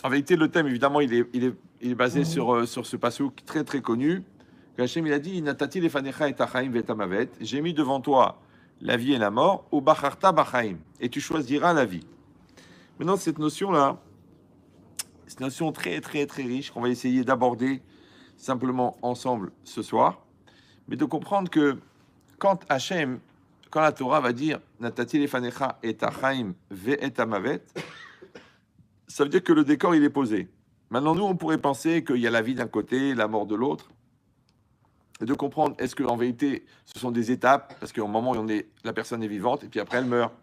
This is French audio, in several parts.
En vérité, le thème, évidemment, il est basé sur ce passouk très très connu. Hachem, il a dit, Natati lefanecha et tachaim vetamavet. J'ai mis devant toi la vie et la mort, ou bacharta bachaim, et tu choisiras la vie. Maintenant, cette notion-là, c'est une notion très très très riche qu'on va essayer d'aborder simplement ensemble ce soir, mais de comprendre que quand Hachem, quand la Torah va dire Natati lefanecha et tachaim vetamavet, ça veut dire que le décor, il est posé. Maintenant, nous, on pourrait penser qu'il y a la vie d'un côté, la mort de l'autre, et de comprendre, est-ce qu'en vérité, ce sont des étapes, parce qu'au moment où la personne est vivante, et puis après, elle meurt.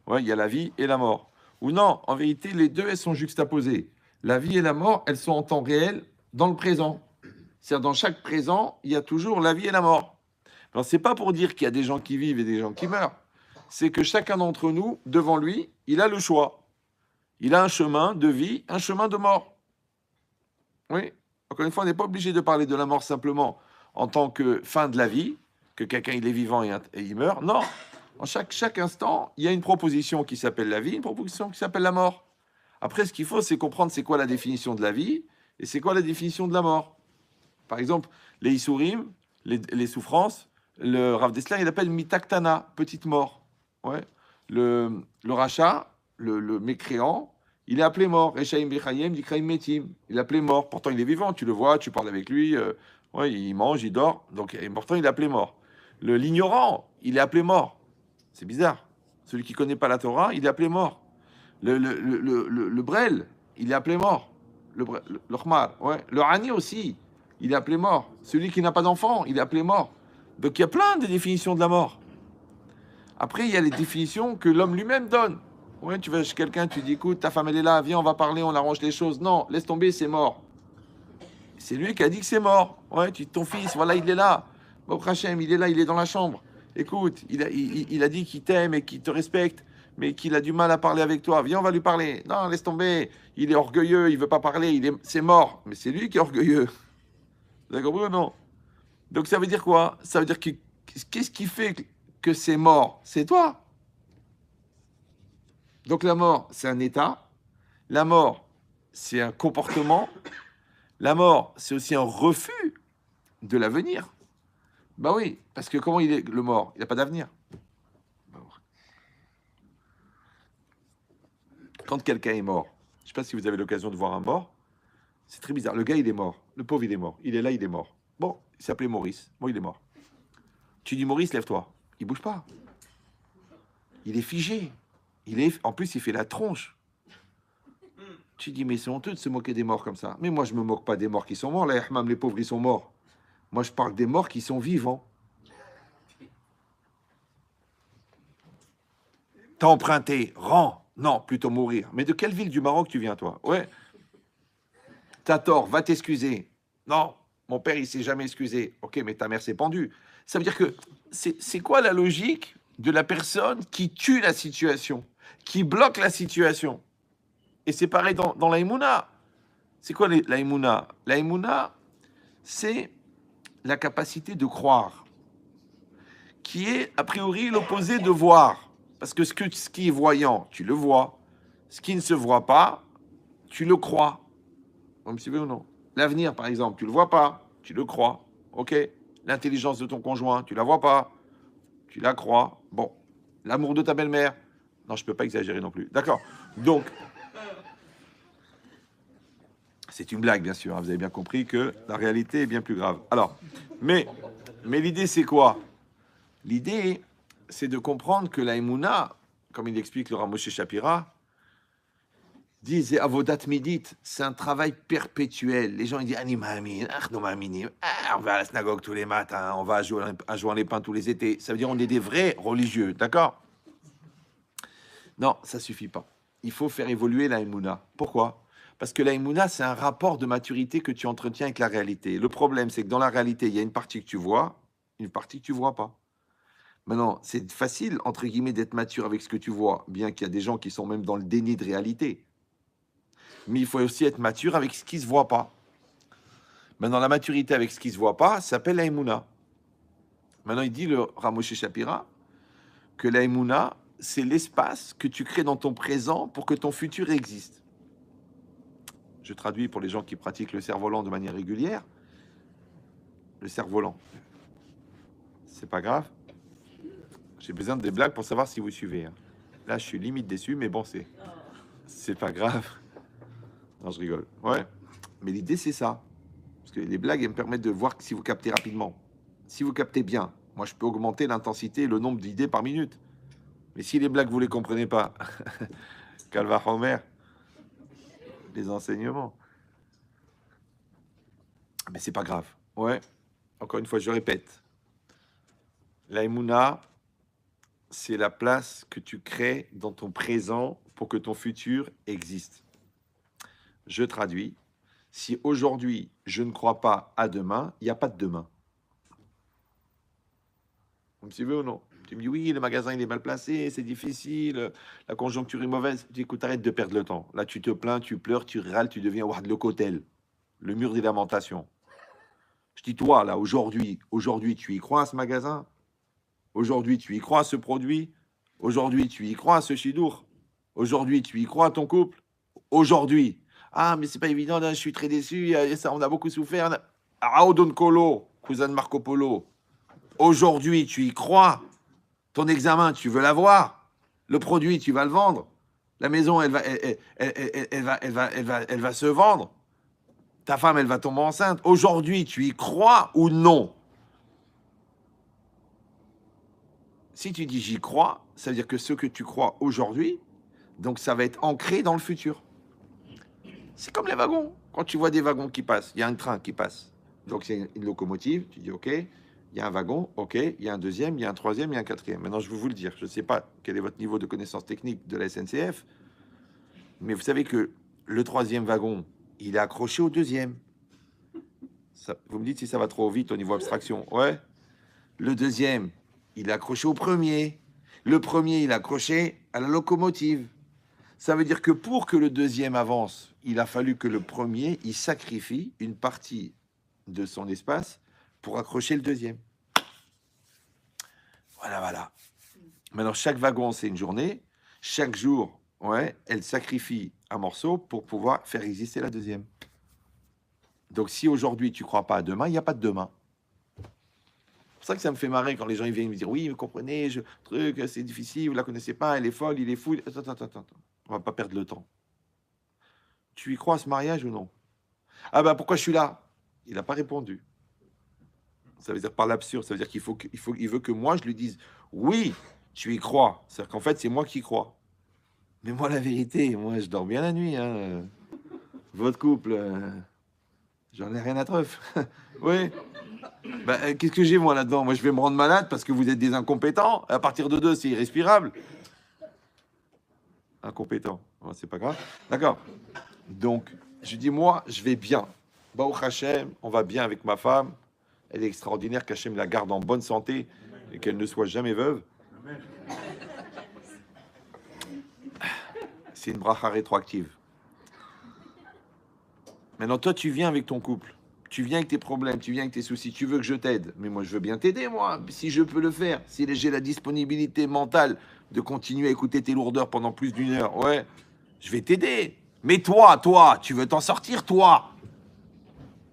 Ouais, il y a la vie et la mort. Ou non, en vérité, les deux, elles sont juxtaposées. La vie et la mort, elles sont en temps réel, dans le présent. C'est-à-dire, dans chaque présent, il y a toujours la vie et la mort. Alors, c'est pas pour dire qu'il y a des gens qui vivent et des gens qui meurent. C'est que chacun d'entre nous, devant lui, il a le choix. Il a un chemin de vie, un chemin de mort. Oui. Encore une fois, on n'est pas obligé de parler de la mort simplement en tant que fin de la vie, que quelqu'un il est vivant et il meurt. Non. En chaque instant, il y a une proposition qui s'appelle la vie, une proposition qui s'appelle la mort. Après, ce qu'il faut, c'est comprendre c'est quoi la définition de la vie et c'est quoi la définition de la mort. Par exemple, les Issourim, les souffrances, le Rav Dessler, il appelle mitaktana, petite mort. Ouais. Le rachat, le mécréant, il est appelé mort. Rechaim bechayim dikraim metim. Il est appelé mort. Pourtant, il est vivant. Tu le vois, tu parles avec lui. Ouais, il mange, il dort. Donc, et pourtant, il est appelé mort. L'ignorant, il est appelé mort. C'est bizarre. Celui qui ne connaît pas la Torah, il est appelé mort. Le Brel, il est appelé mort. Le Khmar, ouais. Le Rani aussi, il est appelé mort. Celui qui n'a pas d'enfant, il est appelé mort. Donc il y a plein de définitions de la mort. Après, il y a les définitions que l'homme lui-même donne. Ouais, tu vas chez quelqu'un, tu dis, écoute, ta femme elle est là, viens, on va parler, on arrange les choses. Non, laisse tomber, c'est mort. C'est lui qui a dit que c'est mort. Ouais, tu dis, ton fils, voilà, il est là. Bon, Hachem, il est là, il est dans la chambre. Écoute, il a dit qu'il t'aime et qu'il te respecte, mais qu'il a du mal à parler avec toi. Viens, on va lui parler. Non, laisse tomber. Il est orgueilleux, il veut pas parler, c'est mort. Mais c'est lui qui est orgueilleux. Vous avez compris ou non? Donc ça veut dire quoi? Ça veut dire que qu'est-ce qui fait que c'est mort? C'est toi. Donc la mort, c'est un état. La mort, c'est un comportement. La mort, c'est aussi un refus de l'avenir. Bah oui, parce que comment il est le mort? Il n'a pas d'avenir. Quand quelqu'un est mort, je ne sais pas si vous avez l'occasion de voir un mort, c'est très bizarre. Le gars, il est mort. Le pauvre, il est mort. Il est là, il est mort. Bon, il s'appelait Maurice. Bon, il est mort. Tu dis, Maurice, lève-toi. Il bouge pas. Il est figé. En plus, il fait la tronche. Tu dis, mais c'est honteux de se moquer des morts comme ça. Mais moi, je me moque pas des morts qui sont morts. Là, les pauvres, ils sont morts. Moi, je parle des morts qui sont vivants. T'as emprunté, rends. Non, plutôt mourir. Mais de quelle ville du Maroc tu viens, toi? Ouais. T'as tort, va t'excuser. Non, mon père, il s'est jamais excusé. Ok, mais ta mère s'est pendue. Ça veut dire que c'est quoi la logique de la personne qui tue la situation, qui bloque la situation? Et c'est pareil dans la Emouna. C'est quoi la Emouna? La Emouna, c'est la capacité de croire, qui est a priori l'opposé de voir. Parce que ce qui est voyant, tu le vois. Ce qui ne se voit pas, tu le crois. Vous me suivez ou non? L'avenir, par exemple, tu le vois pas, tu le crois. Ok? L'intelligence de ton conjoint, tu la vois pas, tu la crois. Bon. L'amour de ta belle-mère, non, je peux pas exagérer non plus. D'accord. Donc, c'est une blague, bien sûr. Hein. Vous avez bien compris que la réalité est bien plus grave. Alors, mais l'idée, c'est quoi? L'idée, c'est de comprendre que la Emouna, comme il explique le Rav Moshe Shapira, disent Avodat Midit, c'est un travail perpétuel. Les gens ils disent Ani ma'amin, no ma'aminim. On va à la synagogue tous les matins, on va à jouer les pains tous les étés. Ça veut dire on est des vrais religieux, d'accord? Non, ça suffit pas. Il faut faire évoluer la Emouna. Pourquoi? Parce que la Emouna, c'est un rapport de maturité que tu entretiens avec la réalité. Le problème, c'est que dans la réalité, il y a une partie que tu vois, une partie que tu vois pas. Maintenant, c'est facile, entre guillemets, d'être mature avec ce que tu vois, bien qu'il y a des gens qui sont même dans le déni de réalité. Mais il faut aussi être mature avec ce qui ne se voit pas. Maintenant, la maturité avec ce qui ne se voit pas s'appelle la Emouna. Maintenant, il dit, le Rav Moshe Shapira, que la Emouna, c'est l'espace que tu crées dans ton présent pour que ton futur existe. Je traduis pour les gens qui pratiquent le cerf-volant de manière régulière. Le cerf-volant. C'est pas grave. J'ai besoin des blagues pour savoir si vous suivez. Hein. Là, je suis limite déçu, mais bon, c'est pas grave. Non, je rigole. Ouais. Mais l'idée, c'est ça. Parce que les blagues, elles me permettent de voir si vous captez rapidement. Si vous captez bien, moi, je peux augmenter l'intensité et le nombre d'idées par minute. Mais si les blagues, vous les comprenez pas, Calva Homer, les enseignements. Mais c'est pas grave. Ouais. Encore une fois, je répète. La Emouna, c'est la place que tu crées dans ton présent pour que ton futur existe. Je traduis. Si aujourd'hui, je ne crois pas à demain, il n'y a pas de demain. Vous me suivez ou non? Tu me dis, oui, le magasin, il est mal placé, c'est difficile, la conjoncture est mauvaise. Je dis, écoute, arrête de perdre le temps. Là, tu te plains, tu pleures, tu râles, tu deviens Wad Lokotel, le mur des lamentations. Je dis, toi, là, aujourd'hui, tu y crois à ce magasin? Aujourd'hui, tu y crois à ce produit? Aujourd'hui, tu y crois à ce chidour? Aujourd'hui, tu y crois à ton couple? Aujourd'hui. Ah, mais c'est pas évident, là, je suis très déçu, ça, on a beaucoup souffert. Aodon Kolo, cousin de Marco Polo. Aujourd'hui, tu y crois? Ton examen, tu veux l'avoir? Le produit, tu vas le vendre? La maison, elle va se vendre? Ta femme, elle va tomber enceinte? Aujourd'hui, tu y crois ou non? Si tu dis j'y crois, ça veut dire que ce que tu crois aujourd'hui, donc ça va être ancré dans le futur. C'est comme les wagons. Quand tu vois des wagons qui passent, il y a un train qui passe. Donc c'est une locomotive, tu dis ok, il y a un wagon, ok, il y a un deuxième, il y a un troisième, il y a un quatrième. Maintenant, je vais vous le dire, je ne sais pas quel est votre niveau de connaissance technique de la SNCF, mais vous savez que le troisième wagon, il est accroché au deuxième. Ça, vous me dites si ça va trop vite au niveau abstraction. Ouais. Le deuxième, il est accroché au premier. Le premier, il est accroché à la locomotive. Ça veut dire que pour que le deuxième avance, il a fallu que le premier, il sacrifie une partie de son espace pour accrocher le deuxième. Voilà, voilà. Maintenant, chaque wagon, c'est une journée. Chaque jour, ouais, elle sacrifie un morceau pour pouvoir faire exister la deuxième. Donc, si aujourd'hui, tu ne crois pas à demain, il n'y a pas de demain. C'est pour ça que ça me fait marrer quand les gens ils viennent me dire « Oui, vous comprenez, c'est difficile, vous ne la connaissez pas, elle est folle, il est fou. » Attends. On va pas perdre le temps. Tu y crois à ce mariage ou non? Ah ben pourquoi je suis là? Il n'a pas répondu. Ça veut dire par l'absurde, ça veut dire qu'il veut que moi je lui dise oui, tu y crois. C'est-à-dire qu'en fait c'est moi qui crois. Mais moi la vérité, moi je dors bien la nuit. Hein. Votre couple, j'en ai rien à treuf. Oui. Ben, qu'est-ce que j'ai moi là-dedans? Moi je vais me rendre malade parce que vous êtes des incompétents. À partir de 2, c'est irrespirable. Incompétent. Oh, c'est pas grave. D'accord. Donc, je dis, moi, je vais bien. Baruch Hashem, on va bien avec ma femme. Elle est extraordinaire, qu'Hachem la garde en bonne santé et qu'elle ne soit jamais veuve. C'est une bracha rétroactive. Maintenant, toi, tu viens avec ton couple. Tu viens avec tes problèmes, tu viens avec tes soucis. Tu veux que je t'aide. Mais moi, je veux bien t'aider, moi. Si je peux le faire. Si j'ai la disponibilité mentale de continuer à écouter tes lourdeurs pendant plus d'une heure, ouais, je vais t'aider. Mais toi, tu veux t'en sortir, toi?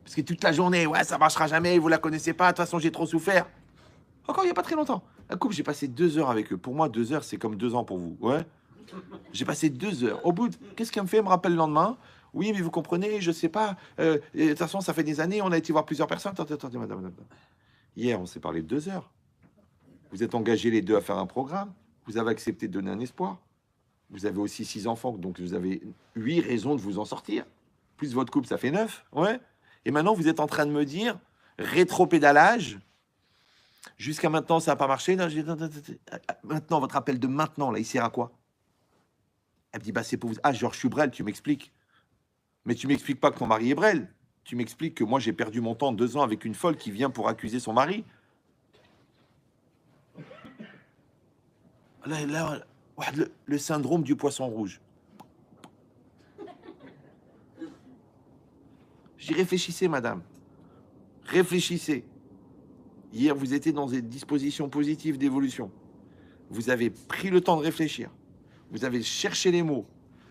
Parce que toute la journée, ouais, ça marchera jamais, vous la connaissez pas, de toute façon, j'ai trop souffert. Encore il n'y a pas très longtemps. Un couple, j'ai passé 2 heures avec eux. Pour moi, 2 heures, c'est comme 2 ans pour vous. Ouais. J'ai passé 2 heures. Au bout de... Qu'est-ce qu'elle me fait? Elle me rappelle le lendemain. Oui, mais vous comprenez, je sais pas. De toute façon, ça fait des années, on a été voir plusieurs personnes. Attendez, madame. Hier, on s'est parlé de 2 heures. Vous êtes engagés les deux à faire un programme. Vous avez accepté de donner un espoir. Vous avez aussi 6 enfants, donc vous avez 8 raisons de vous en sortir. Plus votre couple, ça fait 9. Ouais. Et maintenant, vous êtes en train de me dire, rétro-pédalage, jusqu'à maintenant, ça n'a pas marché. Non, maintenant, votre appel de maintenant, là, il sert à quoi? Elle me dit, bah, c'est pour vous. Ah, genre, je suis Brel, tu m'expliques. Mais tu m'expliques pas que ton mari est Brel. Tu m'expliques que moi, j'ai perdu mon temps 2 ans avec une folle qui vient pour accuser son mari. Là, le syndrome du poisson rouge. J'y réfléchissez, madame. Réfléchissez. Hier, vous étiez dans des dispositions positives d'évolution. Vous avez pris le temps de réfléchir. Vous avez cherché les mots.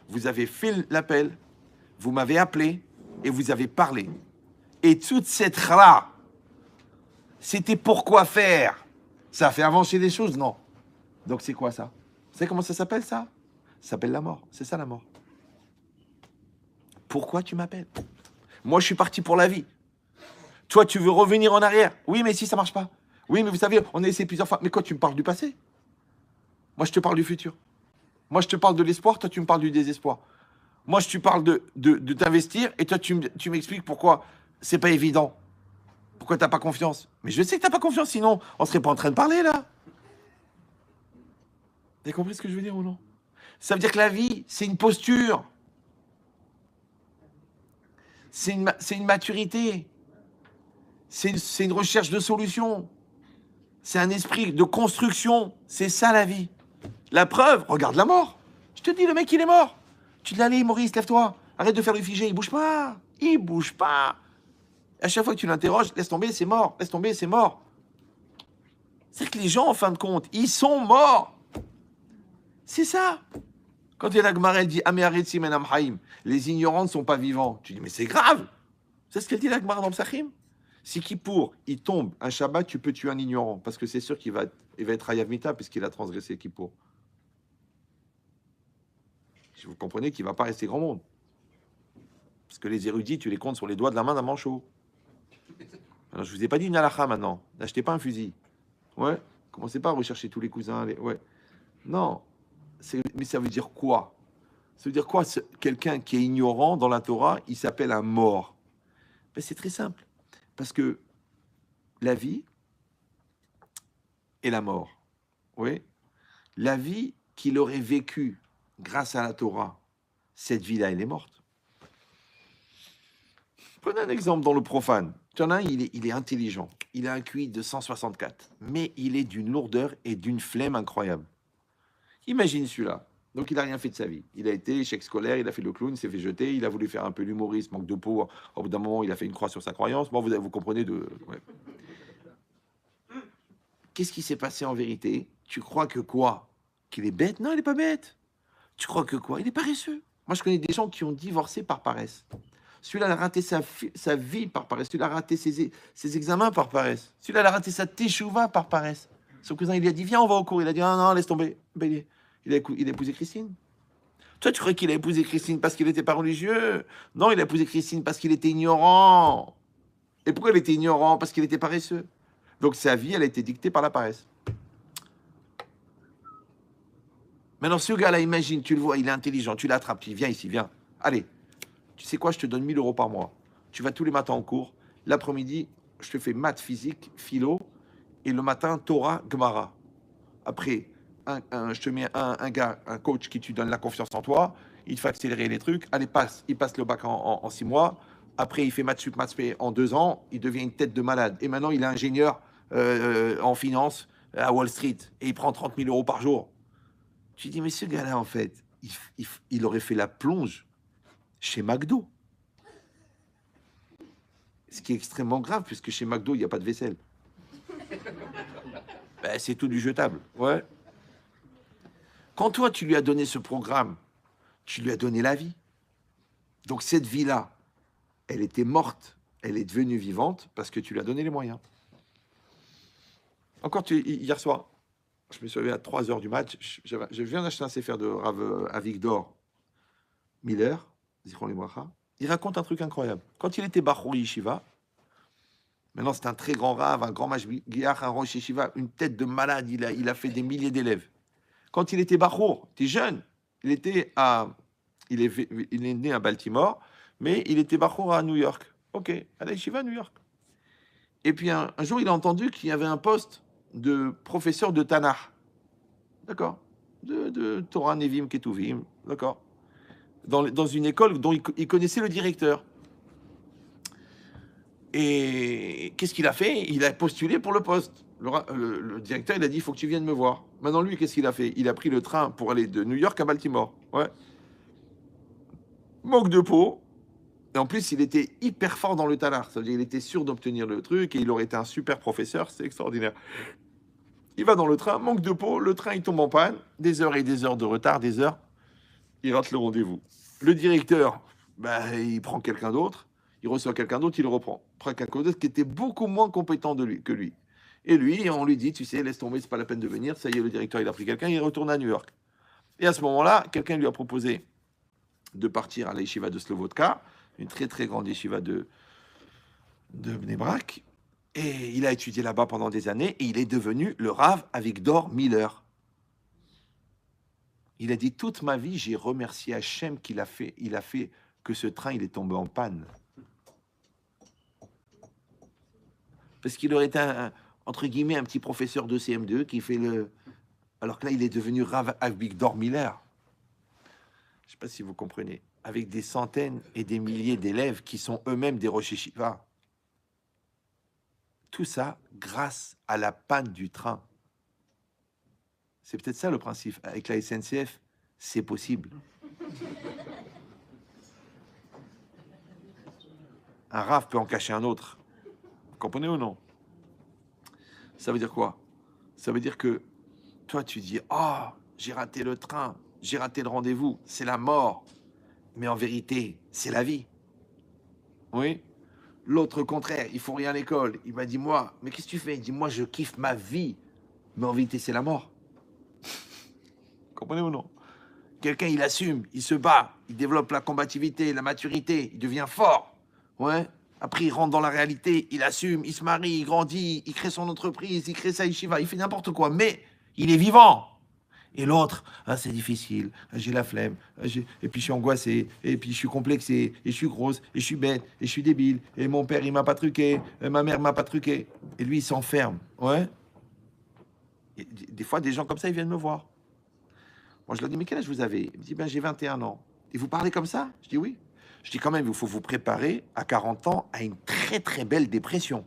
Vous avez fait l'appel. vous m'avez appelé et vous avez parlé. Et toute cette chara, c'était pour quoi faire? Ça a fait avancer les choses, non? Donc c'est quoi ça? Vous savez comment ça s'appelle ça? Ça s'appelle la mort. C'est ça la mort. Pourquoi tu m'appelles? Moi, je suis parti pour la vie. Toi, tu veux revenir en arrière. Oui, mais si ça marche pas. Oui, mais vous savez, on a essayé plusieurs fois. Mais quoi, tu me parles du passé? Moi, je te parle du futur. Moi, je te parle de l'espoir, toi, tu me parles du désespoir. Moi, je te parle de t'investir et toi, tu m'expliques pourquoi c'est pas évident. Pourquoi t'as pas confiance? Mais je sais que t'as pas confiance, sinon, on serait pas en train de parler, là. Vous avez compris ce que je veux dire ou non? Ça veut dire que la vie, c'est une posture. C'est une maturité. C'est une recherche de solution. C'est un esprit de construction. C'est ça la vie. La preuve, regarde la mort. Je te dis, le mec, il est mort. Tu dis, allez, Maurice, lève-toi. Arrête de faire le figé. Il bouge pas. Il bouge pas. À chaque fois que tu l'interroges, laisse tomber, c'est mort. Laisse tomber, c'est mort. C'est que les gens, en fin de compte, ils sont morts. C'est ça. Quand il y a la Gemara, elle dit, Améharetsi menam haïm. Les ignorants ne sont pas vivants. Tu dis, mais c'est grave. C'est ce qu'elle dit la Gemara dans le Psachim. Si Kippour, il tombe un Shabbat, tu peux tuer un ignorant, parce que c'est sûr qu'il va être Hayav Mita, puisqu'il a transgressé Kippour. Si vous comprenez qu'il ne va pas rester grand monde. Parce que les érudits, tu les comptes sur les doigts de la main d'un manchot. Alors, je ne vous ai pas dit une halakha maintenant. N'achetez pas un fusil. Ouais. Commencez pas à rechercher tous les cousins. Ouais. Non. Mais ça veut dire quoi? Ça veut dire quoi? Quelqu'un qui est ignorant dans la Torah, il s'appelle un mort. Ben, c'est très simple. Parce que la vie et la mort, oui, la vie qu'il aurait vécue grâce à la Torah, cette vie-là, elle est morte. Prenez un exemple dans le profane. Tu en as un, il est intelligent, il a un QI de 164, mais il est d'une lourdeur et d'une flemme incroyable. Imagine celui-là. Donc, il n'a rien fait de sa vie. Il a été échec scolaire, il a fait le clown, il s'est fait jeter, il a voulu faire un peu l'humoriste, manque de peau. Au bout d'un moment, il a fait une croix sur sa croyance. Bon, vous comprenez de... Ouais. Qu'est-ce qui s'est passé en vérité? Tu crois que quoi? Qu'il est bête? Non, il n'est pas bête. Tu crois que quoi? Il est paresseux. Moi, je connais des gens qui ont divorcé par paresse. Celui-là, il a raté sa vie par paresse. Celui-là, a raté ses examens par paresse. Celui-là, il a raté sa teshuva par paresse. Son cousin, il lui a dit, viens, on va au cours. Il a dit, ah non, laisse tomber. Ben, il a épousé Christine. Toi, tu crois qu'il a épousé Christine parce qu'il n'était pas religieux? Non, il a épousé Christine parce qu'il était ignorant. Et pourquoi il était ignorant? Parce qu'il était paresseux. Donc sa vie, elle a été dictée par la paresse. Maintenant, ce gars-là, imagine, tu le vois, il est intelligent, tu l'attrapes, tu dis, viens ici, viens. Allez, tu sais quoi, je te donne 1000 euros par mois. Tu vas tous les matins en cours. L'après-midi, je te fais maths, physique, philo. Et le matin, Torah, Gemara. Après, je te mets un gars, un coach qui te donne la confiance en toi, il te fait accélérer les trucs. Allez, il passe le bac en 6 mois. Après, il fait maths sup, maths spé en 2 ans. Il devient une tête de malade. Et maintenant, il est ingénieur en finance à Wall Street. Et il prend 30 000 euros par jour. Tu dis, mais ce gars-là, en fait, il aurait fait la plonge chez McDo. Ce qui est extrêmement grave, puisque chez McDo, il n'y a pas de vaisselle. Ben, c'est tout du jetable. Ouais. Quand toi, tu lui as donné ce programme, tu lui as donné la vie. Donc cette vie-là, elle était morte, elle est devenue vivante parce que tu lui as donné les moyens. Encore hier soir, je me suis réveillé à 3h du match, je viens d'acheter un sefer de Rav Avigdor Miller, Zichron Libracha. Il raconte un truc incroyable. Quand il était Bachour Yeshiva, maintenant c'est un très grand Rav, un grand Mashgiach, un Rosh Yeshiva, une tête de malade, il a fait des milliers d'élèves. Quand il était Bachour, il était jeune, il est né à Baltimore, mais il était Bachour à New York. Ok, à la Yeshiva à New York. Et puis un jour, il a entendu qu'il y avait un poste de professeur de Tanakh. D'accord. De Torah, Nevim, Ketuvim. D'accord. Dans une école dont il connaissait le directeur. Et qu'est-ce qu'il a fait? Il a postulé pour le poste. Le directeur, il a dit, il faut que tu viennes me voir. Maintenant, lui, qu'est-ce qu'il a fait? Il a pris le train pour aller de New York à Baltimore. Ouais. Manque de peau. Et en plus, il était hyper fort dans le talar. Ça veut dire qu'il était sûr d'obtenir le truc et il aurait été un super professeur. C'est extraordinaire. Il va dans le train, manque de peau. Le train, il tombe en panne. Des heures et des heures de retard, des heures. Il rate le rendez-vous. Le directeur, Ben, il prend quelqu'un d'autre, il reçoit quelqu'un d'autre, il le reprend. Il prend quelqu'un d'autre qui était beaucoup moins compétent que lui. Et lui, on lui dit, tu sais, laisse tomber, c'est pas la peine de venir. Ça y est, le directeur, il a pris quelqu'un, il retourne à New York. Et à ce moment-là, quelqu'un lui a proposé de partir à la yeshiva de Slovodka, une très très grande yeshiva de Bnei Brak. Et il a étudié là-bas pendant des années et il est devenu le Rav Avigdor Miller. Il a dit, toute ma vie, j'ai remercié Hachem qu'il a fait, il a fait que ce train, il est tombé en panne. Parce qu'il aurait été, entre guillemets, un petit professeur de CM2 qui fait le... Alors que là, il est devenu Rav Avigdor Miller. Je ne sais pas si vous comprenez. Avec des centaines et des milliers d'élèves qui sont eux-mêmes des Rosh Yeshiva. Tout ça grâce à la panne du train. C'est peut-être ça le principe. Avec la SNCF, c'est possible. Un Rav peut en cacher un autre. Vous comprenez ou non? Ça veut dire quoi? Ça veut dire que toi, tu dis, oh, j'ai raté le train, j'ai raté le rendez-vous, c'est la mort. Mais en vérité, c'est la vie. Oui. L'autre contraire, il faut rien à l'école. Il m'a dit, moi, mais qu'est-ce que tu fais? Il dit, moi, je kiffe ma vie. Mais en vérité, c'est la mort. Comprenez ou non? Quelqu'un, il assume, il se bat, il développe la combativité, la maturité, il devient fort. Ouais. Après, il rentre dans la réalité, il assume, il se marie, il grandit, il crée son entreprise, il crée sa yeshiva, il fait n'importe quoi. Mais il est vivant. Et l'autre, ah, c'est difficile, j'ai la flemme, et puis je suis angoissé, et puis je suis complexé, et je suis grosse, et je suis bête, et je suis débile, et mon père, il m'a pas truqué, et ma mère m'a pas truqué. Et lui, il s'enferme. Ouais. Et des fois, des gens comme ça, ils viennent me voir. Moi, je leur dis, mais quel âge vous avez? Il me dit, ben, j'ai 21 ans. Et vous parlez comme ça? Je dis, oui. Je dis, quand même, il faut vous préparer à 40 ans à une très, très belle dépression.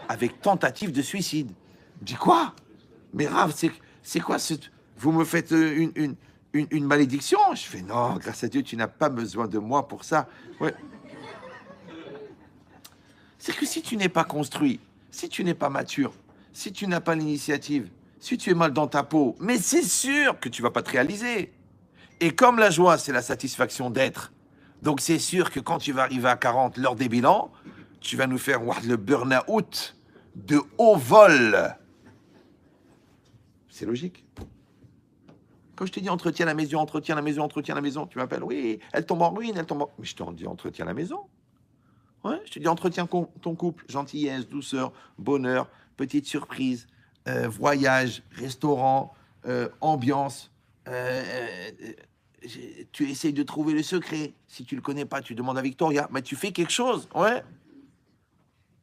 Avec tentative de suicide. Je dis, quoi? Mais Rav, c'est quoi ce... Vous me faites une malédiction? Je fais, non, grâce à Dieu, tu n'as pas besoin de moi pour ça. Ouais. C'est que si tu n'es pas construit, si tu n'es pas mature, si tu n'as pas l'initiative, si tu es mal dans ta peau, mais c'est sûr que tu vas pas te réaliser. Et comme la joie, c'est la satisfaction d'être, donc c'est sûr que quand tu vas arriver à 40, l'heure des bilans, tu vas nous faire le burn-out de haut vol. C'est logique. Quand je te dis entretiens la maison, entretiens la maison, entretiens la maison, tu m'appelles, oui, elle tombe en ruine, elle tombe en... Mais je te dis entretiens la maison. Ouais, je te dis entretiens ton couple, gentillesse, douceur, bonheur, petite surprise, voyage, restaurant, ambiance. Tu essayes de trouver le secret. Si tu le connais pas, tu demandes à Victoria, mais tu fais quelque chose, ouais.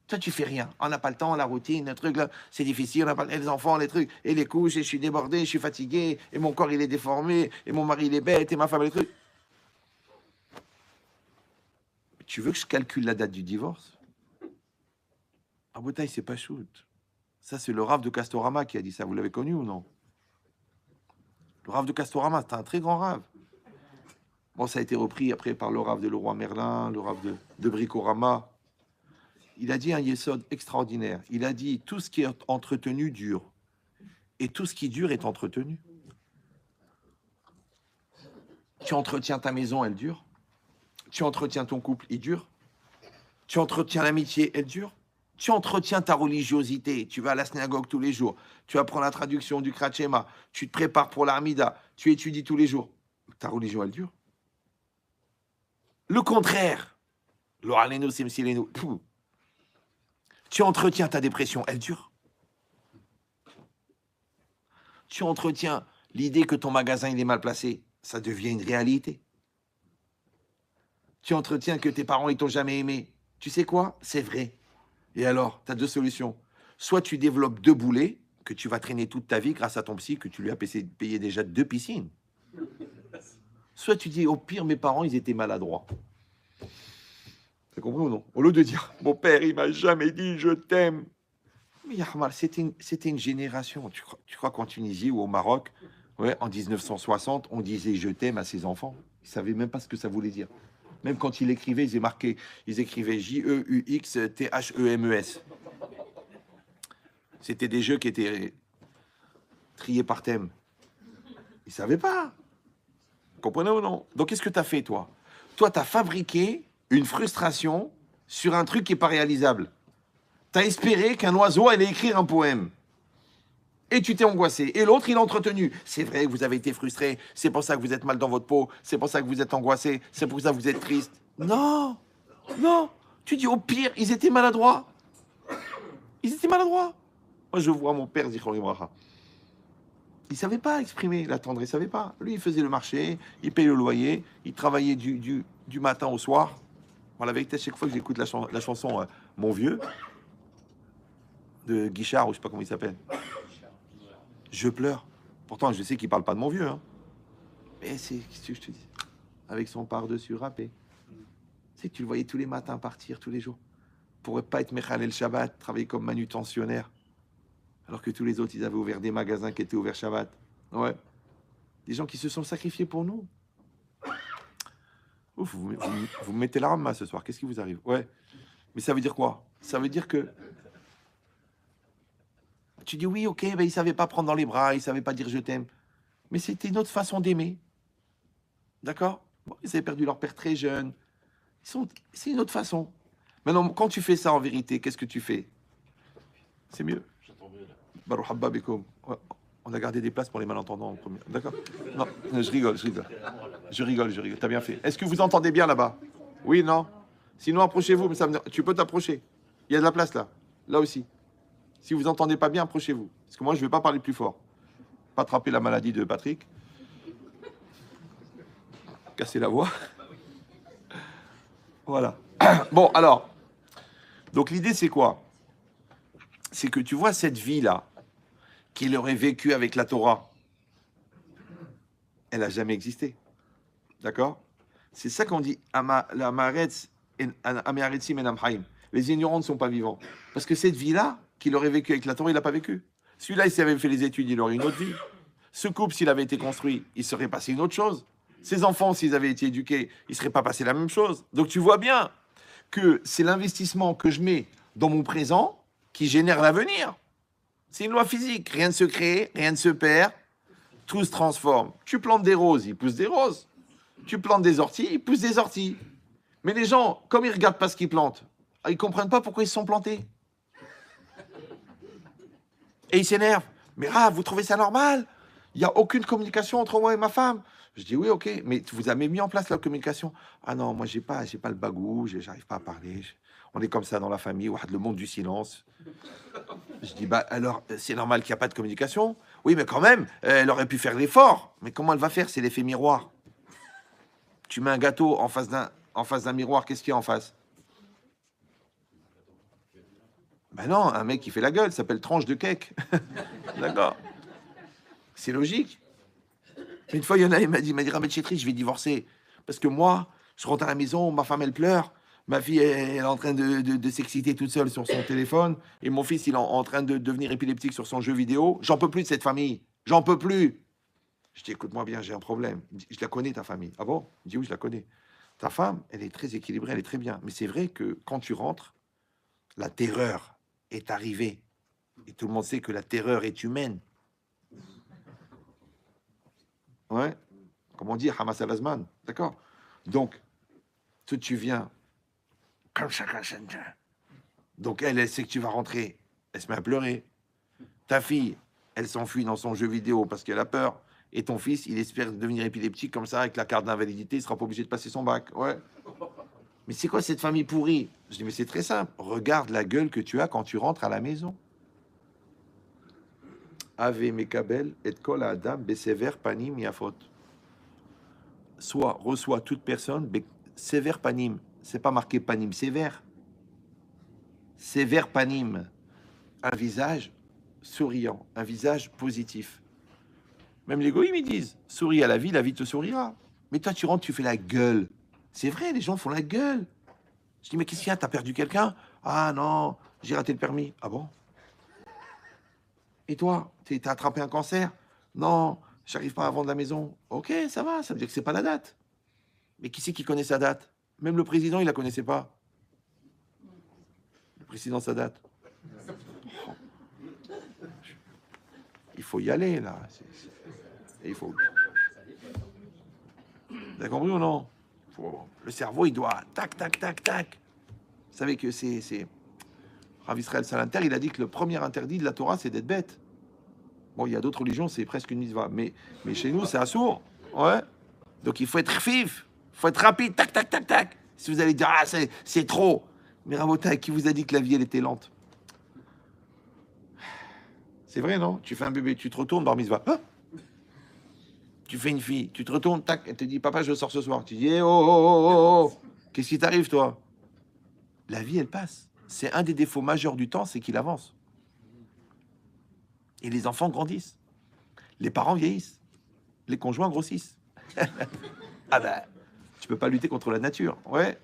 Toi, tu fais rien. On n'a pas le temps, la routine, le truc là, c'est difficile. On n'a pas les enfants, les trucs, et les couches, et je suis débordé, je suis fatigué, et mon corps il est déformé, et mon mari il est bête, et ma femme les trucs. Tu veux que je calcule la date du divorce? Ah, Boutaï, c'est pas shoot. Ça, c'est le Rav de Castorama qui a dit ça. Vous l'avez connu ou non? Le Rav de Castorama, c'était un très grand Rav. Bon, ça a été repris après par le Rav de Leroy Merlin, le Rav de Bricorama. Il a dit un yesod extraordinaire. Il a dit tout ce qui est entretenu dure. Et tout ce qui dure est entretenu. Tu entretiens ta maison, elle dure. Tu entretiens ton couple, il dure. Tu entretiens l'amitié, elle dure. Tu entretiens ta religiosité. Tu vas à la synagogue tous les jours. Tu apprends la traduction du Kratchema. Tu te prépares pour l'Armida. Tu étudies tous les jours. Ta religion, elle dure. Le contraire. L'oraleno, simsileno. Tu entretiens ta dépression, elle dure. Tu entretiens l'idée que ton magasin il est mal placé, ça devient une réalité. Tu entretiens que tes parents ils t'ont jamais aimé. Tu sais quoi? C'est vrai. Et alors, tu as deux solutions. Soit tu développes deux boulets que tu vas traîner toute ta vie grâce à ton psy que tu lui as payé déjà 2 piscines. Soit tu dis au pire mes parents ils étaient maladroits. T'as compris ou non? Au lieu de dire mon père il m'a jamais dit je t'aime. Mais Yahmal, c'était une génération. Tu crois qu'en Tunisie ou au Maroc, ouais, en 1960, on disait je t'aime à ses enfants. Ils ne savaient même pas ce que ça voulait dire. Même quand ils écrivaient, ils écrivaient J-E-U-X-T-H-E-M-E-S. C'était des jeux qui étaient triés par thème. Ils ne savaient pas. Comprenez ou non? Donc qu'est-ce que tu as fait, toi? Toi, tu as fabriqué une frustration sur un truc qui n'est pas réalisable. Tu as espéré qu'un oiseau allait écrire un poème. Et tu t'es angoissé. Et l'autre, il a entretenu. C'est vrai que vous avez été frustré. C'est pour ça que vous êtes mal dans votre peau. C'est pour ça que vous êtes angoissé. C'est pour ça que vous êtes triste. Non, non. Tu dis au pire, ils étaient maladroits. Ils étaient maladroits. Moi, je vois mon père, Zichron Ibraha. Il ne savait pas exprimer la tendresse, il ne savait pas. Lui, il faisait le marché, il payait le loyer, il travaillait du matin au soir. Bon, la vérité, chaque fois que j'écoute la chanson Mon Vieux, de Guichard, ou je sais pas comment il s'appelle, je pleure. Pourtant, je sais qu'il parle pas de mon vieux. Hein. Mais c'est ce que je te dis. Avec son par-dessus râpé. C'est que tu le voyais tous les matins partir, tous les jours. Pour pas être Mechalel Shabbat, travailler comme manutentionnaire. Alors que tous les autres, ils avaient ouvert des magasins qui étaient ouverts Shabbat. Ouais. Des gens qui se sont sacrifiés pour nous. Ouf, vous me mettez la rame ce soir. Qu'est-ce qui vous arrive? Ouais. Mais ça veut dire quoi? Ça veut dire que tu dis oui, ok, ben ils ne savaient pas prendre dans les bras, ils ne savaient pas dire je t'aime. Mais c'était une autre façon d'aimer. D'accord? Bon, ils avaient perdu leur père très jeune. C'est une autre façon. Maintenant, quand tu fais ça en vérité, qu'est-ce que tu fais? C'est mieux. Baruch Habba Bekoum. Ouais, on a gardé des places pour les malentendants en premier. D'accord? Non, je rigole. Je rigole. T'as bien fait. Est-ce que vous entendez bien là-bas? Oui, non? Sinon, approchez-vous. Tu peux t'approcher. Il y a de la place là. Là aussi. Si vous entendez pas bien, approchez-vous. Parce que moi, je ne vais pas parler plus fort. Pas attraper la maladie de Patrick. Casser la voix. Voilà. Bon, alors. Donc, l'idée, c'est quoi? C'est que tu vois cette vie-là, qu'il aurait vécue avec la Torah, elle n'a jamais existé. D'accord? C'est ça qu'on dit les ignorants ne sont pas vivants. Parce que cette vie-là, qu'il aurait vécue avec la Torah, il n'a pas vécu. Celui-là, s'il avait fait les études, il aurait une autre vie. Ce couple, s'il avait été construit, il serait passé une autre chose. Ses enfants, s'ils avaient été éduqués, il ne serait pas passé la même chose. Donc tu vois bien que c'est l'investissement que je mets dans mon présent qui génère l'avenir. C'est une loi physique. Rien ne se crée, rien ne se perd, tout se transforme. Tu plantes des roses, il pousse des roses. Tu plantes des orties, il pousse des orties. Mais les gens, comme ils ne regardent pas ce qu'ils plantent, ils ne comprennent pas pourquoi ils se sont plantés. Et ils s'énervent. Mais vous trouvez ça normal? Il n'y a aucune communication entre moi et ma femme. Je dis oui, ok, mais vous avez mis en place la communication. Ah non, moi j'ai pas le bagou, j'arrive pas à parler. On est comme ça dans la famille, le monde du silence. Je dis bah alors c'est normal qu'il n'y a pas de communication. Oui, mais quand même, elle aurait pu faire l'effort. Mais comment elle va faire? C'est l'effet miroir. Tu mets un gâteau en face d'un miroir, qu'est-ce qu'il y a en face? Ben non, un mec qui fait la gueule, ça s'appelle tranche de cake. D'accord. C'est logique. Une fois, il y en a, il m'a dit Rabbi Chetri, je vais divorcer. Parce que moi, je rentre à la maison, ma femme, elle pleure. Ma fille, elle est en train de s'exciter toute seule sur son téléphone. Et mon fils, il est en train de devenir épileptique sur son jeu vidéo. J'en peux plus de cette famille. J'en peux plus. Je dis, écoute-moi bien, j'ai un problème. Je la connais, ta famille. Ah bon? Il dit, oui, je la connais. Ta femme, elle est très équilibrée, elle est très bien. Mais c'est vrai que quand tu rentres, la terreur est arrivée. Et tout le monde sait que la terreur est humaine. Ouais. Comme on dit, Hamas al-Azman. D'accord? Donc, tu viens comme ça. Donc, elle sait que tu vas rentrer. Elle se met à pleurer. Ta fille, elle s'enfuit dans son jeu vidéo parce qu'elle a peur. Et ton fils, il espère devenir épileptique comme ça, avec la carte d'invalidité, il sera pas obligé de passer son bac. Ouais. Mais c'est quoi cette famille pourrie? Je dis, mais c'est très simple. Regarde la gueule que tu as quand tu rentres à la maison. Ave mekabel et kol adam besever panim yafot. Soit reçoit toute personne, sévère panim. C'est pas marqué panim, sévère. Sévère panim. Un visage souriant, un visage positif. Même les goïms, ils disent, souris à la vie te sourira. Mais toi, tu rentres, tu fais la gueule. C'est vrai, les gens font la gueule. Je dis, mais qu'est-ce qu'il y a? T'as perdu quelqu'un? Ah non, j'ai raté le permis. Ah bon? Et toi, t'as attrapé un cancer? Non, j'arrive pas à vendre la maison. Ok, ça va, ça veut dire que c'est pas la date. Mais qui c'est qui connaît sa date? Même le président, il la connaissait pas. Le président, sa date. Oh. Il faut y aller, là. Il faut... T'as compris ou non? Le cerveau, il doit tac, tac, tac, tac. Vous savez que c'est... Rav Israël Salanter, il a dit que le premier interdit de la Torah, c'est d'être bête. Bon, il y a d'autres religions, c'est presque une mitzvah. Mais chez nous, c'est assourd. Ouais. Donc il faut être fif. Il faut être rapide. Tac, tac, tac, tac. Si vous allez dire, ah, c'est trop. Mais Rabotai, qui vous a dit que la vie, elle était lente? C'est vrai, non? Tu fais un bébé, tu te retournes, bar mitzvah. Ah, tu fais une fille, tu te retournes, tac, elle te dit, papa, je sors ce soir. Tu dis, eh, oh, oh, oh, oh, oh. Qu'est-ce qui t'arrive, toi? La vie, elle passe. C'est un des défauts majeurs du temps, c'est qu'il avance. Et les enfants grandissent. Les parents vieillissent. Les conjoints grossissent. Ah ben, tu peux pas lutter contre la nature. Ouais.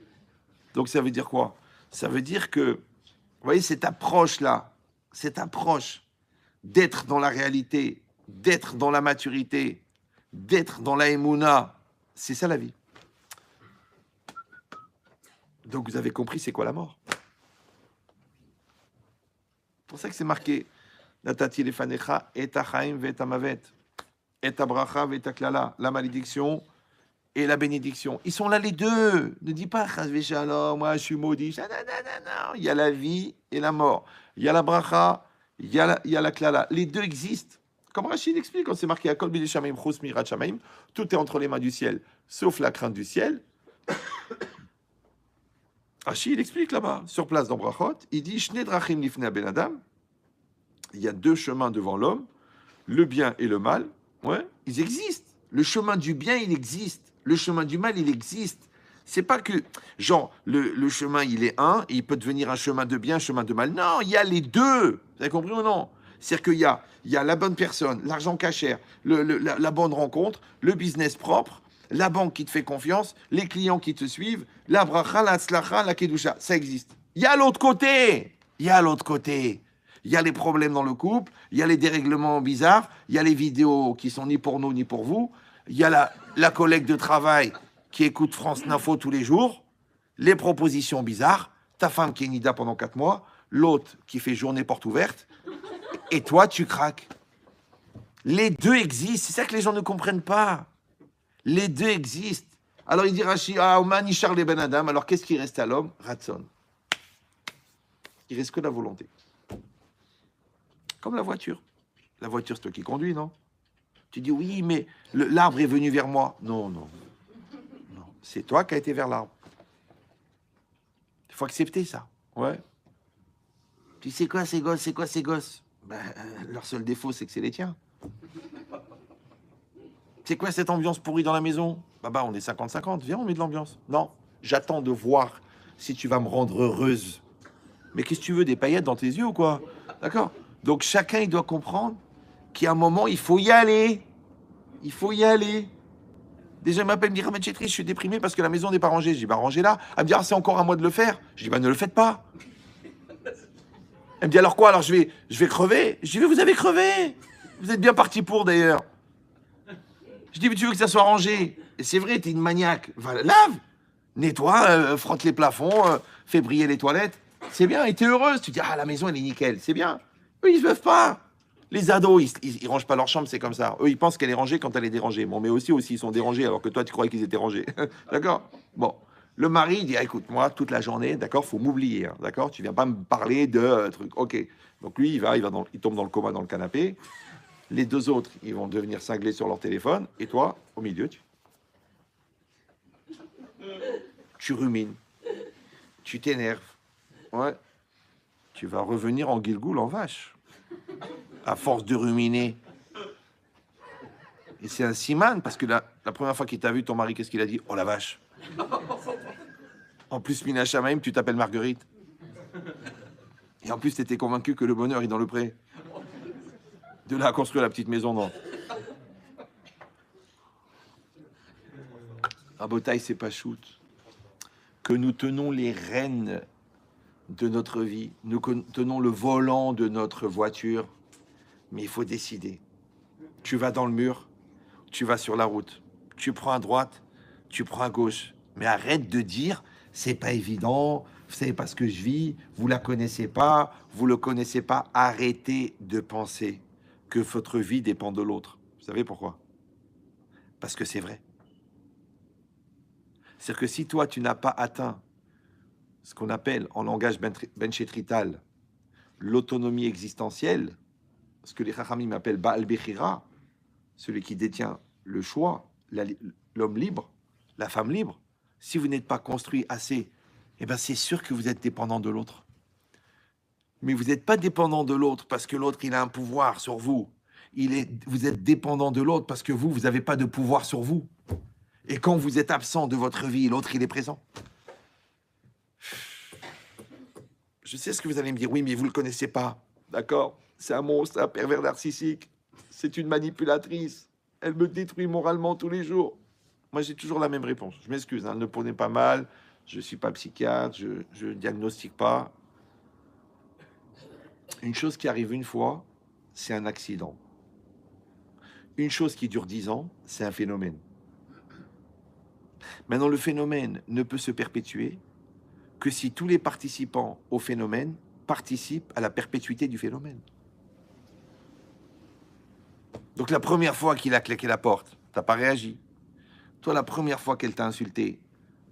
Donc ça veut dire quoi? Ça veut dire que, vous voyez, cette approche-là, cette approche d'être dans la réalité, d'être dans la maturité, d'être dans la émouna, c'est ça la vie. Donc vous avez compris c'est quoi la mort. C'est pour ça que c'est marqué Natati lefanecha et achaim ve amavet, et abracha ve klala, la malédiction et la bénédiction. Ils sont là les deux. Ne dis pas chas v'shalom, moi je suis maudit. Non, non, non. Il y a la vie et la mort. Il y a la bracha, il y a la klala. Les deux existent. Comme Rachid explique, quand c'est marqué à Kol bidei shamayim chutz mirat shamayim, tout est entre les mains du ciel, sauf la crainte du ciel. Rachid explique là-bas, sur place dans Brachot, il dit Shnei drachim lifnei ben adam. Il y a deux chemins devant l'homme, le bien et le mal. Ouais, ils existent. Le chemin du bien, il existe. Le chemin du mal, il existe. C'est pas que, genre, le chemin, il est un, et il peut devenir un chemin de bien, un chemin de mal. Non, il y a les deux. Vous avez compris ou non? C'est-à-dire qu'il y a la bonne personne, l'argent cachère, la bonne rencontre, le business propre, la banque qui te fait confiance, les clients qui te suivent, la bracha, la tzlacha, la kedusha. Ça existe. Il y a l'autre côté. Il y a l'autre côté. Il y a les problèmes dans le couple, il y a les dérèglements bizarres, il y a les vidéos qui sont ni pour nous ni pour vous, il y a la collègue de travail qui écoute France Info tous les jours, les propositions bizarres, ta femme qui est nida pendant 4 mois, l'autre qui fait journée porte ouverte, et toi tu craques. Les deux existent, c'est ça que les gens ne comprennent pas. Les deux existent. Alors il dit Rashi, ah, Oman Ishar le ben Adam, alors qu'est-ce qui reste à l'homme? Ratson. Il reste que la volonté. Comme la voiture. La voiture, c'est toi qui conduis, non? Tu dis, oui, mais l'arbre est venu vers moi. Non, non. Non. C'est toi qui as été vers l'arbre. Il faut accepter ça. Ouais. Tu sais quoi, ces gosses? C'est quoi, ces gosses? Ben, leur seul défaut, c'est que c'est les tiens. C'est quoi cette ambiance pourrie dans la maison? Bah, on est 50-50. Viens, on met de l'ambiance. Non. J'attends de voir si tu vas me rendre heureuse. Mais qu'est-ce que tu veux, des paillettes dans tes yeux ou quoi? D'accord? Donc chacun, il doit comprendre qu'à un moment, il faut y aller. Il faut y aller. Déjà, il m'appelle, me dit, Rav Chetri, je suis déprimé parce que la maison n'est pas rangée. Je dis, bah rangez-la. Elle me dit, ah, c'est encore à moi de le faire. Je dis, bah ne le faites pas. Elle me dit, alors quoi? Alors je vais crever. Je dis, mais vous avez crevé. Vous êtes bien parti pour d'ailleurs. Je dis, mais tu veux que ça soit rangé? Et c'est vrai, t'es une maniaque. Va, lave, nettoie, frotte les plafonds, fais briller les toilettes. C'est bien, et t'es heureuse. Tu dis, ah, la maison, elle est nickel. C'est bien. Eux, ils ne peuvent pas. Les ados, ils rangent pas leur chambre, c'est comme ça. Eux, ils pensent qu'elle est rangée quand elle est dérangée. Bon, mais aussi, ils sont dérangés alors que toi, tu croyais qu'ils étaient rangés. D'accord? Bon. Le mari, il dit, ah, écoute, moi, toute la journée, d'accord, faut m'oublier. Hein, d'accord? Tu viens pas me parler de trucs. Ok. Donc lui, il tombe dans le coma dans le canapé. Les deux autres, ils vont devenir cinglés sur leur téléphone. Et toi, au milieu, tu rumines. Tu t'énerves. Ouais. Tu vas revenir en guilgoule en vache. À force de ruminer. Et c'est un siman, parce que la première fois qu'il t'a vu, ton mari, qu'est-ce qu'il a dit? Oh la vache. En plus, Mina Shamaim, tu t'appelles Marguerite. Et en plus, tu étais convaincu que le bonheur est dans le pré. De là à construire la petite maison, non. À Botaï, c'est pas shoot. Que nous tenons les rênes de notre vie, nous tenons le volant de notre voiture, mais il faut décider. Tu vas dans le mur, tu vas sur la route, tu prends à droite, tu prends à gauche, mais arrête de dire c'est pas évident, vous savez pas ce que je vis, vous la connaissez pas, vous le connaissez pas. Arrêtez de penser que votre vie dépend de l'autre. Vous savez pourquoi? Parce que c'est vrai. C'est-à-dire que si toi, tu n'as pas atteint ce qu'on appelle en langage benchetrital l'autonomie existentielle, ce que les Chachamim appellent Baal Bechira, celui qui détient le choix, l'homme libre, la femme libre, si vous n'êtes pas construit assez, eh ben c'est sûr que vous êtes dépendant de l'autre. Mais vous n'êtes pas dépendant de l'autre parce que l'autre, il a un pouvoir sur vous. Vous êtes dépendant de l'autre parce que vous n'avez pas de pouvoir sur vous. Et quand vous êtes absent de votre vie, l'autre, il est présent. Je sais ce que vous allez me dire. Oui, mais vous ne le connaissez pas. D'accord? C'est un monstre, un pervers narcissique. C'est une manipulatrice. Elle me détruit moralement tous les jours. Moi, j'ai toujours la même réponse. Je m'excuse, hein, ne prenez pas mal. Je ne suis pas psychiatre, je ne diagnostique pas. Une chose qui arrive une fois, c'est un accident. Une chose qui dure 10 ans, c'est un phénomène. Maintenant, le phénomène ne peut se perpétuer que si tous les participants au phénomène participent à la perpétuité du phénomène. Donc la première fois qu'il a claqué la porte, t'as pas réagi. Toi, la première fois qu'elle t'a insulté,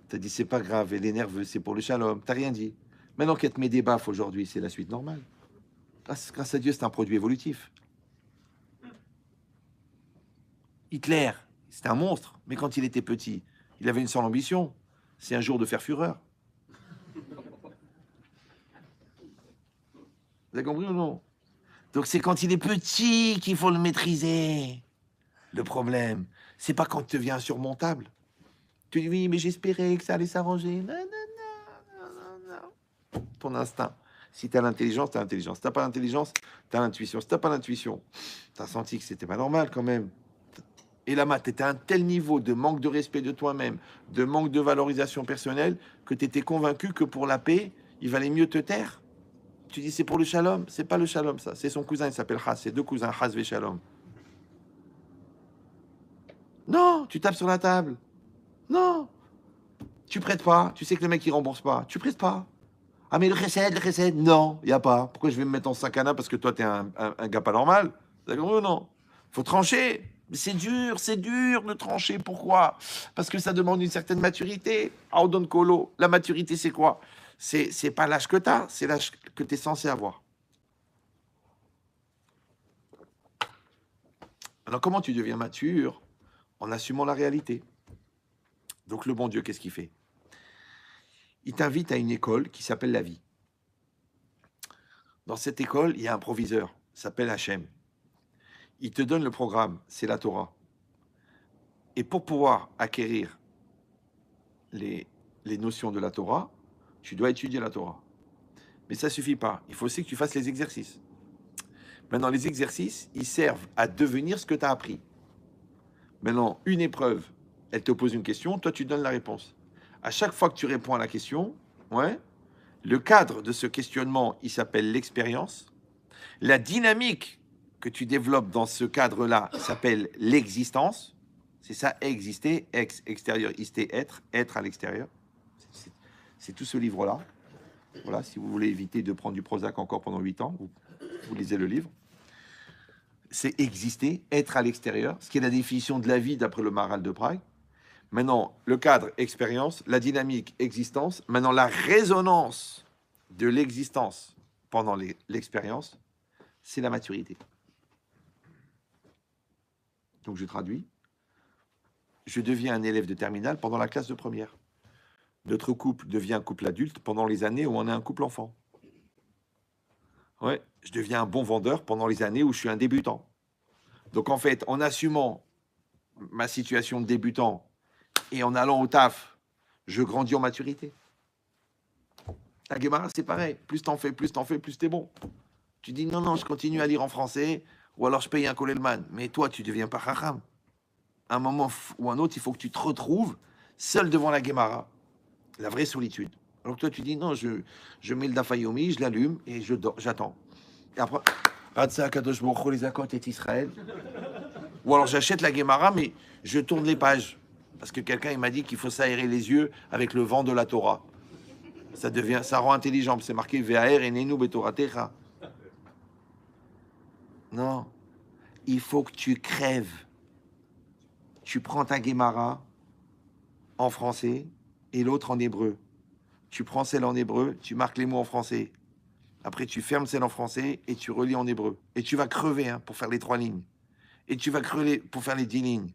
t'as dit c'est pas grave, elle est nerveuse, c'est pour le shalom, t'as rien dit. Maintenant qu'elle te met des baffes aujourd'hui, c'est la suite normale. Grâce à Dieu, c'est un produit évolutif. Hitler, c'était un monstre, mais quand il était petit, il avait une seule ambition, c'est un jour de faire fureur. Vous avez compris ou non? Donc c'est quand il est petit qu'il faut le maîtriser. Le problème, c'est pas quand tu deviens insurmontable. Tu dis oui, mais j'espérais que ça allait s'arranger. Non, non, non, non, non. Ton instinct. Si tu as l'intelligence, tu as l'intelligence. Si tu n'as pas l'intelligence, tu as l'intuition. Si tu n'as pas l'intuition, tu as senti que c'était pas normal quand même. Et là, tu étais à un tel niveau de manque de respect de toi-même, de manque de valorisation personnelle, que tu étais convaincu que pour la paix, il valait mieux te taire. Tu dis c'est pour le shalom. C'est pas le shalom, ça. C'est son cousin, il s'appelle Chas. C'est deux cousins, Chas et Shalom. Non, tu tapes sur la table. Non, tu prêtes pas. Tu sais que le mec, il rembourse pas. Tu prêtes pas. Ah, mais le recette, non, il n'y a pas. Pourquoi je vais me mettre en sakana parce que toi, tu es un gars pas normal? D'accord ou non? Faut trancher. Mais c'est dur de trancher. Pourquoi? Parce que ça demande une certaine maturité. Audon Kolo, la maturité, c'est quoi? C'est pas l'âge que tu as, c'est l'âge que tu es censé avoir. Alors, comment tu deviens mature? En assumant la réalité. Donc, le bon Dieu, qu'est-ce qu'il fait? Il t'invite à une école qui s'appelle la vie. Dans cette école, il y a un proviseur, il s'appelle Hachem. Il te donne le programme, c'est la Torah. Et pour pouvoir acquérir les notions de la Torah, tu dois étudier la Torah. Mais ça ne suffit pas. Il faut aussi que tu fasses les exercices. Maintenant, les exercices, ils servent à devenir ce que tu as appris. Maintenant, une épreuve, elle te pose une question, toi, tu donnes la réponse. À chaque fois que tu réponds à la question, ouais, le cadre de ce questionnement, il s'appelle l'expérience. La dynamique que tu développes dans ce cadre-là s'appelle l'existence. C'est ça, exister, extérieur, ister, être à l'extérieur. C'est tout ce livre-là. Voilà, si vous voulez éviter de prendre du Prozac encore pendant 8 ans, vous lisez le livre. C'est exister, être à l'extérieur, ce qui est la définition de la vie d'après le Maharal de Prague. Maintenant, le cadre, expérience, la dynamique, existence. Maintenant, la résonance de l'existence pendant l'expérience, c'est la maturité. Donc, je traduis. Je deviens un élève de terminale pendant la classe de première. Notre couple devient un couple adulte pendant les années où on est un couple enfant. Ouais, je deviens un bon vendeur pendant les années où je suis un débutant. Donc, en fait, en assumant ma situation de débutant et en allant au taf, je grandis en maturité. La Gemara, c'est pareil. Plus t'en fais, plus t'es bon. Tu dis non, je continue à lire en français ou alors je paye un Kolelman. Mais toi, tu deviens pas Chacham. À un moment ou un autre, il faut que tu te retrouves seul devant la Gemara. La vraie solitude. Alors que toi, tu dis non, je mets le Dafayomi, je l'allume et j'attends. Et après, Radza Kadosh Baruch Hu, les Akot et Israël. Ou alors j'achète la Gemara, mais je tourne les pages. Parce que quelqu'un il m'a dit qu'il faut s'aérer les yeux avec le vent de la Torah. Ça rend intelligent. C'est marqué Ve'aer enenu betoratecha. Non, il faut que tu crèves. Tu prends ta Gemara en français et l'autre en hébreu. Tu prends celle en hébreu, tu marques les mots en français. Après, tu fermes celle en français et tu relis en hébreu. Et tu vas crever pour faire les 3 lignes. Et tu vas crever pour faire les 10 lignes.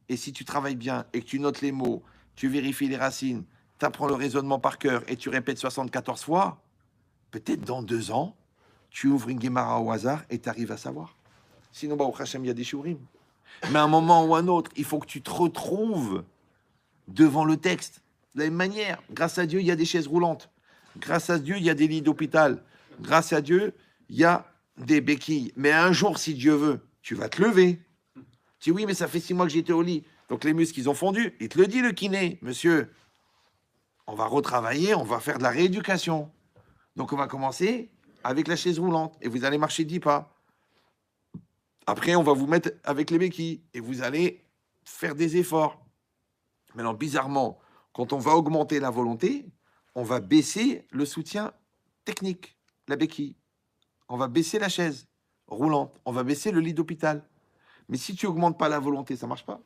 Et si tu travailles bien et que tu notes les mots, tu vérifies les racines, tu apprends le raisonnement par cœur et tu répètes 74 fois, peut-être dans 2 ans, tu ouvres une Guémara au hasard et tu arrives à savoir. Sinon, au Hachem, il y a des shurim. Mais à un moment ou un autre, il faut que tu te retrouves devant le texte. De la même manière, grâce à Dieu, il y a des chaises roulantes. Grâce à Dieu, il y a des lits d'hôpital. Grâce à Dieu, il y a des béquilles. Mais un jour, si Dieu veut, tu vas te lever. Tu dis oui, mais ça fait 6 mois que j'étais au lit. Donc les muscles, ils ont fondu. Il te le dit, le kiné. Monsieur, on va retravailler, on va faire de la rééducation. Donc on va commencer avec la chaise roulante. Et vous allez marcher 10 pas. Après, on va vous mettre avec les béquilles. Et vous allez faire des efforts. Maintenant, bizarrement, quand on va augmenter la volonté, on va baisser le soutien technique, la béquille. On va baisser la chaise roulante. On va baisser le lit d'hôpital. Mais si tu augmentes pas la volonté, ça marche pas.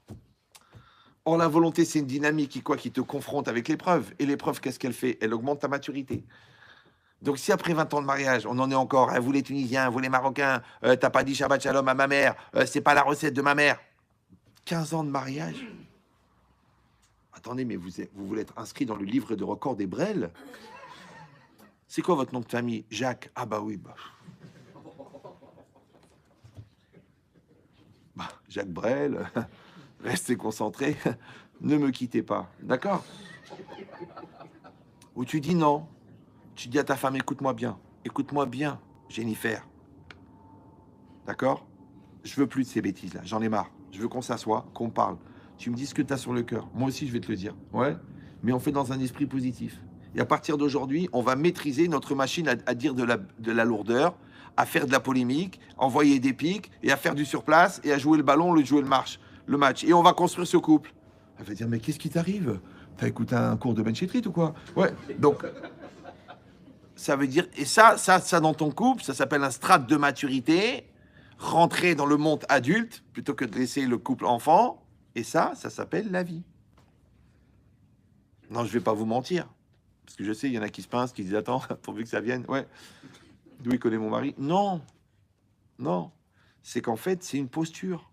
Or, la volonté, c'est une dynamique qui te confronte avec l'épreuve. Et l'épreuve, qu'est-ce qu'elle fait? Elle augmente ta maturité. Donc, si après 20 ans de mariage, on en est encore, vous les Tunisiens, vous les Marocains, t'as pas dit Shabbat Shalom à ma mère, c'est pas la recette de ma mère. 15 ans de mariage. Attendez, mais vous voulez être inscrit dans le livre de record des Brel? C'est quoi votre nom de famille? Jacques. Ah bah oui, Jacques Brel, restez concentrés, ne me quittez pas, d'accord? Ou tu dis non, tu dis à ta femme, écoute-moi bien, Jennifer, d'accord? Je veux plus de ces bêtises-là, j'en ai marre, je veux qu'on s'assoie, qu'on parle. Tu me dis ce que tu as sur le cœur, moi aussi je vais te le dire, ouais? Mais on fait dans un esprit positif. Et à partir d'aujourd'hui, on va maîtriser notre machine à dire de la lourdeur, à faire de la polémique, à envoyer des pics, et à faire du surplace, et à jouer le ballon, jouer le match. Et on va construire ce couple. Elle va dire, mais qu'est-ce qui t'arrive? T'as écouté un cours de Ben Chetrit ou quoi? Ouais, donc, ça veut dire... Et ça dans ton couple, ça s'appelle un strate de maturité, rentrer dans le monde adulte, plutôt que de laisser le couple enfant. Et ça s'appelle la vie. Non, je vais pas vous mentir. Parce que je sais, il y en a qui se pincent, qui disent, attends, pourvu que ça vienne. Ouais. D'où il connaît mon mari? Non. C'est qu'en fait, c'est une posture.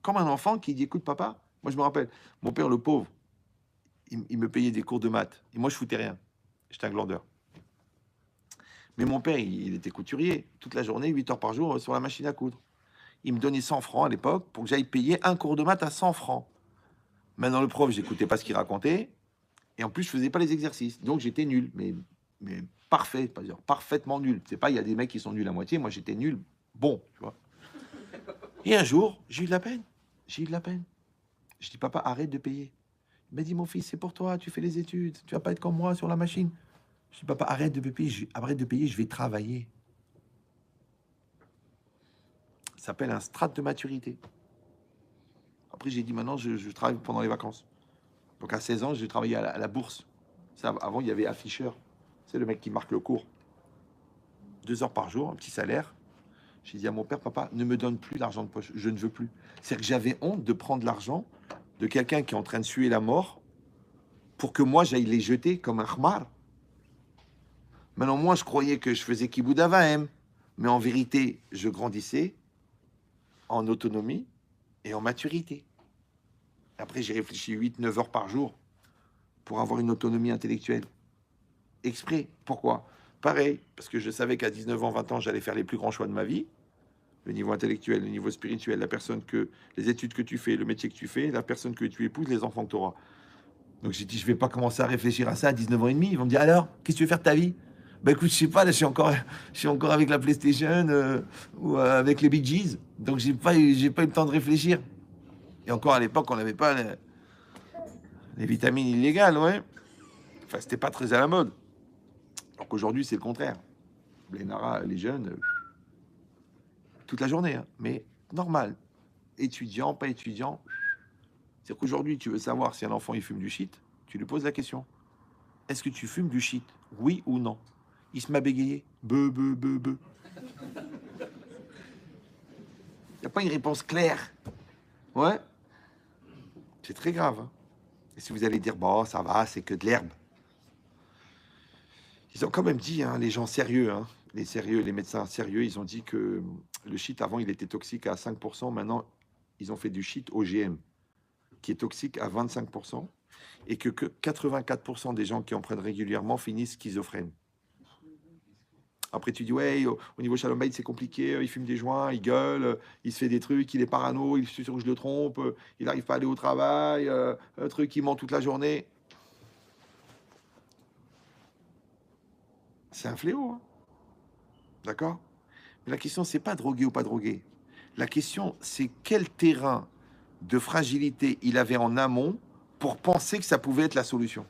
Comme un enfant qui dit, écoute, papa, moi je me rappelle, mon père, le pauvre, il me payait des cours de maths. Et moi, je foutais rien. J'étais un glandeur. Mais mon père, il était couturier. Toute la journée, 8 heures par jour, sur la machine à coudre. Il me donnait 100 francs à l'époque pour que j'aille payer un cours de maths à 100 francs. Maintenant, le prof, j'écoutais pas ce qu'il racontait. Et en plus, je faisais pas les exercices. Donc, j'étais nul. Mais parfait, pas dire parfaitement nul. C'est pas, il y a des mecs qui sont nuls à moitié. Moi, j'étais nul. Bon, tu vois. Et un jour, j'ai eu de la peine. Je dis, papa, arrête de payer. Il m'a dit, mon fils, c'est pour toi, tu fais les études. Tu vas pas être comme moi sur la machine. Je dis, papa, arrête de payer, je vais travailler. Ça s'appelle un strate de maturité. Après, j'ai dit, maintenant, je travaille pendant les vacances. Donc, à 16 ans, j'ai travaillé à la bourse. Ça, avant, il y avait afficheur. C'est le mec qui marque le cours. 2 heures par jour, un petit salaire. J'ai dit à mon père, papa, ne me donne plus l'argent de poche. Je ne veux plus. C'est que j'avais honte de prendre l'argent de quelqu'un qui est en train de suer la mort pour que moi, j'aille les jeter comme un khmar. Maintenant, moi, je croyais que je faisais kiboud avahem. Mais en vérité, je grandissais en autonomie et en maturité. Après, j'ai réfléchi 8-9 heures par jour pour avoir une autonomie intellectuelle. Exprès. Pourquoi? Pareil, parce que je savais qu'à 19 ans, 20 ans, j'allais faire les plus grands choix de ma vie. Le niveau intellectuel, le niveau spirituel, les études que tu fais, le métier que tu fais, la personne que tu épouses, les enfants que tu auras. Donc j'ai dit, je vais pas commencer à réfléchir à ça à 19 ans et demi. Ils vont me dire, alors, qu'est-ce que tu veux faire de ta vie? Ben écoute, je sais pas, là, je suis encore avec la PlayStation ou avec les Bee Gees. Donc j'ai pas eu le temps de réfléchir. Et encore à l'époque, on n'avait pas les vitamines illégales, ouais. Enfin, c'était pas très à la mode. Donc aujourd'hui, c'est le contraire. Les naras, les jeunes, toute la journée, hein. Mais normal. Étudiant, pas étudiant. C'est qu'aujourd'hui, tu veux savoir si un enfant il fume du shit, tu lui poses la question. Est-ce que tu fumes du shit? Oui ou non? Il se m'a bégayé. Beu. Il n'y a pas une réponse claire. Ouais. C'est très grave. Hein. Et si vous allez dire, bon, ça va, c'est que de l'herbe. Ils ont quand même dit, hein, les gens sérieux, hein, les sérieux, les médecins sérieux, ils ont dit que le shit, avant, il était toxique à 5%. Maintenant, ils ont fait du shit OGM, qui est toxique à 25%, et que 84% des gens qui en prennent régulièrement finissent schizophrènes. Après, tu dis, ouais, au niveau Shalom Bayit, c'est compliqué, il fume des joints, il gueule, il se fait des trucs, il est parano, il est sûr que je le trompe, il n'arrive pas à aller au travail, un truc, il ment toute la journée. C'est un fléau, hein. D'accord? Mais la question, c'est pas drogué ou pas drogué. La question, c'est quel terrain de fragilité il avait en amont pour penser que ça pouvait être la solution.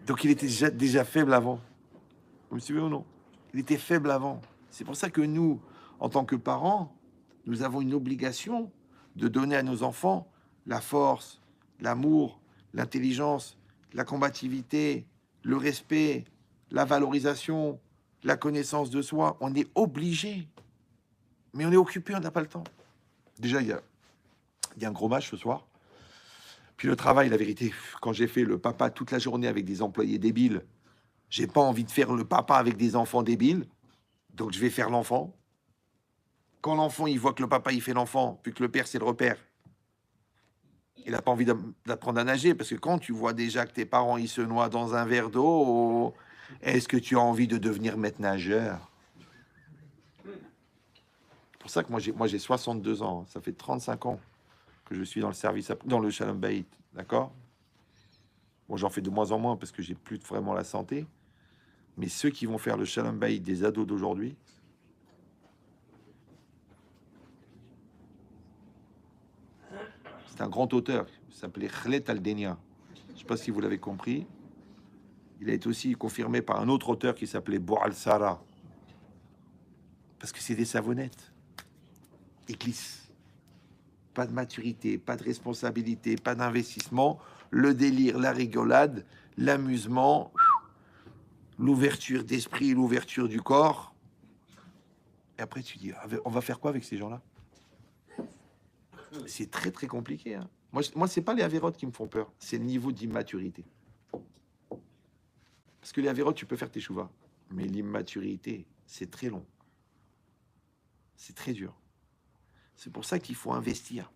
Donc il était déjà faible avant. Vous me suivez ou non? Il était faible avant. C'est pour ça que nous, en tant que parents, nous avons une obligation de donner à nos enfants la force, l'amour, l'intelligence, la combativité, le respect, la valorisation, la connaissance de soi. On est obligé. Mais on est occupé, on n'a pas le temps. Déjà, il y a un gros match ce soir. Puis le travail, la vérité, quand j'ai fait le papa toute la journée avec des employés débiles, j'ai pas envie de faire le papa avec des enfants débiles, donc je vais faire l'enfant. Quand l'enfant, il voit que le papa, il fait l'enfant, puis que le père, c'est le repère, il n'a pas envie d'apprendre à nager, parce que quand tu vois déjà que tes parents, ils se noient dans un verre d'eau, est-ce que tu as envie de devenir maître nageur? C'est pour ça que moi j'ai 62 ans, ça fait 35 ans que je suis dans le service, dans le Shalom Bayit, d'accord? Bon, j'en fais de moins en moins parce que j'ai plus vraiment la santé. Mais ceux qui vont faire le Shalom Bayit des ados d'aujourd'hui, c'est un grand auteur, il s'appelait Khlet Aldenia. Je ne sais pas si vous l'avez compris. Il a été aussi confirmé par un autre auteur qui s'appelait Boal Sara. Parce que c'est des savonnettes. Ils glissent. Pas de maturité, pas de responsabilité, pas d'investissement. Le délire, la rigolade, l'amusement, l'ouverture d'esprit, l'ouverture du corps. Et après, tu dis, on va faire quoi avec ces gens-là? C'est très, très compliqué. Hein. Moi c'est pas les avérotes qui me font peur, c'est le niveau d'immaturité. Parce que les avérotes, tu peux faire tes chouvas. Mais l'immaturité, c'est très long. C'est très dur. C'est pour ça qu'il faut investir.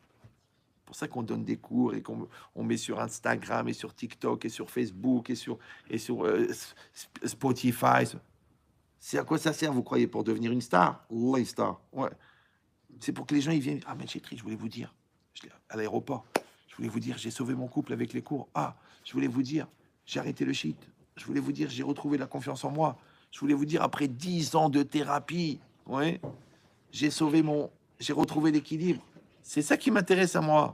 C'est pour ça qu'on donne des cours et qu'on met sur Instagram et sur TikTok et sur Facebook et sur Spotify. C'est à quoi ça sert, vous croyez, pour devenir une star? Ouais, une star. Ouais. C'est pour que les gens ils viennent. Ah, mais je voulais vous dire, à l'aéroport, je voulais vous dire, j'ai sauvé mon couple avec les cours. Ah, je voulais vous dire, j'ai arrêté le shit. Je voulais vous dire, j'ai retrouvé la confiance en moi. Je voulais vous dire, après 10 ans de thérapie, ouais, j'ai retrouvé l'équilibre. C'est ça qui m'intéresse à moi.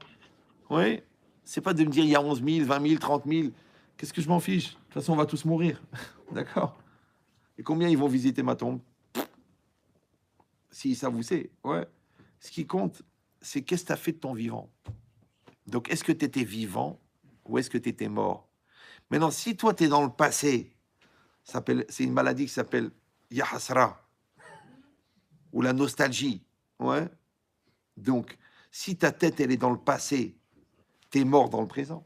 Ouais. C'est pas de me dire, il y a 11 000, 20 000, 30 000. Qu'est-ce que je m'en fiche? De toute façon, on va tous mourir. D'accord? Et combien ils vont visiter ma tombe? Si ça vous sait, ouais. Ce qui compte, c'est qu'est-ce que tu as fait de ton vivant. Donc, est-ce que tu étais vivant ou est-ce que tu étais mort? Maintenant, si toi, tu es dans le passé, c'est une maladie qui s'appelle Yahasra, ou la nostalgie. Ouais. Donc, si ta tête, elle est dans le passé, tu es mort dans le présent.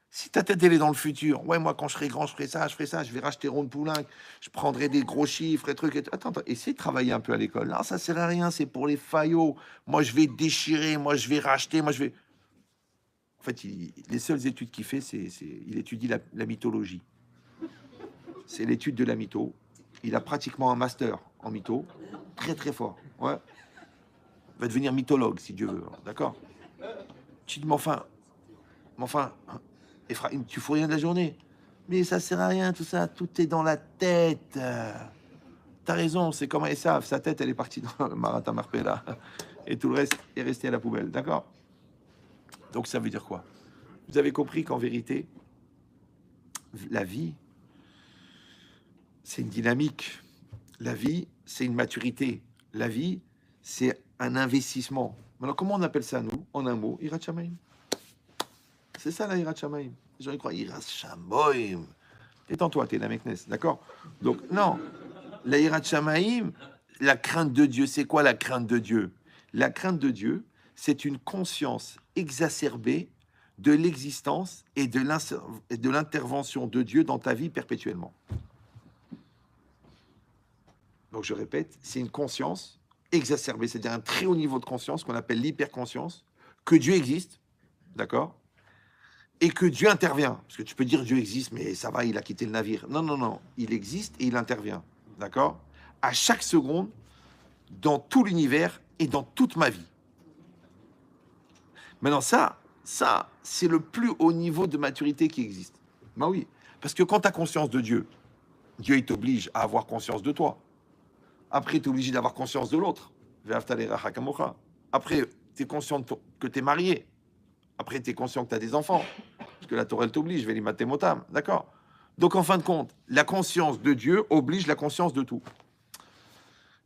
Si ta tête, elle est dans le futur, ouais, moi, quand je serai grand, je ferai ça, je vais racheter Ronde Poulain, je prendrai des gros chiffres et trucs. Attends, essaie de travailler un peu à l'école. Non, ça sert à rien, c'est pour les faillots. Moi, je vais déchirer, moi, je vais racheter, moi, je vais... En fait, les seules études qu'il fait, il étudie la mythologie. C'est l'étude de la mytho. Il a pratiquement un master en mytho, très très fort. Ouais. Il va devenir mythologue, si Dieu veut. D'accord? Tu dis, mais enfin, Ephraim, tu fous rien de la journée. Mais ça sert à rien, tout ça. Tout est dans la tête. T'as raison, c'est comme Esav. Sa tête, elle est partie dans le Marat Marpella. Et tout le reste est resté à la poubelle. D'accord? Donc ça veut dire quoi? Vous avez compris qu'en vérité, la vie, c'est une dynamique. La vie, c'est une maturité. La vie, c'est un investissement. Alors, comment on appelle ça, nous? En un mot, Hirat Shamayim. C'est ça, la Hirat Shamayim. Les gens, ils croient, Hirat Shamayim. Détends-toi, t'es la Meknes, d'accord? Donc, non. La Hirat Shamayim, la crainte de Dieu, c'est quoi la crainte de Dieu? La crainte de Dieu, c'est une conscience exacerbée de l'existence et de l'intervention de Dieu dans ta vie perpétuellement. Donc je répète, c'est une conscience exacerbée, c'est-à-dire un très haut niveau de conscience qu'on appelle l'hyperconscience, que Dieu existe, d'accord? Et que Dieu intervient. Parce que tu peux dire Dieu existe, mais ça va, il a quitté le navire. Non, non, non, il existe et il intervient, d'accord? À chaque seconde, dans tout l'univers et dans toute ma vie. Maintenant, ça, c'est le plus haut niveau de maturité qui existe. Ben oui, parce que quand tu as conscience de Dieu, Dieu, il t'oblige à avoir conscience de toi. Après, tu es obligé d'avoir conscience de l'autre. Après, tu es conscient que tu es marié. Après, tu es conscient que tu as des enfants. Parce que la Torah, elle t'oblige. Velimatemotam. D'accord? Donc, en fin de compte, la conscience de Dieu oblige la conscience de tout.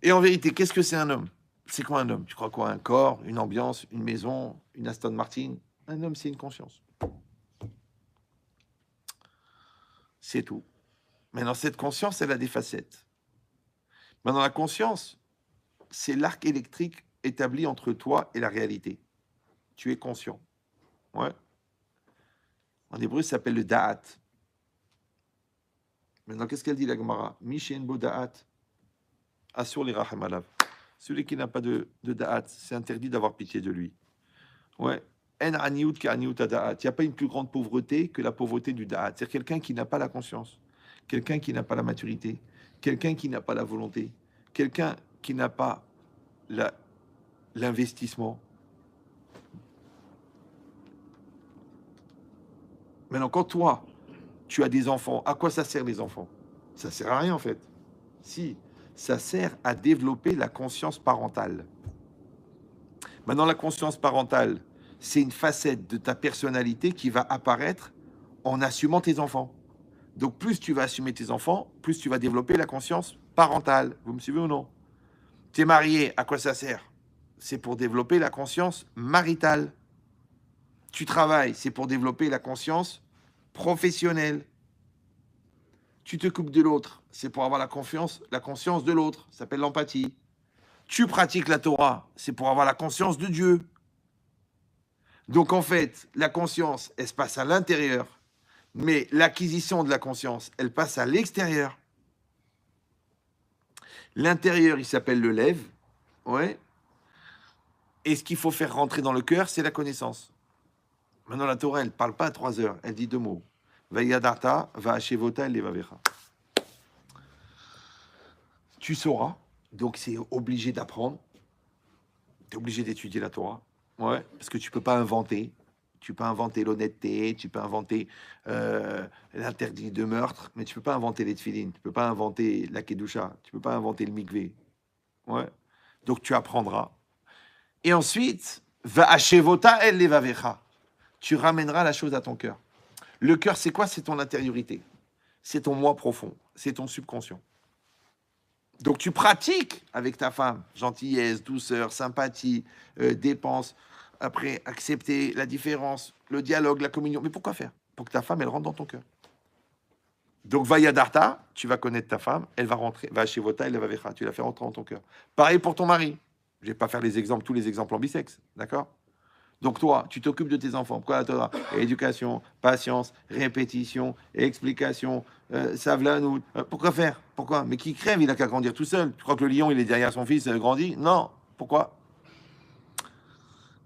Et en vérité, qu'est-ce que c'est un homme? C'est quoi un homme? Tu crois quoi? Un corps, une ambiance, une maison, une Aston Martin? Un homme, c'est une conscience. C'est tout. Maintenant, cette conscience, elle a des facettes. Maintenant, la conscience, c'est l'arc électrique établi entre toi et la réalité. Tu es conscient. Ouais. En hébreu, ça s'appelle le da'at. Maintenant, qu'est-ce qu'elle dit, la Gemara? Mishen bo da'at. Assur li rachem alav. Celui qui n'a pas de da'at, c'est interdit d'avoir pitié de lui. Ouais. En aniout ka aniout da'at. Il n'y a pas une plus grande pauvreté que la pauvreté du da'at. C'est quelqu'un qui n'a pas la conscience, quelqu'un qui n'a pas la maturité, quelqu'un qui n'a pas la volonté, quelqu'un qui n'a pas l'investissement. Maintenant, quand toi, tu as des enfants, à quoi ça sert les enfants? Ça sert à rien en fait. Si, ça sert à développer la conscience parentale. Maintenant, la conscience parentale, c'est une facette de ta personnalité qui va apparaître en assumant tes enfants. Donc, plus tu vas assumer tes enfants, plus tu vas développer la conscience parentale. Vous me suivez ou non? Tu es marié, à quoi ça sert? C'est pour développer la conscience maritale. Tu travailles, c'est pour développer la conscience professionnelle. Tu te coupes de l'autre, c'est pour avoir la conscience de l'autre. Ça s'appelle l'empathie. Tu pratiques la Torah, c'est pour avoir la conscience de Dieu. Donc en fait, la conscience, elle se passe à l'intérieur, mais l'acquisition de la conscience, elle passe à l'extérieur. L'intérieur, il s'appelle le lève, ouais. Et ce qu'il faut faire rentrer dans le cœur, c'est la connaissance. Maintenant, la Torah, elle ne parle pas à 3 heures, elle dit 2 mots. Vayadarta, va'ashevota, levavecha. Tu sauras, donc c'est obligé d'apprendre. Tu es obligé d'étudier la Torah. Ouais, parce que tu ne peux pas inventer. Tu peux inventer l'honnêteté, tu peux inventer l'interdit de meurtre, mais tu ne peux pas inventer les tefilines, tu ne peux pas inventer la kedusha, tu ne peux pas inventer le mikvé. Ouais. Donc tu apprendras. Et ensuite, va'ashevota el levavecha. Tu ramèneras la chose à ton cœur. Le cœur, c'est quoi? C'est ton intériorité. C'est ton moi profond. C'est ton subconscient. Donc tu pratiques avec ta femme gentillesse, douceur, sympathie, dépense. Après, accepter la différence, le dialogue, la communion. Mais pourquoi faire? Pour que ta femme, elle rentre dans ton cœur. Donc, Vayadarta, tu vas connaître ta femme, elle va rentrer. Va chez Vota, elle va vecha. Tu la fais rentrer dans ton cœur. Pareil pour ton mari. Je ne vais pas faire tous les exemples en bisex. D'accord? Donc toi, tu t'occupes de tes enfants. Pourquoi la Torah? Éducation, patience, répétition, explication, savlanout. Pourquoi faire? Pourquoi? Mais qui crève, il n'a qu'à grandir tout seul. Tu crois que le lion, il est derrière son fils, grandit? Non. Pourquoi?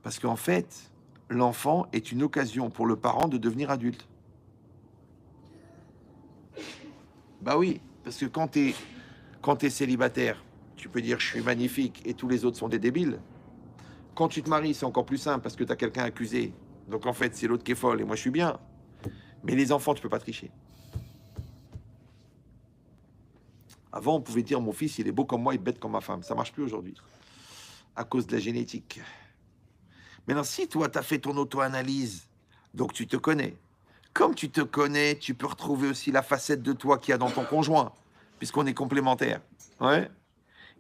Parce qu'en fait, l'enfant est une occasion pour le parent de devenir adulte. Bah oui, parce que quand t'es célibataire, tu peux dire je suis magnifique et tous les autres sont des débiles. Quand tu te maries, c'est encore plus simple parce que tu as quelqu'un accusé. Donc en fait, c'est l'autre qui est folle et moi je suis bien. Mais les enfants, tu peux pas tricher. Avant, on pouvait dire mon fils, il est beau comme moi, il est bête comme ma femme. Ça marche plus aujourd'hui. À cause de la génétique. Maintenant, si toi, tu as fait ton auto-analyse, donc tu te connais. Comme tu te connais, tu peux retrouver aussi la facette de toi qu'il y a dans ton conjoint, puisqu'on est complémentaires. Ouais.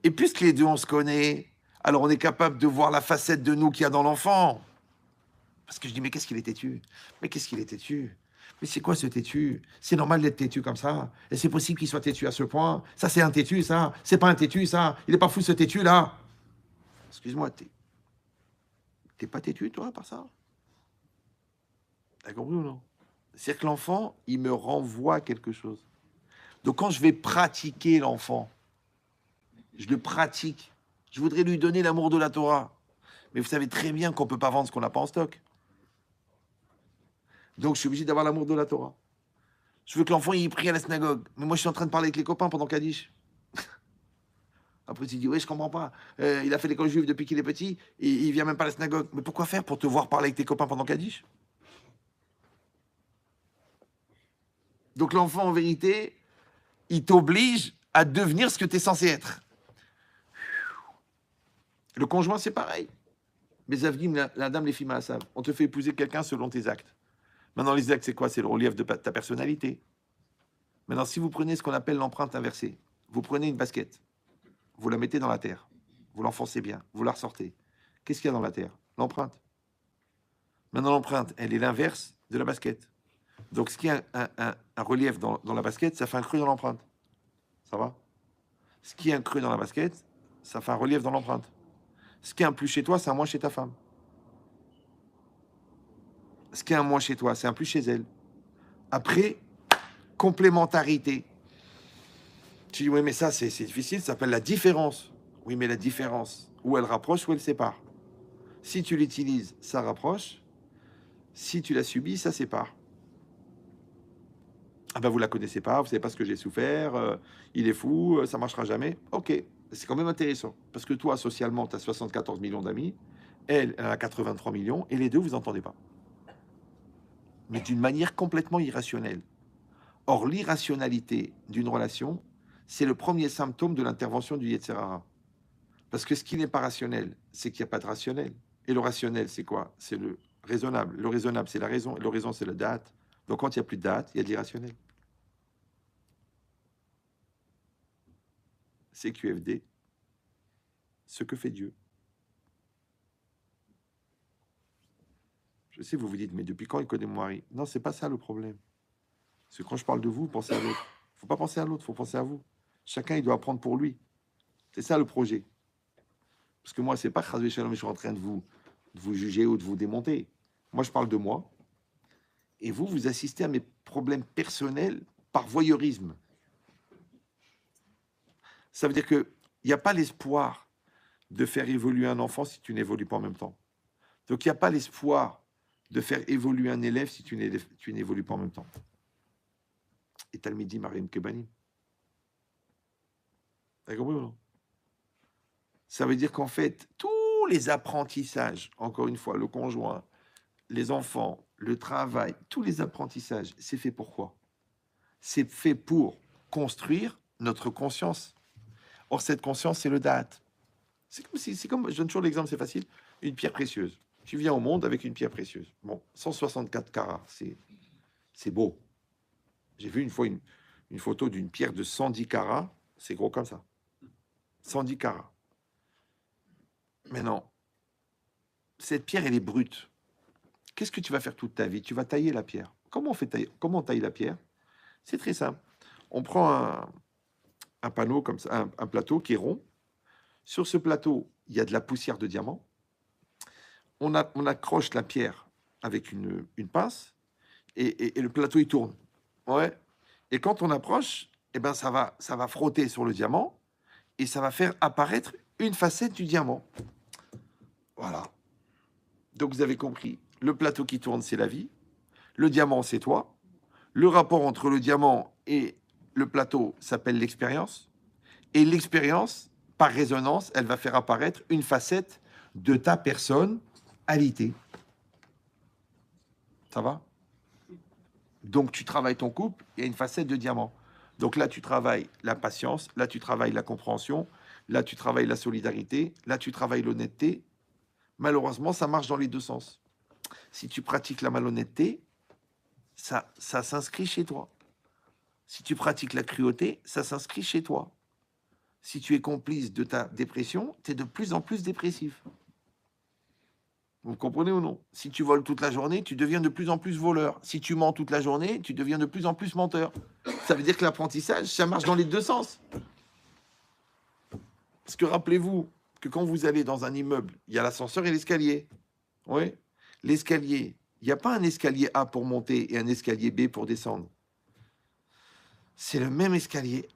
Et puisque les deux, on se connaît, alors on est capable de voir la facette de nous qu'il y a dans l'enfant. Parce que je dis, mais qu'est-ce qu'il est têtu? Mais qu'est-ce qu'il est têtu? Mais c'est quoi ce têtu? C'est normal d'être têtu comme ça. Et c'est possible qu'il soit têtu à ce point. Ça, c'est un têtu, ça. C'est pas un têtu, ça. Il est pas fou, ce têtu, là. Excuse-moi, t'es pas têtu, toi, par ça? T'as compris ou non? C'est-à-dire que l'enfant, il me renvoie quelque chose. Donc quand je vais pratiquer l'enfant, je le pratique. Je voudrais lui donner l'amour de la Torah. Mais vous savez très bien qu'on ne peut pas vendre ce qu'on n'a pas en stock. Donc je suis obligé d'avoir l'amour de la Torah. Je veux que l'enfant il prie à la synagogue. Mais moi je suis en train de parler avec les copains pendant Kaddish. Après tu dis, oui, je comprends pas. Il a fait l'école juive depuis qu'il est petit et il vient même pas à la synagogue. Mais pourquoi faire pour te voir parler avec tes copains pendant Kaddish? Donc l'enfant en vérité, il t'oblige à devenir ce que tu es censé être. Le conjoint c'est pareil. Mais Zavdim, la dame, les filles Maasav. On te fait épouser quelqu'un selon tes actes. Maintenant, les actes, c'est quoi? C'est le relief de ta personnalité. Maintenant, si vous prenez ce qu'on appelle l'empreinte inversée, vous prenez une basket, vous la mettez dans la terre, vous l'enfoncez bien, vous la ressortez. Qu'est-ce qu'il y a dans la terre? L'empreinte. Maintenant, l'empreinte, elle est l'inverse de la basket. Donc, ce qui a un relief dans la basket, ça fait un creux dans l'empreinte. Ça va? Ce qui est un creux dans la basket, ça fait un relief dans l'empreinte. Ce qui est un plus chez toi, c'est un moins chez ta femme. Ce qui est un moins chez toi, c'est un plus chez elle. Après, complémentarité. Tu dis, oui, mais ça, c'est difficile, ça s'appelle la différence. Oui, mais la différence, ou elle rapproche ou elle sépare. Si tu l'utilises, ça rapproche. Si tu la subis, ça sépare. Ah ben, vous la connaissez pas, vous savez pas ce que j'ai souffert, il est fou, ça marchera jamais. Ok, c'est quand même intéressant. Parce que toi, socialement, tu as 74 millions d'amis, elle a 83 millions, et les deux, vous entendez pas. Mais d'une manière complètement irrationnelle. Or, l'irrationalité d'une relation, c'est le premier symptôme de l'intervention du Yetzer Hara. Parce que ce qui n'est pas rationnel, c'est qu'il n'y a pas de rationnel. Et le rationnel, c'est quoi? C'est le raisonnable. Le raisonnable, c'est la raison. Et le raison, c'est la date. Donc, quand il n'y a plus de date, il y a de l'irrationnel. C'est QFD. Ce que fait Dieu. Je sais, vous vous dites, mais depuis quand il connaît mon mari? Non, c'est pas ça le problème. C'est quand je parle de vous, pensez à l'autre. Il ne faut pas penser à l'autre, il faut penser à vous. Chacun, il doit apprendre pour lui. C'est ça le projet. Parce que moi, c'est pas Chazvé Shalom, je suis en train de vous juger ou de vous démonter. Moi, je parle de moi. Et vous, vous assistez à mes problèmes personnels par voyeurisme. Ça veut dire qu'il n'y a pas l'espoir de faire évoluer un enfant si tu n'évolues pas en même temps. Donc, il n'y a pas l'espoir de faire évoluer un élève si tu n'évolues pas en même temps. Et Talmidi Marim Kebanim. T'as compris ou non? Ça veut dire qu'en fait, tous les apprentissages, encore une fois, le conjoint, les enfants, le travail, tous les apprentissages, c'est fait pour quoi? C'est fait pour construire notre conscience. Or, cette conscience, c'est le date. C'est comme, je donne toujours l'exemple, c'est facile, une pierre précieuse. Tu viens au monde avec une pierre précieuse. Bon, 164 carats, c'est beau. J'ai vu une fois une photo d'une pierre de 110 carats, c'est gros comme ça. 110 carats. Mais non, cette pierre, elle est brute. Qu'est-ce que tu vas faire toute ta vie? Tu vas tailler la pierre. Comment on taille la pierre? C'est très simple. On prend un panneau comme ça, un plateau qui est rond. Sur ce plateau, il y a de la poussière de diamant. On accroche la pierre avec une pince et le plateau, il tourne. Ouais. Et quand on approche, eh ben, ça va frotter sur le diamant et ça va faire apparaître une facette du diamant. Voilà. Donc, vous avez compris. Le plateau qui tourne, c'est la vie. Le diamant, c'est toi. Le rapport entre le diamant et le plateau s'appelle l'expérience. Et l'expérience, par résonance, elle va faire apparaître une facette de ta personnalité. Ça va? Donc, tu travailles ton couple, il y a une facette de diamant. Donc là, tu travailles la patience, là, tu travailles la compréhension, là, tu travailles la solidarité, là, tu travailles l'honnêteté. Malheureusement, ça marche dans les deux sens. Si tu pratiques la malhonnêteté, ça s'inscrit chez toi. Si tu pratiques la cruauté, ça s'inscrit chez toi. Si tu es complice de ta dépression, tu es de plus en plus dépressif. Vous comprenez ou non? Si tu voles toute la journée, tu deviens de plus en plus voleur. Si tu mens toute la journée, tu deviens de plus en plus menteur. Ça veut dire que l'apprentissage, ça marche dans les deux sens. Parce que rappelez-vous que quand vous allez dans un immeuble, il y a l'ascenseur et l'escalier. Oui. L'escalier, Il n'y a pas un escalier A pour monter et un escalier B pour descendre. C'est le même escalier.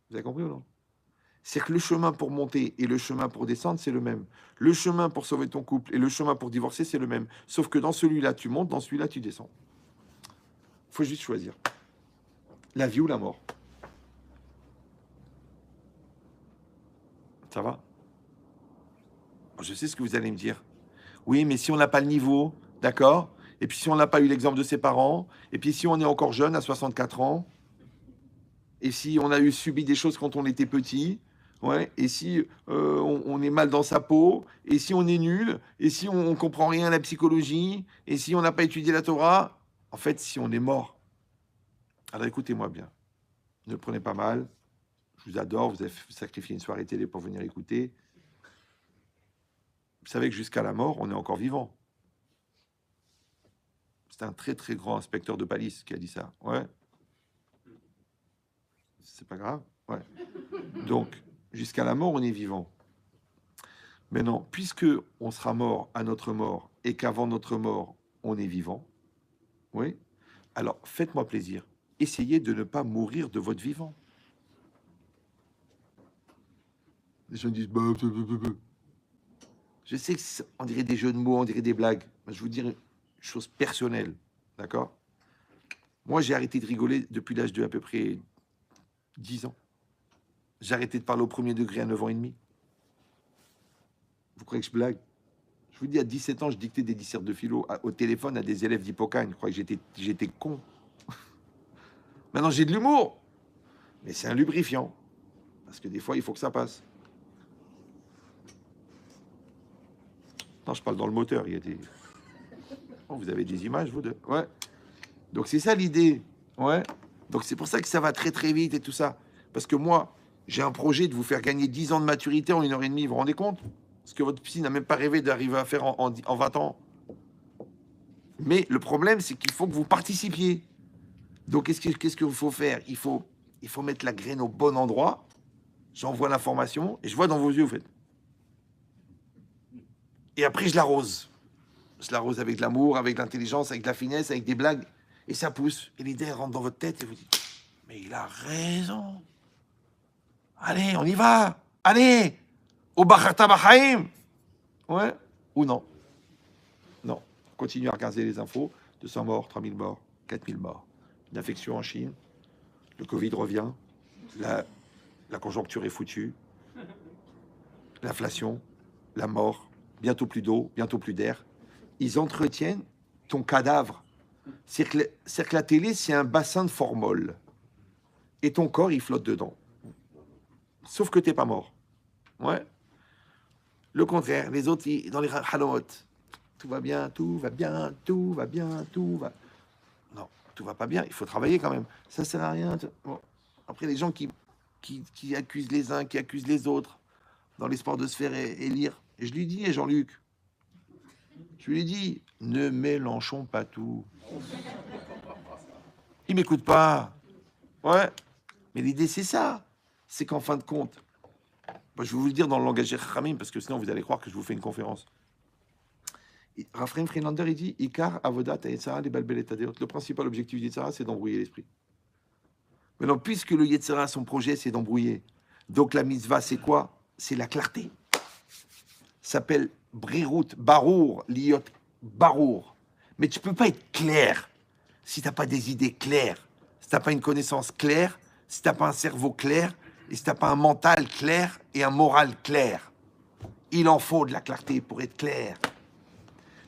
Vous avez compris ou non? C'est que le chemin pour monter et le chemin pour descendre, c'est le même. Le chemin pour sauver ton couple et le chemin pour divorcer, c'est le même. Sauf que dans celui-là, tu montes, dans celui-là, tu descends. Il faut juste choisir. La vie ou la mort. Ça va? Je sais ce que vous allez me dire. Oui, mais si on n'a pas le niveau, d'accord? Et puis si on n'a pas eu l'exemple de ses parents, et puis si on est encore jeune, à 64 ans, et si on a eu subi des choses quand on était petit, ouais, et si on est mal dans sa peau, et si on est nul, et si on ne comprend rien à la psychologie, et si on n'a pas étudié la Torah, en fait, si on est mort. Alors écoutez-moi bien, ne le prenez pas mal, je vous adore, vous avez sacrifié une soirée télé pour venir écouter. Vous savez que jusqu'à la mort, on est encore vivant. C'est un très très grand inspecteur de police qui a dit ça. Ouais. C'est pas grave. Ouais. Donc, jusqu'à la mort, on est vivant. Maintenant, puisque on sera mort à notre mort et qu'avant notre mort, on est vivant, oui, alors faites-moi plaisir. Essayez de ne pas mourir de votre vivant. Les gens disent, je sais qu'on dirait des jeux de mots, on dirait des blagues. Je vous dire une chose personnelle, d'accord? Moi, j'ai arrêté de rigoler depuis l'âge de à peu près 10 ans. J'ai arrêté de parler au premier degré à 9 ans et demi. Vous croyez que je blague? Je vous dis, à 17 ans, je dictais des dissertes de philo au téléphone à des élèves d'Hippocane. Je crois que j'étais con. Maintenant, j'ai de l'humour. Mais c'est un lubrifiant. Parce que des fois, il faut que ça passe. Non, je parle dans le moteur. Il y a des... Oh, vous avez des images, vous deux? Ouais. Donc, c'est ça l'idée. Ouais. Donc, c'est pour ça que ça va très, très vite et tout ça. Parce que moi, j'ai un projet de vous faire gagner 10 ans de maturité en 1h30. Vous vous rendez compte? Ce que votre psy n'a même pas rêvé d'arriver à faire en 20 ans. Mais le problème, c'est qu'il faut que vous participiez. Donc, qu'est-ce qu'il faut faire? Il faut mettre la graine au bon endroit. J'envoie l'information et je vois dans vos yeux, vous faites. Et après, je l'arrose. Je l'arrose avec de l'amour, avec de l'intelligence, avec de la finesse, avec des blagues. Et ça pousse. Et l'idée rentre dans votre tête et vous dites, mais il a raison. Allez, on y va. Allez, au Bacharta Bachaim. Ouais, ou non. Non. Continuez à regarder les infos. 200 morts, 3000 morts, 4000 morts. Une infection en Chine. Le Covid revient. La conjoncture est foutue. L'inflation, la mort, bientôt plus d'eau, bientôt plus d'air. Ils entretiennent ton cadavre. C'est-à-dire que la télé, c'est un bassin de formol. Et ton corps, il flotte dedans. Sauf que t'es pas mort. Ouais. Le contraire, les autres, dans les halot, tout va bien, tout va bien, tout va bien, tout va... Non, tout va pas bien, il faut travailler quand même. Ça sert à rien. Bon. Après, les gens qui accusent les uns, qui accusent les autres, dans l'espoir de se faire élire. Et je lui dis, Jean-Luc, je lui dis, ne mélangeons pas tout. Il m'écoute pas. Ouais. Mais l'idée, c'est ça. C'est qu'en fin de compte, moi, je vais vous le dire dans le langage Chachamim, parce que sinon, vous allez croire que je vous fais une conférence. Raphaël Friedlander, il dit, Ikar, Avodat, Yetzara, les Balbel et Tadeot. Le principal objectif du Yetzara, c'est d'embrouiller l'esprit. Maintenant, puisque le Yetzara, son projet, c'est d'embrouiller. Donc, la mitzvah, c'est quoi? C'est la clarté. Ça s'appelle Brirut, Barour, Liot, Barour. Mais tu peux pas être clair si tu n'as pas des idées claires, si tu n'as pas une connaissance claire, si tu n'as pas un cerveau clair, et si tu n'as pas un mental clair et un moral clair. Il en faut de la clarté pour être clair.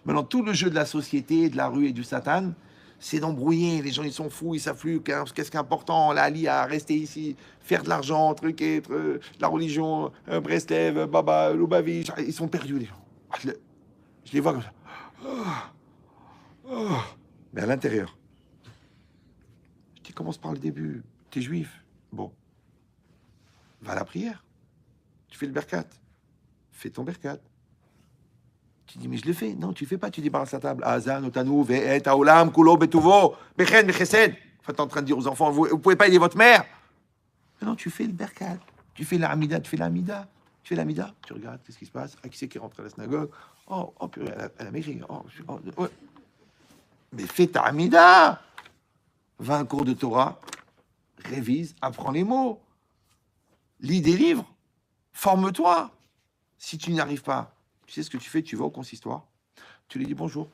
Maintenant, tout le jeu de la société, de la rue et du Satan, c'est d'embrouiller. Les gens, ils sont fous, ils savent plus qu'est-ce qui est important. La Alia, rester ici, faire de l'argent, truquer, la religion, Breslev, Baba, Lubavitch, ils sont perdus, les gens. Je les vois comme ça. Mais à l'intérieur. Je dis, commence par le début. T'es juif. Bon. Va à la prière. Tu fais le berkat. Fais ton berkat. Tu dis, mais je le fais. Non, tu ne fais pas. Tu dis par sa table. Azan, Otanou, Ve'et, Aolam, Kulo, Betuvo, Bechen, Bechesed. Enfin, t'es en train de dire aux enfants, vous ne pouvez pas aider votre mère. Mais non, tu fais le berkat. Tu fais la Hamida, tu fais la Hamida. Tu fais la Hamida. Tu regardes, qu'est-ce qui se passe? Ah, qui c'est qui rentre à la synagogue? Oh, purée, elle a maigri. Ouais. Mais fais ta Amida. Va à un cours de Torah, révise, apprends les mots, lis des livres, forme-toi. Si tu n'y arrives pas, tu sais ce que tu fais, tu vas au consistoire, tu lui dis bonjour,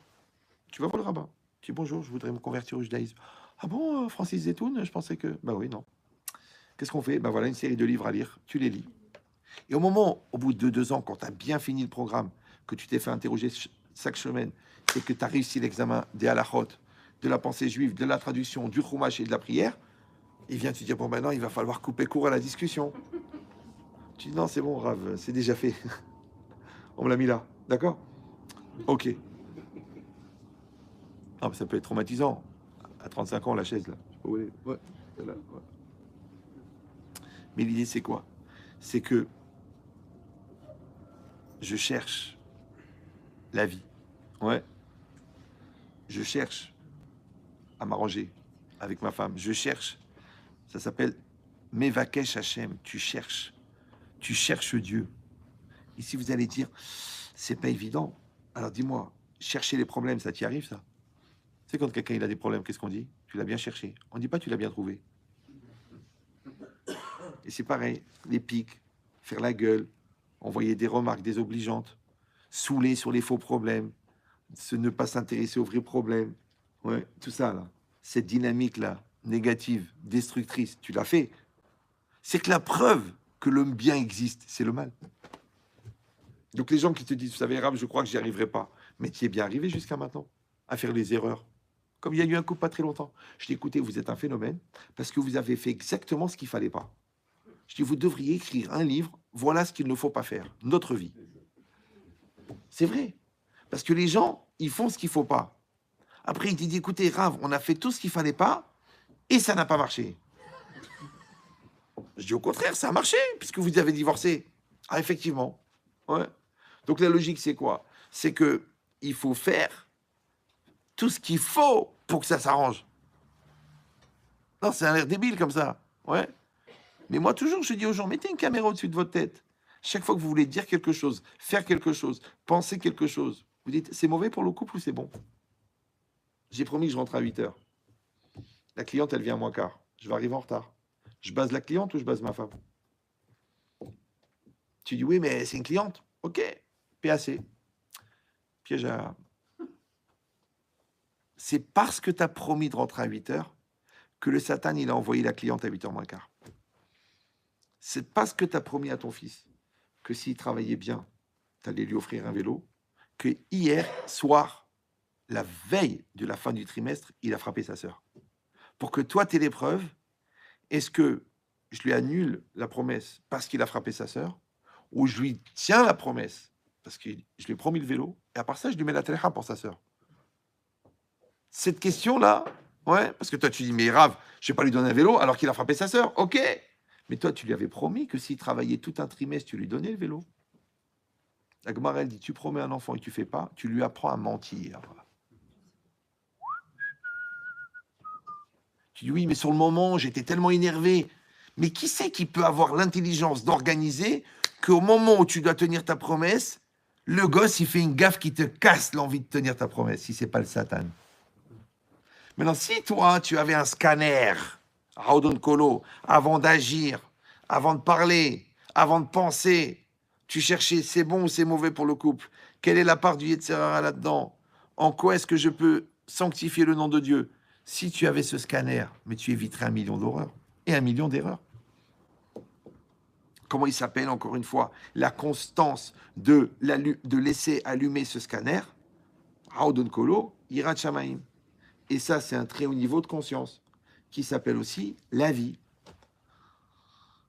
tu vas voir le rabbin, tu dis bonjour, je voudrais me convertir au judaïsme. Ah bon, Francis Zetoun, je pensais que... Ben oui, non. Qu'est-ce qu'on fait? Ben voilà une série de livres à lire, tu les lis. Et au moment, au bout de 2 ans, quand tu as bien fini le programme, que tu t'es fait interroger chaque semaine, et que tu as réussi l'examen des halachot, de la pensée juive, de la traduction, du chumash et de la prière, il vient te dire, bon maintenant, il va falloir couper court à la discussion. Tu dis, non, c'est bon, Rav, c'est déjà fait. On me l'a mis là, d'accord? Ok. Ah, mais ça peut être traumatisant. À 35 ans, la chaise, là. Oui, ouais, là, ouais. Mais l'idée, c'est quoi? C'est que je cherche la vie. Ouais. Je cherche à m'arranger avec ma femme. Je cherche. Ça s'appelle Mevakesh Hashem. Tu cherches. Tu cherches Dieu. Ici, vous allez dire, c'est pas évident. Alors dis-moi, chercher les problèmes, ça t'y arrive, ça? C'est quand quelqu'un il a des problèmes, qu'est-ce qu'on dit? Tu l'as bien cherché. On dit pas tu l'as bien trouvé. Et c'est pareil, les pics, faire la gueule, envoyer des remarques désobligeantes, saouler sur les faux problèmes, ne pas s'intéresser aux vrais problèmes. Ouais, tout ça, là. Cette dynamique-là, négative, destructrice, tu l'as fait. C'est que la preuve que le bien existe, c'est le mal. Donc les gens qui te disent, vous savez, Ram, je crois que j'y arriverai pas. Mais tu y es bien arrivé jusqu'à maintenant, à faire les erreurs. Comme il y a eu un coup pas très longtemps. Je dis, écoutez, vous êtes un phénomène parce que vous avez fait exactement ce qu'il fallait pas. Je dis, vous devriez écrire un livre, voilà ce qu'il ne faut pas faire, notre vie. C'est vrai. Parce que les gens, ils font ce qu'il faut pas. Après, il te dit, écoutez, Rav, on a fait tout ce qu'il fallait pas et ça n'a pas marché. Je dis, au contraire, ça a marché puisque vous avez divorcé. Ah, effectivement. Ouais. Donc la logique, c'est quoi? C'est que il faut faire tout ce qu'il faut pour que ça s'arrange. Non, c'est un air débile comme ça. Ouais. Mais moi, toujours, je dis aux gens, mettez une caméra au-dessus de votre tête. Chaque fois que vous voulez dire quelque chose, faire quelque chose, penser quelque chose, vous dites, c'est mauvais pour le couple ou c'est bon? J'ai promis que je rentre à 8 heures. La cliente, elle vient à moins quart. Je vais arriver en retard. Je base la cliente ou je base ma femme? Tu dis, oui, mais c'est une cliente. Ok, PAC. Piège à... C'est parce que tu as promis de rentrer à 8 heures que le Satan, il a envoyé la cliente à 8 heures moins quart. C'est parce que tu as promis à ton fils que s'il travaillait bien, tu allais lui offrir un vélo, que hier soir, la veille de la fin du trimestre, il a frappé sa sœur. Pour que toi, tu aies l'épreuve, est-ce que je lui annule la promesse parce qu'il a frappé sa sœur, ou je lui tiens la promesse parce que je lui ai promis le vélo, et à part ça, je lui mets la télécha pour sa sœur? Cette question-là, ouais, parce que toi, tu dis, mais Rav, je ne vais pas lui donner un vélo alors qu'il a frappé sa sœur. Ok, mais toi, tu lui avais promis que s'il travaillait tout un trimestre, tu lui donnais le vélo. La Gemara, elle dit, tu promets un enfant et tu fais pas, tu lui apprends à mentir. Tu dis, oui, mais sur le moment, j'étais tellement énervé. Mais qui c'est qui peut avoir l'intelligence d'organiser qu'au moment où tu dois tenir ta promesse, le gosse, il fait une gaffe qui te casse l'envie de tenir ta promesse, si c'est pas le Satan? Maintenant, si toi, tu avais un scanner, Raudon Kolo, avant d'agir, avant de parler, avant de penser, tu cherchais c'est bon ou c'est mauvais pour le couple, quelle est la part du Yetzirara là-dedans, en quoi est-ce que je peux sanctifier le nom de Dieu? Si tu avais ce scanner, mais tu éviterais 1 million d'horreurs et 1 million d'erreurs. Comment il s'appelle, encore une fois, la constance de laisser allumer ce scanner, Raudon Kolo, Yirat Shamaim. Et ça, c'est un très haut niveau de conscience qui s'appelle aussi la vie.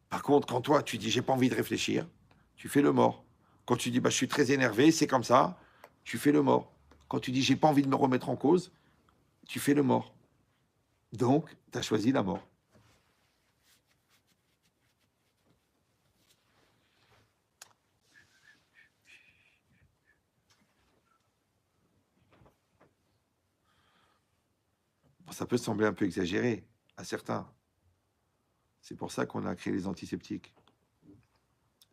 Par contre, quand toi, tu dis j'ai pas envie de réfléchir, tu fais le mort. Quand tu dis bah, je suis très énervé, c'est comme ça, tu fais le mort. Quand tu dis j'ai pas envie de me remettre en cause, tu fais le mort. Donc, tu as choisi la mort. Bon, ça peut sembler un peu exagéré à certains. C'est pour ça qu'on a créé les antiseptiques.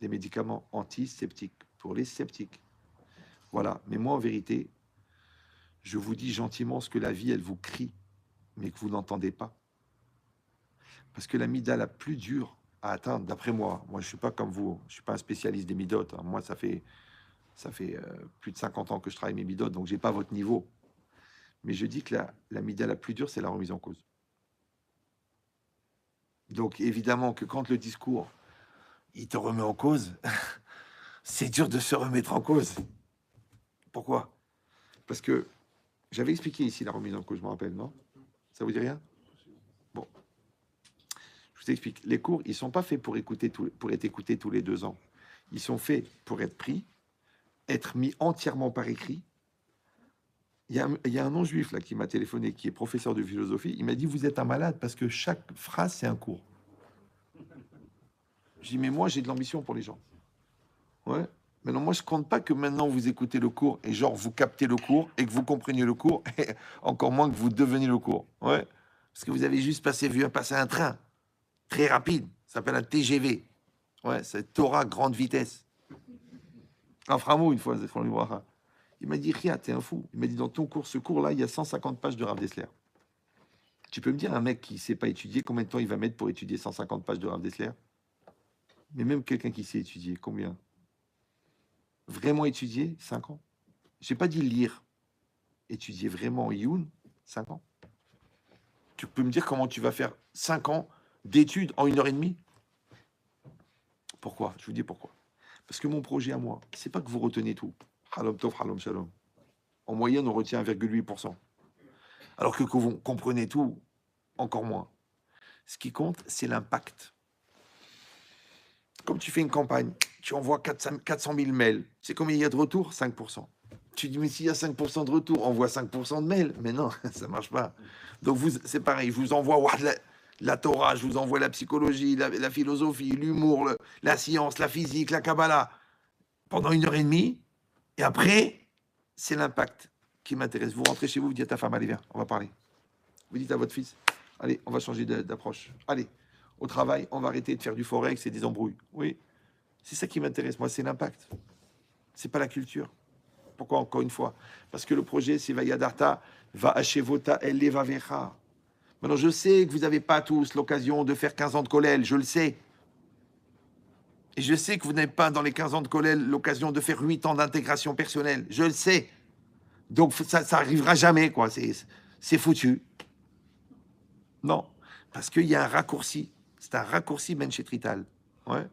Les médicaments antiseptiques pour les sceptiques. Voilà. Mais moi, en vérité, je vous dis gentiment ce que la vie, elle vous crie, mais que vous n'entendez pas. Parce que la mida la plus dure à atteindre, d'après moi, je ne suis pas comme vous, je ne suis pas un spécialiste des midotes. Hein. Moi, ça fait plus de 50 ans que je travaille mes midotes, donc je n'ai pas votre niveau. Mais je dis que la mida la plus dure, c'est la remise en cause. Donc évidemment que quand le discours, il te remet en cause, c'est dur de se remettre en cause. Pourquoi? Parce que j'avais expliqué ici la remise en cause, je me rappelle, non? Ça vous dit rien? Bon, je vous explique. Les cours, ils ne sont pas faits pour être écoutés tous les 2 ans. Ils sont faits pour être pris, être mis entièrement par écrit. Il y a un non-juif là qui m'a téléphoné, qui est professeur de philosophie. Il m'a dit, vous êtes un malade parce que chaque phrase, c'est un cours. Je dis, mais moi, j'ai de l'ambition pour les gens. Ouais. Maintenant, moi, je compte pas que maintenant vous écoutez le cours et genre vous captez le cours et que vous compreniez le cours, et encore moins que vous deveniez le cours. Ouais. Parce que vous avez juste vu passer un train très rapide, ça s'appelle un TGV. Ouais, c'est Torah grande vitesse. Un framou, une fois, il m'a dit, Ria, t'es un fou. Il m'a dit, dans ton cours, ce cours-là, il y a 150 pages de Rav Dessler. Tu peux me dire, un mec qui ne sait pas étudier, combien de temps il va mettre pour étudier 150 pages de Rav Dessler? Mais même quelqu'un qui sait étudier, combien? Vraiment étudier, 5 ans. Je n'ai pas dit lire. Étudier vraiment Youn, 5 ans. Tu peux me dire comment tu vas faire 5 ans d'études en 1h30? Pourquoi? Je vous dis pourquoi. Parce que mon projet à moi, c'est pas que vous retenez tout. Halom tov, halom shalom. En moyenne, on retient 1,8%. Alors que vous comprenez tout, encore moins. Ce qui compte, c'est l'impact. Comme tu fais une campagne, tu envoies 400 000 mails. C'est combien il y a de retour? 5%. Tu dis, mais s'il y a 5% de retour, envoie 5% de mails. Mais non, ça ne marche pas. Donc, c'est pareil, je vous envoie la Torah, je vous envoie la psychologie, la philosophie, l'humour, la science, la physique, la Kabbalah, pendant 1h30. Et après, c'est l'impact qui m'intéresse. Vous rentrez chez vous, vous dites à ta femme, allez, viens, on va parler. Vous dites à votre fils, allez, on va changer d'approche. Allez, au travail, on va arrêter de faire du forex et des embrouilles. Oui, c'est ça qui m'intéresse, moi, c'est l'impact. C'est pas la culture. Pourquoi, encore une fois? Parce que le projet, c'est Vayadarta, va Hashevota, Eleva Vecha. Maintenant, je sais que vous n'avez pas tous l'occasion de faire 15 ans de Kollel, je le sais. Et je sais que vous n'avez pas, dans les 15 ans de Kollel, l'occasion de faire 8 ans d'intégration personnelle, je le sais. Donc, ça arrivera jamais, quoi. C'est foutu. Non, parce qu'il y a un raccourci. C'est un raccourci Benchetrital. Ouais.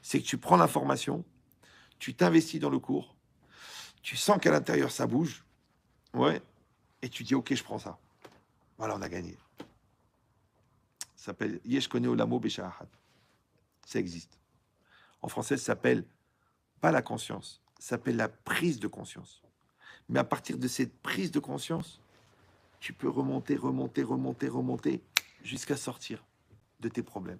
C'est que tu prends l'information, tu t'investis dans le cours, tu sens qu'à l'intérieur ça bouge, ouais, et tu dis ok, je prends ça. Voilà, on a gagné. Ça s'appelle Yesh Kone Olamo Beshahat. Ça existe. En français, ça s'appelle pas la conscience, ça s'appelle la prise de conscience. Mais à partir de cette prise de conscience, tu peux remonter jusqu'à sortir de tes problèmes.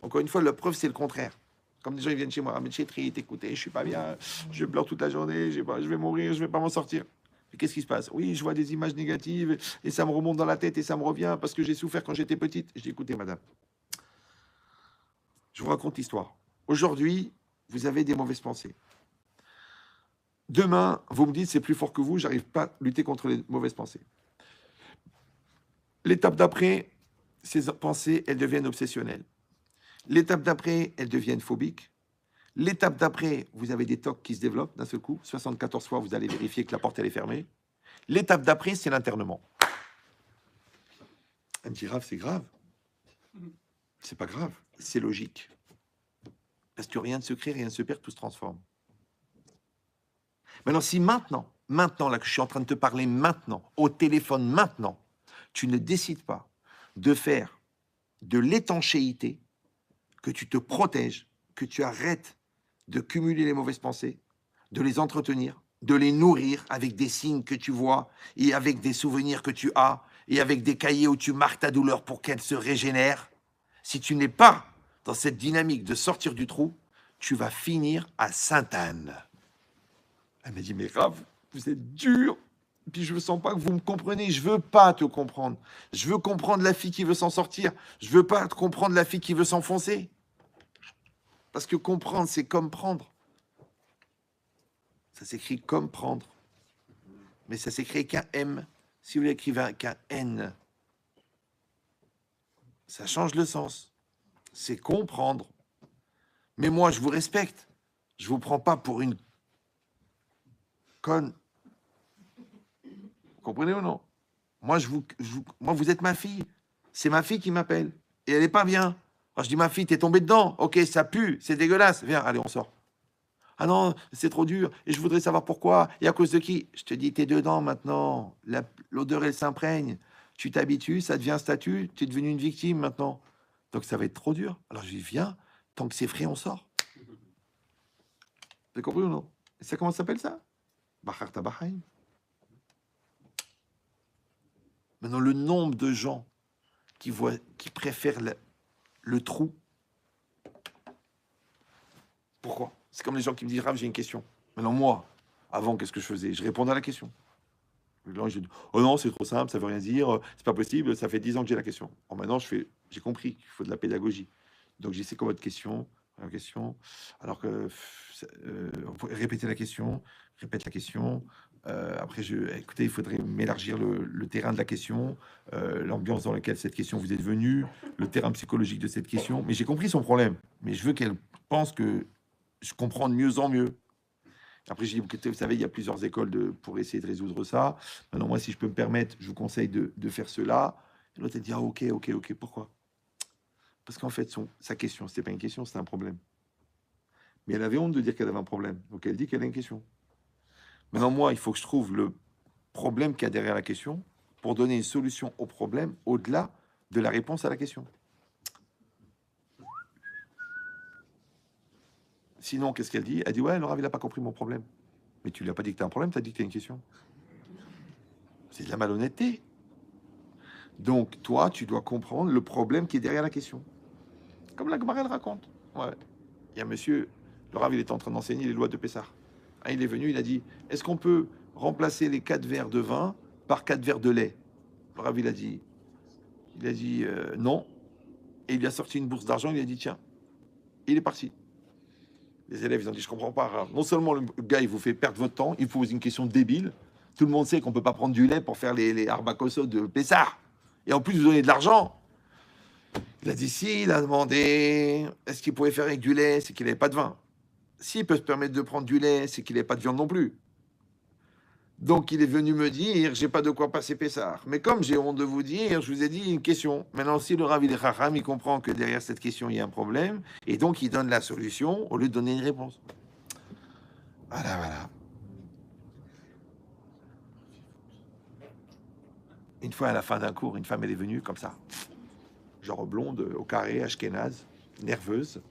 Encore une fois, la preuve, c'est le contraire. Comme des gens ils viennent chez moi, ah, mais Chétri, écoutez, je suis pas bien, je pleure toute la journée, je vais mourir, je vais pas m'en sortir. Et qu'est-ce qui se passe? Oui, je vois des images négatives et ça me remonte dans la tête et ça me revient parce que j'ai souffert quand j'étais petite. Je dis, écoutez, madame, je vous raconte l'histoire. Aujourd'hui, vous avez des mauvaises pensées. Demain, vous me dites, c'est plus fort que vous, j'arrive pas à lutter contre les mauvaises pensées. L'étape d'après, ces pensées, elles deviennent obsessionnelles. L'étape d'après, elles deviennent phobiques. L'étape d'après, vous avez des tocs qui se développent d'un seul coup. 74 fois, vous allez vérifier que la porte, elle est fermée. L'étape d'après, c'est l'internement. Elle me dit, Rav, c'est grave. C'est pas grave, c'est logique. Parce que rien ne se crée, rien ne se perd, tout se transforme. Maintenant, si maintenant, là que je suis en train de te parler maintenant, au téléphone maintenant, tu ne décides pas de faire de l'étanchéité, que tu te protèges, que tu arrêtes de cumuler les mauvaises pensées, de les entretenir, de les nourrir avec des signes que tu vois et avec des souvenirs que tu as et avec des cahiers où tu marques ta douleur pour qu'elle se régénère. Si tu n'es pas dans cette dynamique de sortir du trou, tu vas finir à Sainte-Anne. Elle m'a dit, mais Rav, vous êtes dur. Puis je ne sens pas que vous me comprenez. Je ne veux pas te comprendre. Je veux comprendre la fille qui veut s'en sortir. Je ne veux pas comprendre la fille qui veut s'enfoncer. Parce que comprendre, c'est comme prendre. Ça s'écrit comprendre. Mais ça s'écrit avec un M. Si vous l'écrivez avec un N, ça change le sens. C'est comprendre. Mais moi, je vous respecte. Je vous prends pas pour une conne. Vous comprenez ou non? Moi, moi, vous êtes ma fille. C'est ma fille qui m'appelle. Et elle n'est pas bien. Alors, je dis, ma fille, t'es tombée dedans. Ok, ça pue, c'est dégueulasse. Viens, allez, on sort. Ah non, c'est trop dur. Et je voudrais savoir pourquoi. Et à cause de qui? Je te dis, t'es dedans maintenant. L'odeur, elle s'imprègne. Tu t'habitues, ça devient un statut. Tu es devenu une victime maintenant. Donc, ça va être trop dur. Alors, je dis, viens. Tant que c'est frais, on sort. Vous avez compris ou non? Et ça, comment ça s'appelle ça? Bacharta Bahaim. Maintenant, le nombre de gens qui préfèrent le trou. Pourquoi? C'est comme les gens qui me disent, Rav, j'ai une question. Maintenant, moi, avant, qu'est-ce que je faisais? Je répondais à la question. Là, je dis, oh non, c'est trop simple, ça veut rien dire, c'est pas possible, ça fait 10 ans que j'ai la question. Alors maintenant, j'ai compris qu'il faut de la pédagogie. Donc, j'ai c'est quoi votre question? La question. Alors que, répétez la question, répète la question. Après, écoutez, il faudrait m'élargir le terrain de la question, l'ambiance dans laquelle cette question vous est venue, le terrain psychologique de cette question. Mais j'ai compris son problème. Mais je veux qu'elle pense que je comprends de mieux en mieux. Après, j'ai dit, vous savez, il y a plusieurs écoles pour essayer de résoudre ça. Maintenant, moi, si je peux me permettre, je vous conseille de faire cela. Et l'autre, elle dit, ah, ok, pourquoi? Parce qu'en fait, sa question, c'était pas une question, c'était un problème. Mais elle avait honte de dire qu'elle avait un problème. Donc, elle dit qu'elle a une question. Maintenant, moi, il faut que je trouve le problème qu'il y a derrière la question pour donner une solution au problème au-delà de la réponse à la question. Sinon, qu'est-ce qu'elle dit? Elle dit, ouais, Laura, il n'a pas compris mon problème. Mais tu lui as pas dit que tu as un problème, tu as dit que tu as une question. C'est de la malhonnêteté. Donc, toi, tu dois comprendre le problème qui est derrière la question. Comme la Gemara le raconte. Ouais. Il y a monsieur, le Rav, il était en train d'enseigner les lois de Pessah. Ah, il est venu, il a dit, est-ce qu'on peut remplacer les 4 verres de vin par 4 verres de lait? Le Rav, il a dit non. Et il lui a sorti une bourse d'argent, il a dit, tiens. Et il est parti. Les élèves, ils ont dit, je comprends pas, Rav. Non seulement le gars, il vous fait perdre votre temps, il pose une question débile. Tout le monde sait qu'on peut pas prendre du lait pour faire les arbacosos de Pessah. Et en plus, vous donnez de l'argent. Il a dit, si, il a demandé, est-ce qu'il pouvait faire avec du lait? C'est qu'il n'avait pas de vin. S'il peut se permettre de prendre du lait, c'est qu'il n'avait pas de viande non plus. Donc, il est venu me dire, j'ai pas de quoi passer Pessah. Mais comme j'ai honte de vous dire, je vous ai dit une question. Maintenant, si le Rav il est Chacham, il comprend que derrière cette question, il y a un problème, et donc il donne la solution au lieu de donner une réponse. Voilà. Une fois, à la fin d'un cours, une femme, elle est venue comme ça, genre blonde, au carré, ashkénaze, nerveuse,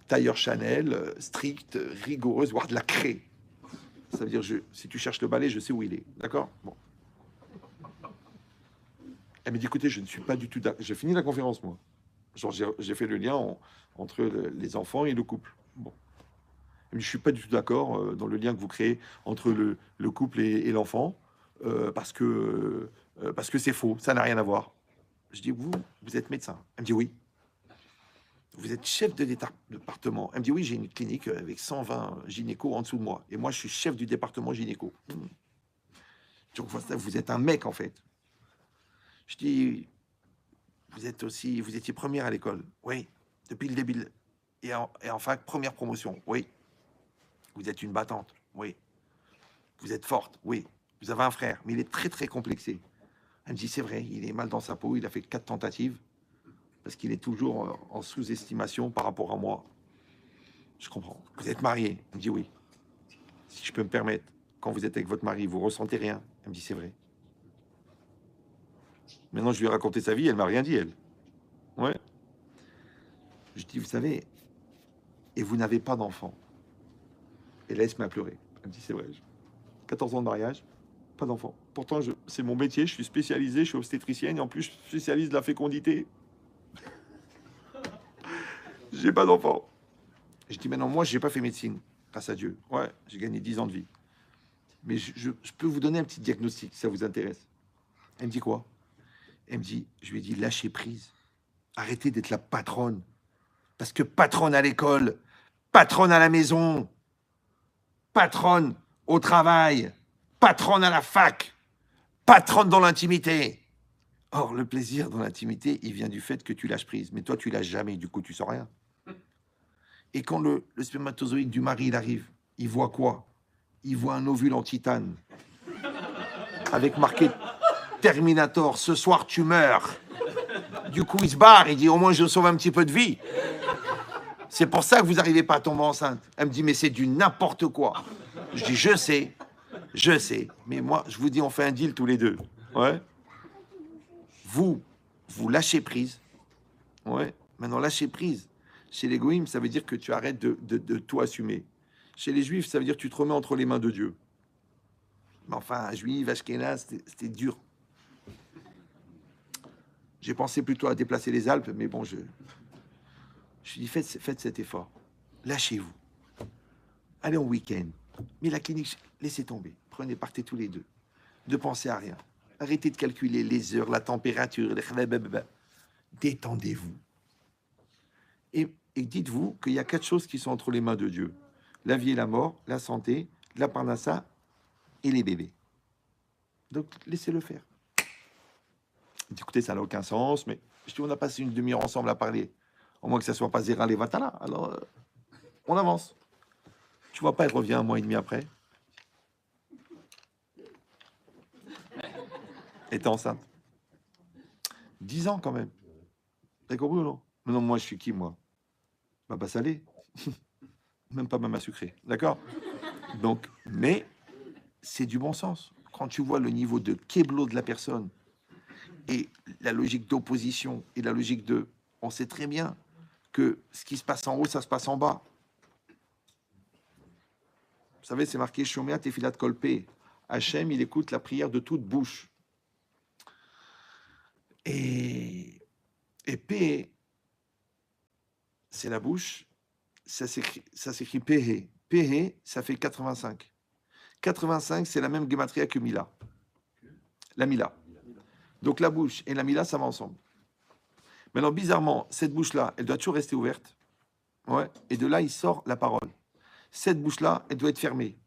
tailleur Chanel, stricte, rigoureuse, voire de la craie. Ça veut dire, si tu cherches le balai, je sais où il est. D'accord? Bon. Elle m'a dit, écoutez, je ne suis pas du tout d'accord. J'ai fini la conférence, moi. Genre, j'ai fait le lien entre les enfants et le couple. Bon. Elle me dit, je ne suis pas du tout d'accord dans le lien que vous créez entre le couple et l'enfant, parce que c'est faux, ça n'a rien à voir. Je dis, vous êtes médecin? Elle me dit, oui. Vous êtes chef de département? Elle me dit, oui, j'ai une clinique avec 120 gynécos en dessous de moi. Et moi, je suis chef du département gynéco. Donc, vous êtes un mec, en fait. Je dis, vous étiez première à l'école? Oui. Depuis le début. Et en fac, première promotion? Oui. Vous êtes une battante? Oui. Vous êtes forte? Oui. Vous avez un frère, mais il est très, très complexé. Elle me dit, c'est vrai, il est mal dans sa peau, il a fait 4 tentatives, parce qu'il est toujours en sous-estimation par rapport à moi. Je comprends. Vous êtes marié? Elle me dit, oui. Si je peux me permettre, quand vous êtes avec votre mari, vous ressentez rien? Elle me dit, c'est vrai. Maintenant, je lui ai raconté sa vie, elle m'a rien dit, elle. Ouais. Je dis, vous savez, et vous n'avez pas d'enfant. Et là, elle se met à pleurer. Elle me dit, c'est vrai. 14 ans de mariage, pas d'enfant. Pourtant, c'est mon métier, je suis spécialisé, je suis obstétricienne, et en plus, je spécialise la fécondité. J'ai pas d'enfant. Je dis, maintenant, moi, j'ai pas fait médecine, grâce à Dieu. Ouais, j'ai gagné 10 ans de vie. Mais je peux vous donner un petit diagnostic, si ça vous intéresse. Elle me dit quoi? Elle me dit, je lui ai dit, lâchez prise. Arrêtez d'être la patronne. Parce que patronne à l'école, patronne à la maison. patronne au travail, patronne à la fac, patronne dans l'intimité. Or, le plaisir dans l'intimité, il vient du fait que tu lâches prise. Mais toi, tu lâches jamais, du coup, tu sens rien. Et quand le spermatozoïde du mari, il arrive, il voit quoi? Il voit un ovule en titane, avec marqué Terminator, ce soir tu meurs. Du coup, il se barre, il dit, au moins je sauve un petit peu de vie. C'est pour ça que vous n'arrivez pas à tomber enceinte. Elle me dit, mais c'est du n'importe quoi. Je dis, je sais. Mais moi, je vous dis, on fait un deal tous les deux. Ouais. Vous lâchez prise. Ouais. Maintenant, lâcher prise. Chez les goïms, ça veut dire que tu arrêtes de tout assumer. Chez les juifs, ça veut dire que tu te remets entre les mains de Dieu. Mais enfin, juif, ashkénaze, c'était dur. J'ai pensé plutôt à déplacer les Alpes, mais bon, je dis, faites cet effort. Lâchez-vous. Allez en week-end. Mais la clinique, laissez tomber. Prenez, partez tous les deux. Ne pensez à rien. Arrêtez de calculer les heures, la température. Détendez-vous. Et dites-vous qu'il y a 4 choses qui sont entre les mains de Dieu. La vie et la mort, la santé, la parnassa et les bébés. Donc, laissez-le faire. Écoutez, ça n'a aucun sens, mais je dis, on a passé une demi-heure ensemble à parler. Au moins que ça ne soit pas Zéra Levatala. Alors, on avance. Tu vois pas, elle revient un mois et demi après. Elle était enceinte. 10 ans quand même. T'as compris ou non? Mais non, moi, je suis qui, moi? Baba salé. Même pas maman sucré. D'accord? Donc, mais c'est du bon sens. Quand tu vois le niveau de kéblo de la personne et la logique d'opposition et la logique de... On sait très bien que ce qui se passe en haut, ça se passe en bas. Vous savez, c'est marqué Shomea Tefilat Kolpe. Hachem, il écoute la prière de toute bouche. Et P, c'est la bouche. Ça s'écrit Pehe. Pehe, ça fait 85. 85, c'est la même gématria que Mila. La Mila. Donc la bouche et la Mila, ça va ensemble. Maintenant, bizarrement, cette bouche-là, elle doit toujours rester ouverte. Ouais. Et de là, il sort la parole. Cette bouche-là, elle doit être fermée.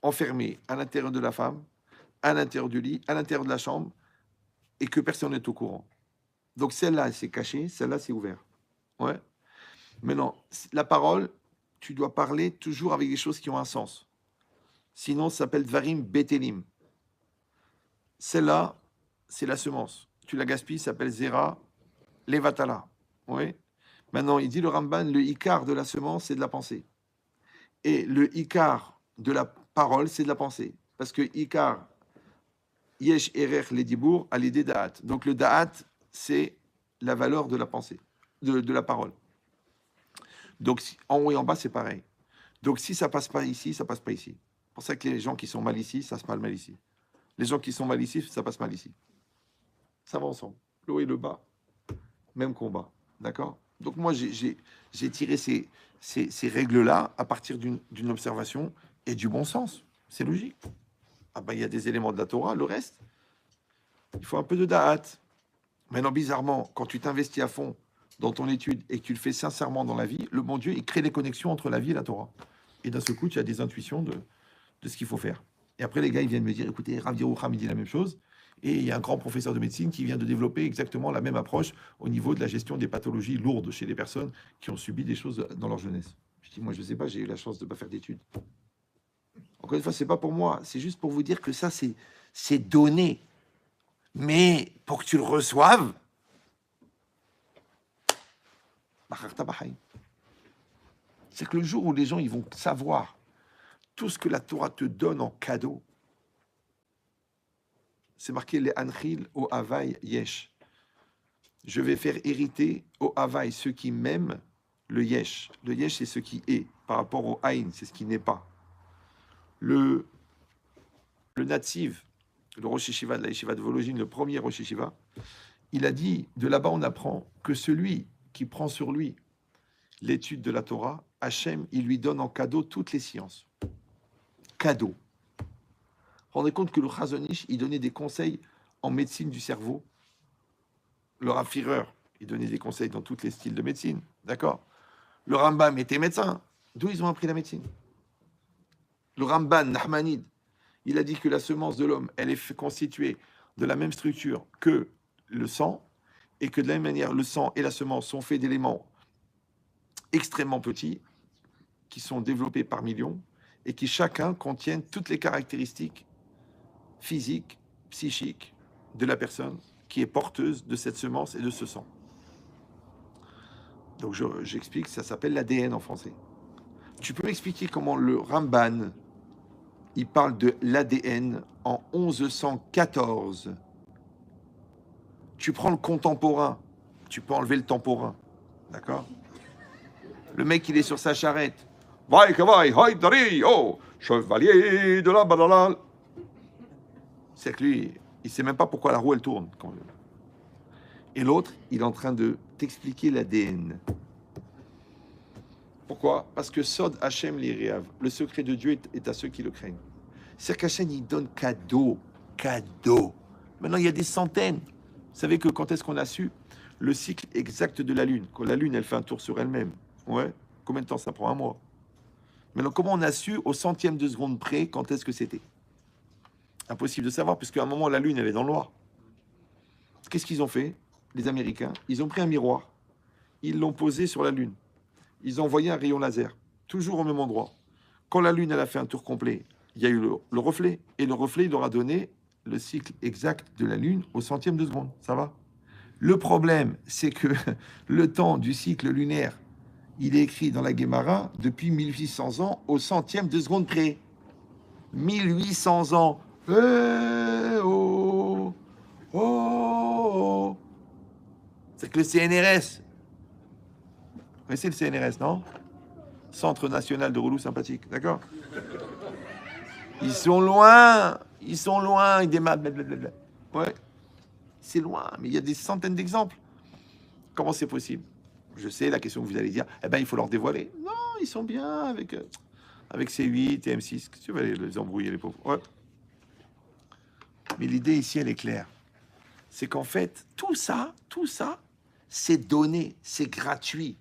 Enfermée à l'intérieur de la femme, à l'intérieur du lit, à l'intérieur de la chambre, et que personne n'est au courant. Donc celle-là, c'est caché, celle-là, c'est ouvert. Ouais. Maintenant, la parole, tu dois parler toujours avec des choses qui ont un sens. Sinon, ça s'appelle Dvarim Betelim. Celle-là, c'est la semence. Tu la gaspilles, ça s'appelle Zera Levatala. Oui. Maintenant, il dit le Ramban, le Ikar de la semence, c'est de la pensée. Et le Ikar de la parole, c'est de la pensée. Parce que Ikar, Yesh Erer Ledibour, à l'idée Da'at. Donc le Da'at, c'est la valeur de la pensée, de la parole. Donc en haut et en bas, c'est pareil. Donc si ça passe pas ici, ça passe pas ici. C'est pour ça que les gens qui sont mal ici, ça se passe mal ici. Les gens qui sont mal ici, ça passe mal ici. Ça va ensemble. Le haut et le bas, même combat. D'accord? Donc moi, j'ai tiré ces règles-là à partir d'une observation et du bon sens. C'est logique. Ah ben, il y a des éléments de la Torah, le reste, il faut un peu de da'at. Maintenant, bizarrement, quand tu t'investis à fond dans ton étude et que tu le fais sincèrement dans la vie, le bon Dieu, il crée des connexions entre la vie et la Torah. Et d'un seul coup, tu as des intuitions de ce qu'il faut faire. Et après, les gars, ils viennent me dire, écoutez, Rav Yerucham, il dit la même chose. Et il y a un grand professeur de médecine qui vient de développer exactement la même approche au niveau de la gestion des pathologies lourdes chez les personnes qui ont subi des choses dans leur jeunesse. Je dis, moi, je ne sais pas, j'ai eu la chance de ne pas faire d'études. Encore une fois, ce n'est pas pour moi, c'est juste pour vous dire que ça, c'est donné. Mais pour que tu le reçoives, c'est que le jour où les gens ils vont savoir tout ce que la Torah te donne en cadeau, c'est marqué les Anchil au Havaï Yesh. Je vais faire hériter au Havaï ceux qui m'aiment le Yesh. Le Yesh, c'est ce qui est par rapport au Aïn, c'est ce qui n'est pas. Le Nativ, le Rosh Yeshiva de la Yeshiva de Vologine, le premier Rosh Yeshiva, il a dit, de là-bas on apprend que celui qui prend sur lui l'étude de la Torah, Hachem, il lui donne en cadeau toutes les sciences. Cadeau. Rendez compte que le Chazon Ish, il donnait des conseils en médecine du cerveau. Le Rav Firer, il donnait des conseils dans tous les styles de médecine. D'accord? Le Rambam était médecin. D'où ils ont appris la médecine? Le Ramban, Nahmanide, il a dit que la semence de l'homme, elle est constituée de la même structure que le sang, et que de la même manière, le sang et la semence sont faits d'éléments extrêmement petits, qui sont développés par millions, et qui chacun contiennent toutes les caractéristiques physiques, psychiques de la personne qui est porteuse de cette semence et de ce sang. Donc j'explique, ça s'appelle l'ADN en français. Tu peux m'expliquer comment le Ramban, il parle de l'ADN en 1114. Tu prends le contemporain, tu peux enlever le temporain, d'accord? Le mec, il est sur sa charrette. Vai, kavai, haïdari, oh, chevalier de la banane. C'est que lui, il sait même pas pourquoi la roue, elle tourne. Et l'autre, il est en train de t'expliquer l'ADN. Pourquoi? Parce que Sod Hachem l'Iriav, le secret de Dieu est à ceux qui le craignent. C'est qu'Hachem, il donne cadeau. Maintenant, il y a des centaines. Vous savez que quand est-ce qu'on a su le cycle exact de la Lune? Quand la Lune, elle fait un tour sur elle-même. Ouais. Combien de temps ça prend? Un mois. Maintenant, comment on a su au centième de seconde près quand est-ce que c'était? Impossible de savoir, puisqu'à un moment, la Lune, elle est dans le noir. Qu'est-ce qu'ils ont fait, les Américains? Ils ont pris un miroir. Ils l'ont posé sur la Lune. Ils ont envoyé un rayon laser, toujours au même endroit. Quand la Lune, elle a fait un tour complet, il y a eu le reflet. Et le reflet, il leur a donné le cycle exact de la Lune au centième de seconde. Ça va? Le problème, c'est que le temps du cycle lunaire, il est écrit dans la Guémara depuis 1800 ans au centième de seconde près. 1800 ans. Oh, oh, oh. C'est que le CNRS, vous connaissez le CNRS, non? Centre national de relous sympathiques, d'accord? Ils sont loin, ils démarrent, blablabla. Ouais, c'est loin, mais il y a des centaines d'exemples. Comment c'est possible? Je sais la question que vous allez dire, eh ben il faut leur dévoiler. Non, ils sont bien avec C8 et M6. Tu vas les embrouiller, les pauvres. Ouais. Mais l'idée ici, elle est claire. C'est qu'en fait, tout ça, c'est donné, c'est gratuit.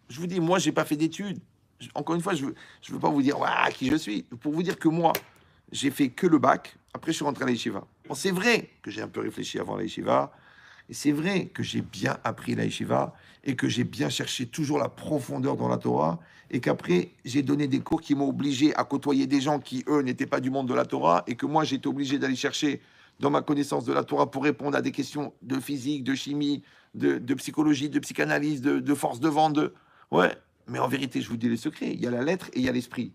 Je vous dis, moi, j'ai pas fait d'études. Encore une fois, je veux pas vous dire qui je suis. Pour vous dire que moi, j'ai fait que le bac. Après, je suis rentré à la yeshiva. Bon, c'est vrai que j'ai un peu réfléchi avant la yeshiva. Et c'est vrai que j'ai bien appris la yeshiva et que j'ai bien cherché toujours la profondeur dans la Torah et qu'après, j'ai donné des cours qui m'ont obligé à côtoyer des gens qui, eux, n'étaient pas du monde de la Torah et que moi, j'étais obligé d'aller chercher dans ma connaissance de la Torah pour répondre à des questions de physique, de chimie, de psychologie, de psychanalyse, de force de vente. Ouais, mais en vérité, je vous dis les secrets. Il y a la lettre et il y a l'esprit.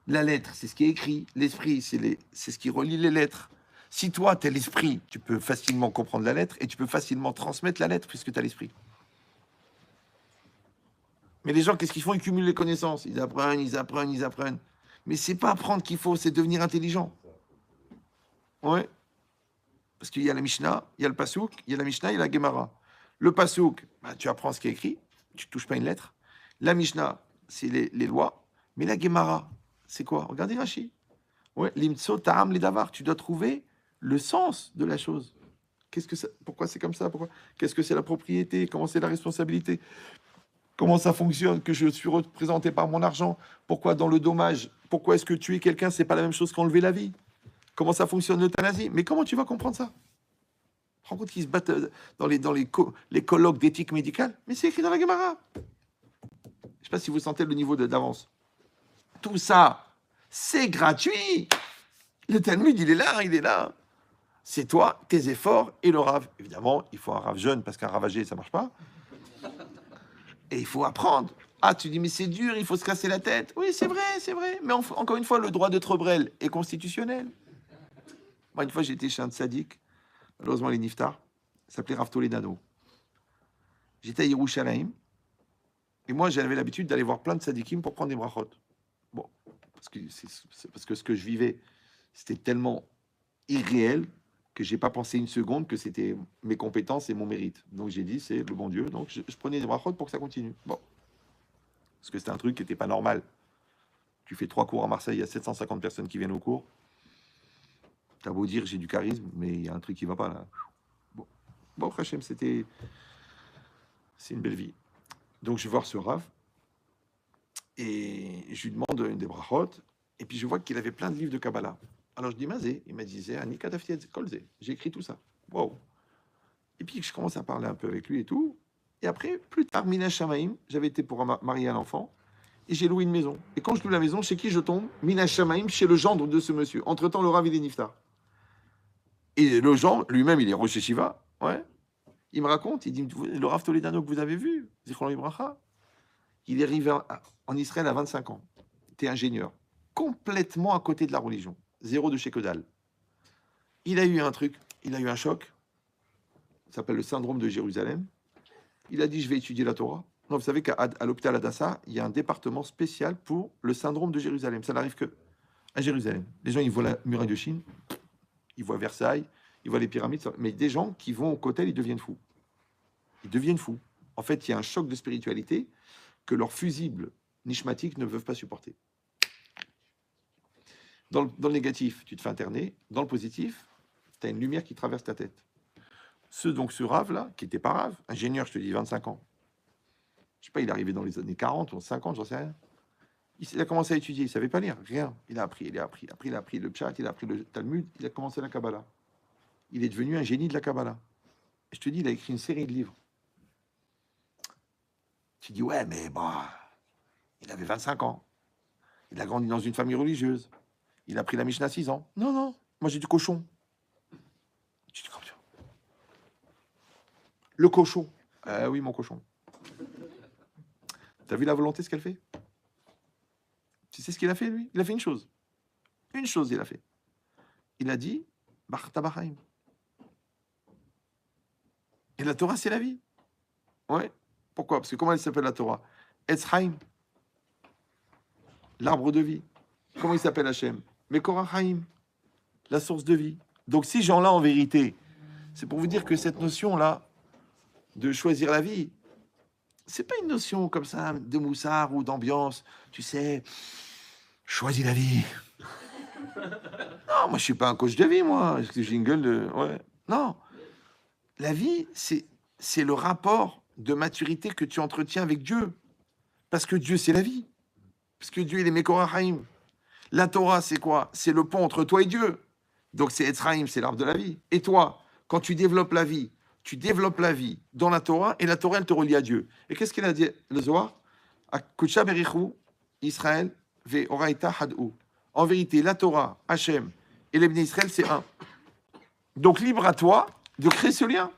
La lettre, c'est ce qui est écrit. L'esprit, c'est ce qui relie les lettres. Si toi, tu as l'esprit, tu peux facilement comprendre la lettre et tu peux facilement transmettre la lettre puisque tu as l'esprit. Mais les gens, qu'est-ce qu'ils font? Ils cumulent les connaissances. Ils apprennent. Mais c'est pas apprendre qu'il faut, c'est devenir intelligent. Ouais. Parce qu'il y a la Mishnah, il y a le Passouk, il y a la Mishnah, il y a la Gemara. Le Passouk, tu apprends ce qui est écrit, tu ne touches pas une lettre. La Mishnah, c'est les lois. Mais la Gemara, c'est quoi? Regardez Rashi. Ouais, l'imtso ta'am les davar. Tu dois trouver le sens de la chose. Pourquoi c'est comme ça? Qu'est-ce que c'est la propriété? Comment c'est la responsabilité? Comment ça fonctionne? Que je suis représenté par mon argent? Pourquoi dans le dommage? Pourquoi est-ce que tuer quelqu'un, c'est pas la même chose qu'enlever la vie? Comment ça fonctionne l'euthanasie? Mais comment tu vas comprendre ça? Tu te rends compte qu'ils se battent dans les colloques d'éthique médicale? Mais c'est écrit dans la Gemara. Je ne sais pas si vous sentez le niveau d'avance. Tout ça, c'est gratuit. Le Talmud, il est là. C'est toi, tes efforts et le rave. Évidemment, il faut un rave jeune parce qu'un rave âgé, ça marche pas. Et il faut apprendre. Ah, tu dis, mais c'est dur, il faut se casser la tête. Oui, c'est vrai. Mais encore une fois, le droit de Trebrel est constitutionnel. Moi, une fois, j'étais chez un tzaddik, malheureusement, les niftar, il s'appelait Rav Toledano. J'étais à Yerushalayim, et moi, j'avais l'habitude d'aller voir plein de tzaddikim pour prendre des brachot. Bon, parce que ce que je vivais, c'était tellement irréel que j'ai pas pensé une seconde que c'était mes compétences et mon mérite. Donc j'ai dit, c'est le bon Dieu, donc je prenais des brachot pour que ça continue. Bon, parce que c'était un truc qui n'était pas normal. Tu fais 3 cours à Marseille, il y a 750 personnes qui viennent au cours. T'as beau dire j'ai du charisme, mais il y a un truc qui va pas là. Bon, Hachem, c'est une belle vie. Donc je vais voir ce Rav et je lui demande une des brachot Et puis je vois qu'il avait plein de livres de Kabbalah. Alors je dis, Mazé, il m'a dit, c'est Anika Daftiet Kolze. J'ai écrit tout ça. Wow. Et puis je commence à parler un peu avec lui et tout. Et après, plus tard, Mina Shamaim, j'avais été pour marier un enfant. Et j'ai loué une maison. Et quand je loue la maison, chez qui je tombe? Mina Shamaim, chez le gendre de ce monsieur. Entre-temps, le Rav, il est niftar. Et le gendre, lui-même, il est Rosh Shiva. Ouais. Il me raconte, il dit, le Rav Toledano que vous avez vu, Zichron Ibracha, il est arrivé en Israël à 25 ans. Il était ingénieur. Complètement à côté de la religion. Zéro de chez Kodal. Il a eu un truc, il a eu un choc. Ça s'appelle le syndrome de Jérusalem. Il a dit, je vais étudier la Torah. Non, vous savez qu'à l'hôpital Adassa, il y a un département spécial pour le syndrome de Jérusalem. Ça n'arrive que à Jérusalem. Les gens, ils voient la muraille de Chine, ils voient Versailles, ils voient les pyramides. Mais des gens qui vont au Kotel, ils deviennent fous. Ils deviennent fous. En fait, il y a un choc de spiritualité que leurs fusibles nishmatiques ne peuvent pas supporter. Dans le négatif, tu te fais interner. Dans le positif, tu as une lumière qui traverse ta tête. Ce Rav-là, qui n'était pas Rav, ingénieur, je te dis, 25 ans. Je sais pas, il est arrivé dans les années 40 ou 50, j'en sais rien. Il a commencé à étudier, il ne savait pas lire, rien. Il a appris le Pshat, il a appris le Talmud, il a commencé la Kabbalah. Il est devenu un génie de la Kabbalah. Et je te dis, il a écrit une série de livres. Tu dis, ouais, mais bah, il avait 25 ans. Il a grandi dans une famille religieuse. Il a pris la Mishnah à 6 ans. Non, non, moi j'ai du cochon. Tu dis, comme ça. Le cochon. Oui, mon cochon. T'as vu la volonté, ce qu'elle fait? Tu sais ce qu'il a fait, lui? Il a fait une chose. Une chose, il a fait. Il a dit, Bachta Bachaim. Et la Torah, c'est la vie. Ouais. Pourquoi? Parce que comment elle s'appelle, la Torah? Etzhaim. L'arbre de vie. Comment il s'appelle, Hachem? Mekorachaim. La source de vie. Donc, ces gens-là, en vérité, c'est pour vous dire que cette notion-là de choisir la vie, c'est pas une notion comme ça de moussard ou d'ambiance. Tu sais, choisis la vie. Non, moi, je suis pas un coach de vie, moi. J'ai une gueule de... Ouais. Non. La vie, c'est le rapport de maturité que tu entretiens avec Dieu. Parce que Dieu, c'est la vie. Parce que Dieu, il est Mekorachaim. La Torah, c'est quoi? C'est le pont entre toi et Dieu. Donc, c'est Etzraïm, c'est l'arbre de la vie. Et toi, quand tu développes la vie dans la Torah, et la Torah, elle te relie à Dieu. Et qu'est-ce qu'il a dit, le Zohar? Kutsha berichu, Israël, ve oraita hadou. En vérité, la Torah, Hachem et les bénis Israël, c'est un. Donc, libre à toi de créer ce lien.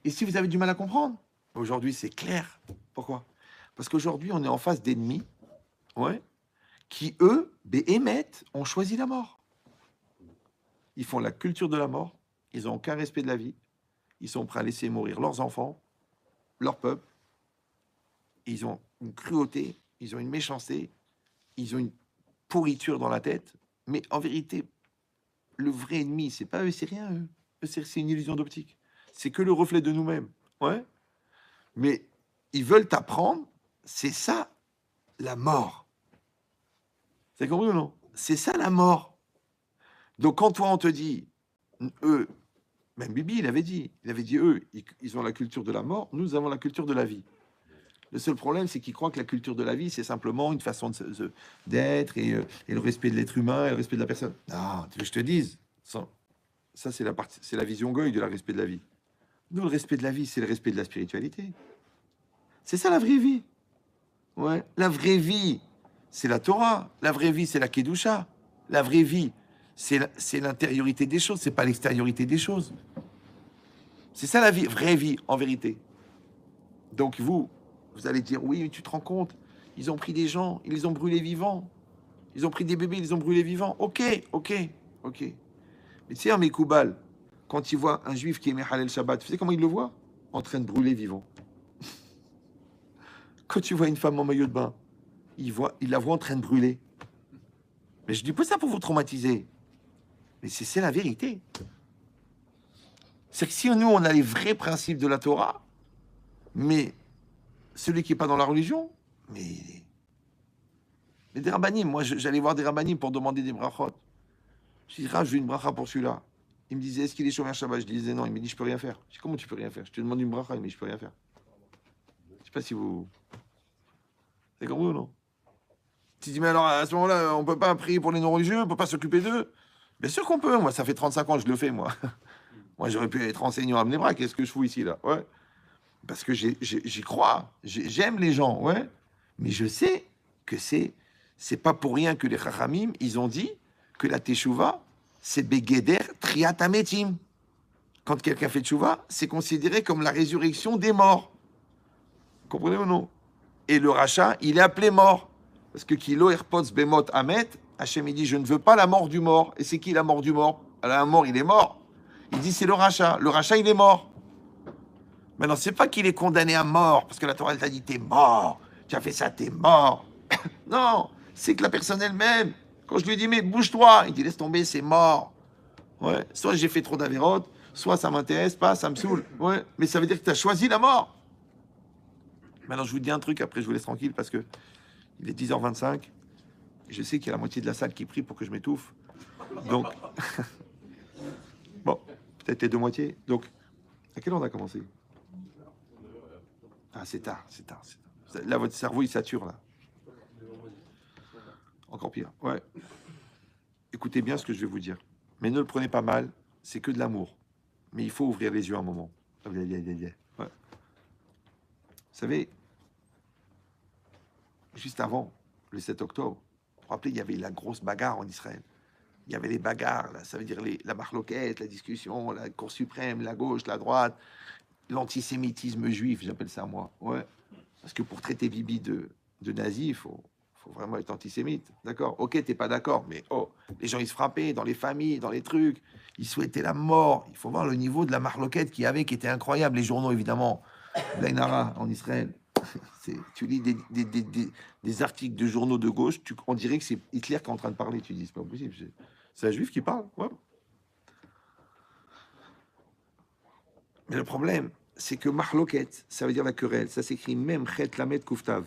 Et si vous avez du mal à comprendre, aujourd'hui, c'est clair. Pourquoi? Parce qu'aujourd'hui, on est en face d'ennemis, ouais, qui, eux, émettent, ont choisi la mort. Ils font la culture de la mort, ils n'ont aucun respect de la vie, ils sont prêts à laisser mourir leurs enfants, leur peuple. Ils ont une cruauté, ils ont une méchanceté, ils ont une pourriture dans la tête. Mais en vérité, le vrai ennemi, c'est pas eux, c'est rien, eux. C'est une illusion d'optique. C'est que le reflet de nous-mêmes. Ouais. Mais ils veulent t'apprendre, c'est ça, la mort. C'est compris ou non? C'est ça, la mort. Donc, quand toi, on te dit, eux, même Bibi, il avait dit, eux, ils ont la culture de la mort, nous avons la culture de la vie. Le seul problème, c'est qu'ils croient que la culture de la vie, c'est simplement une façon d'être et le respect de l'être humain et le respect de la personne. Non, tu veux que je te dise, ça c'est la vision goy de la respect de la vie. Nous, le respect de la vie, c'est le respect de la spiritualité. C'est ça la vraie vie. Ouais. La vraie vie, c'est la Torah. La vraie vie, c'est la Kedusha. La vraie vie, c'est l'intériorité des choses, c'est pas l'extériorité des choses. C'est ça la vie, vraie vie, en vérité. Donc vous allez dire, oui, mais tu te rends compte, ils ont pris des gens, ils les ont brûlés vivants. Ils ont pris des bébés, ils les ont brûlés vivants. Ok. Mais tu sais, un Mekoubal, quand il voit un juif qui aimait Halal Shabbat, tu sais comment il le voit? En train de brûler vivant. Quand tu vois une femme en maillot de bain, il la voit en train de brûler. Mais je dis pas ça pour vous traumatiser. Mais c'est la vérité. C'est que si nous, on a les vrais principes de la Torah, mais celui qui n'est pas dans la religion, mais des rabbinim, moi j'allais voir des rabbinim pour demander des brachot. Je dis, je veux une bracha pour celui-là. Il me disait, est-ce qu'il est chômeur Shabbat? Je disais non, il me dit, je peux rien faire. Je dis, comment tu peux rien faire? Je te demande une bracha, mais je peux rien faire. Je sais pas si vous... C'est comme vous ou non? Tu dis, mais alors à ce moment-là, on ne peut pas prier pour les non-religieux, on ne peut pas s'occuper d'eux. Bien sûr qu'on peut, moi, ça fait 35 ans que je le fais, moi. Moi, j'aurais pu être enseignant à Bnei qu'est-ce que je fous ici, là? Ouais. Parce que j'y crois, j'aime les gens, ouais. Mais je sais que c'est pas pour rien que les Chachamim, ils ont dit que la Teshuvah, c'est Begeder Triatametim. Quand quelqu'un fait Teshuvah, c'est considéré comme la résurrection des morts. Comprenez ou non? Et le rachat, il est appelé mort. Parce que Kilo Erpots Bemot Amet, Hachem, il dit, je ne veux pas la mort du mort. Et c'est qui la mort du mort? Alors, un mort, il est mort. Il dit, c'est le rachat. Le rachat, il est mort. Maintenant, c'est pas qu'il est condamné à mort, parce que la Torah, elle t'a dit, t'es mort. Tu as fait ça, t'es mort. Non, c'est que la personne elle-même, quand je lui dis, mais bouge-toi, il dit, laisse tomber, c'est mort. Ouais. Soit j'ai fait trop d'avérotes, soit ça m'intéresse pas, ça me saoule. Ouais. Mais ça veut dire que tu as choisi la mort. Maintenant, je vous dis un truc, après je vous laisse tranquille, parce que il est 10h25. Et je sais qu'il y a la moitié de la salle qui prie pour que je m'étouffe. Donc, bon, peut-être les deux moitiés. Donc, à quelle heure on a commencé? Ah, c'est tard, c'est tard, c'est tard. Là, votre cerveau, il sature, là. Encore pire. Ouais. Écoutez bien ce que je vais vous dire. Mais ne le prenez pas mal, c'est que de l'amour. Mais il faut ouvrir les yeux un moment. Ouais. Vous savez, juste avant, le 7 octobre, vous vous rappelez, il y avait la grosse bagarre en Israël. Il y avait les bagarres, là, ça veut dire la marloquette, la discussion, la Cour suprême, la gauche, la droite, l'antisémitisme juif, j'appelle ça moi. Ouais. Parce que pour traiter Bibi de nazi, il faut vraiment être antisémite. D'accord? Ok, t'es pas d'accord, mais oh, les gens, ils se frappaient dans les familles, dans les trucs. Ils souhaitaient la mort. Il faut voir le niveau de la marloquette qu'il y avait, qui était incroyable. Les journaux, évidemment. Lainara, en Israël. Tu lis des articles de journaux de gauche, on dirait que c'est Hitler qui est en train de parler. Tu dis, c'est pas possible. C'est un juif qui parle. Ouais. Mais le problème, c'est que marloquette, ça veut dire la querelle. Ça s'écrit même chet lamet kuftav.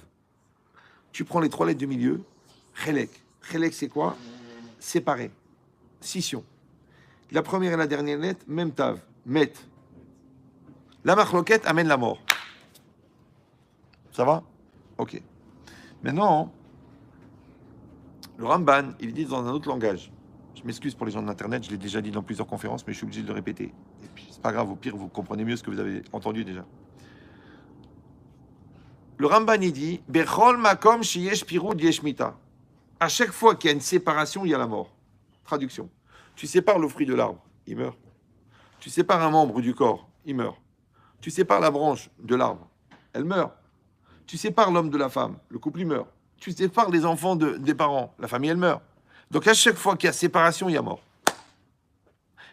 Tu prends les 3 lettres du milieu, chelek. Chelek, c'est quoi? Séparé. Scission. La première et la dernière lettre, même tav. Met. La marloquette amène la mort. Ça va? Ok. Maintenant, le Ramban, il dit dans un autre langage. Je m'excuse pour les gens de l'Internet, je l'ai déjà dit dans plusieurs conférences, mais je suis obligé de le répéter. Et puis, c'est pas grave, au pire, vous comprenez mieux ce que vous avez entendu déjà. Le Ramban, il dit Bechol makom sheyesh pirud yesh mita. À chaque fois qu'il y a une séparation, il y a la mort. Traduction. Tu sépares le fruit de l'arbre, il meurt. Tu sépares un membre du corps, il meurt. Tu sépares la branche de l'arbre, elle meurt. Tu sépares l'homme de la femme, le couple, il meurt. Tu sépares les enfants des parents, la famille, elle meurt. Donc à chaque fois qu'il y a séparation, il y a mort.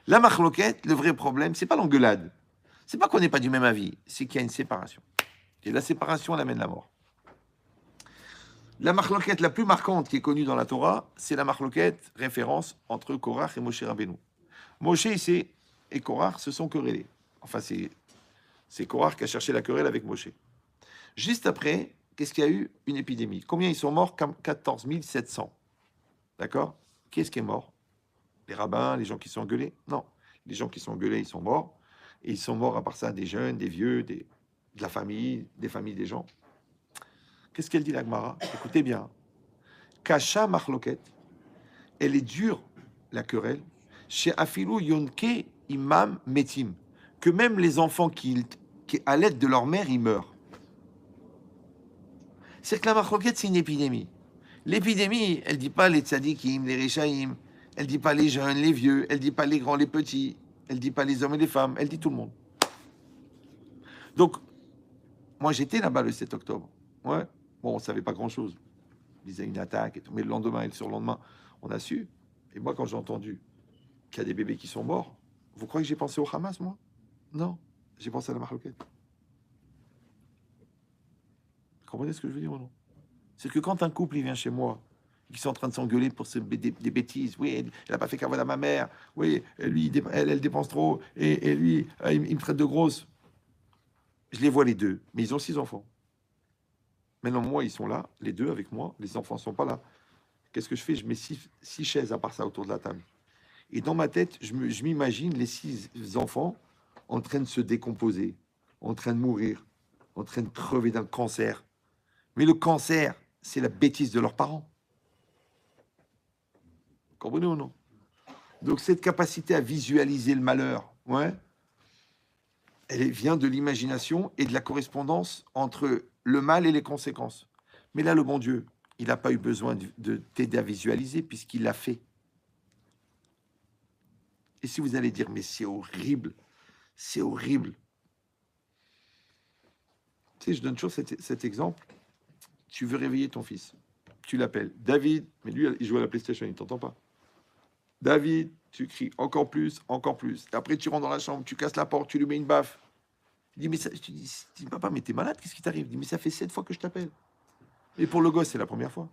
La marloquette, le vrai problème, c'est pas l'engueulade. C'est pas qu'on n'est pas du même avis, c'est qu'il y a une séparation. Et la séparation, elle amène la mort. La marloquette la plus marquante qui est connue dans la Torah, c'est la marloquette référence entre Korach et Moshe Rabbeinu. Moshe ici et Korach se sont querellés. Enfin, c'est Korach qui a cherché la querelle avec Moshe. Juste après, qu'est-ce qu'il y a eu? Une épidémie. Combien ils sont morts? 14 700. D'accord? Qui est-ce qui est mort? Les rabbins, les gens qui sont engueulés? Non. Les gens qui sont engueulés, ils sont morts. Et ils sont morts à part ça, des jeunes, des vieux, de la famille, des familles des gens. Qu'est-ce qu'elle dit, la Gemara? Écoutez bien. Kasha marloket, elle est dure, la querelle, chez Afilou Yonke Imam Metim, que même les enfants qui à l'aide de leur mère, ils meurent. C'est que la marloquette, c'est une épidémie. L'épidémie, elle dit pas les tzadikim, les rechaïm, elle dit pas les jeunes, les vieux, elle dit pas les grands, les petits, elle dit pas les hommes et les femmes, elle dit tout le monde. Donc, moi j'étais là-bas le 7 octobre. Ouais. Bon, on savait pas grand-chose. Il disait une attaque et tout, mais le lendemain et le surlendemain, on a su. Et moi, quand j'ai entendu qu'il y a des bébés qui sont morts, vous croyez que j'ai pensé au Hamas, moi? Non, j'ai pensé à la marloquette. Vous comprenez ce que je veux dire ou non? C'est que quand un couple il vient chez moi, ils sont en train de s'engueuler pour des bêtises, oui, elle n'a pas fait qu'avoir à ma mère, oui, lui, elle dépense trop, et lui, il me traite de grosse. Je les vois les deux, mais ils ont 6 enfants. Maintenant, moi, ils sont là, les deux avec moi, les enfants ne sont pas là. Qu'est-ce que je fais? Je mets 6 chaises à part ça autour de la table. Et dans ma tête, je m'imagine les 6 enfants en train de se décomposer, en train de mourir, en train de crever d'un cancer. Mais le cancer, c'est la bêtise de leurs parents. Comprenez ou non? Donc cette capacité à visualiser le malheur, ouais, vient de l'imagination et de la correspondance entre le mal et les conséquences. Mais là, le bon Dieu, il n'a pas eu besoin de t'aider à visualiser puisqu'il l'a fait. Et si vous allez dire, mais c'est horrible, c'est horrible. Tu sais, je donne toujours cet exemple. Tu veux réveiller ton fils. Tu l'appelles David, mais lui, il joue à la PlayStation, il ne t'entend pas. David, tu cries encore plus, encore plus. Et après, tu rentres dans la chambre, tu casses la porte, tu lui mets une baffe. Il dit, mais ça, je te dis, papa, mais t'es malade, qu'est-ce qui t'arrive? Il dit, mais ça fait 7 fois que je t'appelle. Et pour le gosse, c'est la première fois.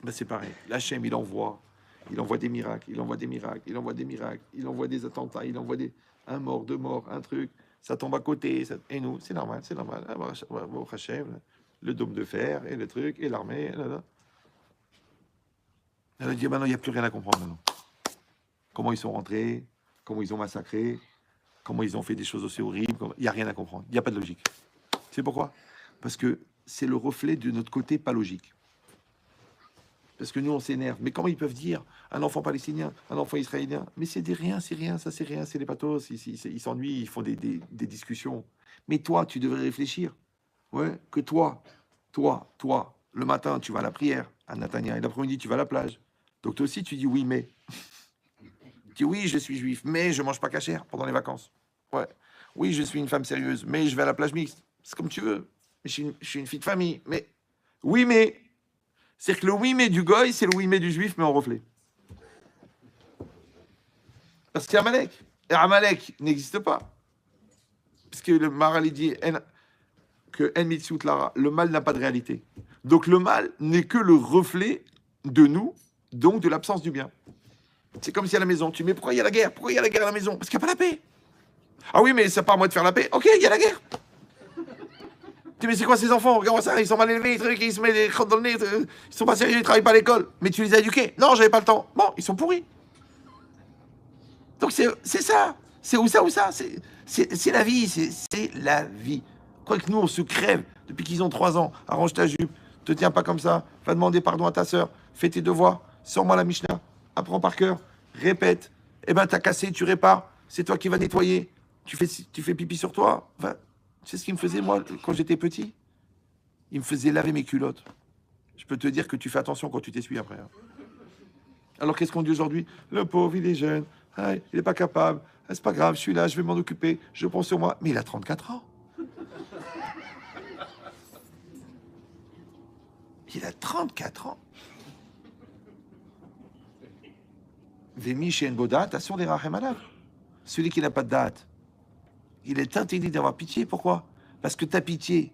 Ben, c'est pareil. L'Hachem, il envoie des miracles, il envoie des miracles, il envoie des miracles, il envoie des attentats, il envoie un mort, deux morts, un truc. Ça tombe à côté. Et nous, c'est normal, c'est normal. Hachem, le dôme de fer, et le truc, et l'armée. Elle a dit, maintenant, il n'y a plus rien à comprendre maintenant. Comment ils sont rentrés, comment ils ont massacré, comment ils ont fait des choses aussi horribles. Il n'y a rien à comprendre. Il n'y a pas de logique. C'est pourquoi? Parce que c'est le reflet de notre côté pas logique. Parce que nous, on s'énerve. Mais comment ils peuvent dire un enfant palestinien, un enfant israélien? Mais c'est des rien, c'est rien, ça c'est rien, c'est les pathos. Ils s'ennuient, ils font des discussions. Mais toi, tu devrais réfléchir. Ouais, que toi, le matin, tu vas à la prière à Natania, et l'après-midi, tu vas à la plage. Donc toi aussi, tu dis oui, mais. Tu dis oui, je suis juif, mais je mange pas cachère pendant les vacances. Ouais. Oui, je suis une femme sérieuse, mais je vais à la plage mixte. C'est comme tu veux. Je suis une fille de famille, mais. Oui, mais. C'est que le oui, mais du goy, c'est le oui, mais du juif, mais en reflet. Parce qu'il y a Amalek. Et Amalek n'existe pas. Parce que le Maral dit que En Mitzvot Lara, le mal n'a pas de réalité. Donc le mal n'est que le reflet de nous, donc de l'absence du bien. C'est comme si à la maison, tu dis, mais pourquoi il y a la guerre? Pourquoi il y a la guerre à la maison? Parce qu'il n'y a pas la paix. Ah oui, mais c'est pas à moi de faire la paix. Ok, il y a la guerre. Tu dis, mais c'est quoi ces enfants? Regarde ça, ils sont mal élevés, ils se mettent des crottes dans le nez, ils sont pas sérieux, ils travaillent pas à l'école. Mais tu les as éduqués. Non, j'avais pas le temps. Bon, ils sont pourris. Donc c'est ça. C'est où ça, c'est la vie, c'est la vie. Quoi que nous, on se crève depuis qu'ils ont 3 ans. Arrange ta jupe, te tiens pas comme ça, va demander pardon à ta sœur, fais tes devoirs, sors-moi la Mishnah, apprends par cœur, répète. Eh ben, t'as cassé, tu répares, c'est toi qui vas nettoyer. Tu fais pipi sur toi. Enfin, c'est ce qu'il me faisait, moi, quand j'étais petit. Il me faisait laver mes culottes. Je peux te dire que tu fais attention quand tu t'essuies après. Hein. Alors, qu'est-ce qu'on dit aujourd'hui? Le pauvre, il est jeune, ah, il n'est pas capable. Ah, c'est pas grave, je suis là, je vais m'en occuper, je prends sur moi. Mais il a 34 ans. Il a 34 ans. Vemi chez Bodat, assure les rachem alav. Celui qui n'a pas de date, il est interdit d'avoir pitié. Pourquoi? Parce que ta pitié,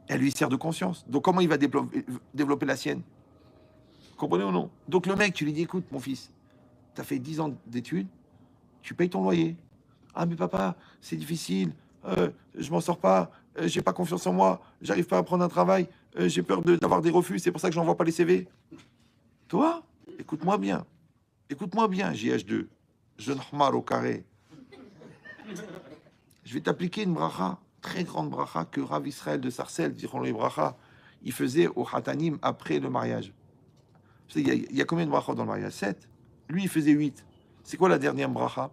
elle lui sert de conscience. Donc comment il va développer la sienne? Comprenez ou non? Donc le mec, tu lui dis, écoute, mon fils, tu as fait 10 ans d'études, tu payes ton loyer. Ah mais papa, c'est difficile, je m'en sors pas, j'ai pas confiance en moi, j'arrive pas à prendre un travail, j'ai peur d'avoir des refus, c'est pour ça que j'envoie pas les CV. Toi, écoute-moi bien, JH2, jeune Hmar au carré. Je vais t'appliquer une bracha, très grande bracha, que Rav Israël de Sarcelles, diront les bracha, il faisait au Hatanim après le mariage. Il y a combien de brachas dans le mariage? 7. Lui, il faisait 8. C'est quoi la dernière bracha?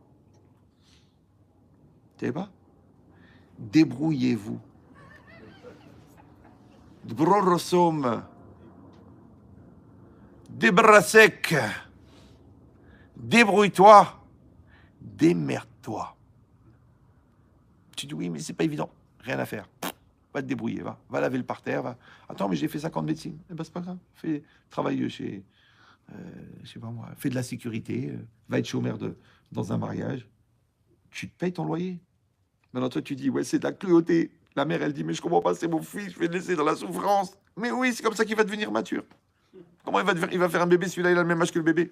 Tu sais pas? Débrouillez-vous. Dbrorosom. Débrassek. Débrouille-toi. Démerde-toi. Tu dis oui, mais c'est pas évident. Rien à faire. Va te débrouiller, va laver le parterre. Va. Attends, mais j'ai fait 5 ans de médecine. Eh ben, c'est pas grave. Fais travailler chez, je sais pas moi, fais de la sécurité, va être chômeur dans un mariage. Tu te payes ton loyer. Maintenant, toi, tu dis, ouais, c'est de la cruauté. La mère, elle dit, mais je comprends pas, c'est mon fils, je vais le laisser dans la souffrance. Mais oui, c'est comme ça qu'il va devenir mature. Comment il va faire un bébé, celui-là, il a le même âge que le bébé.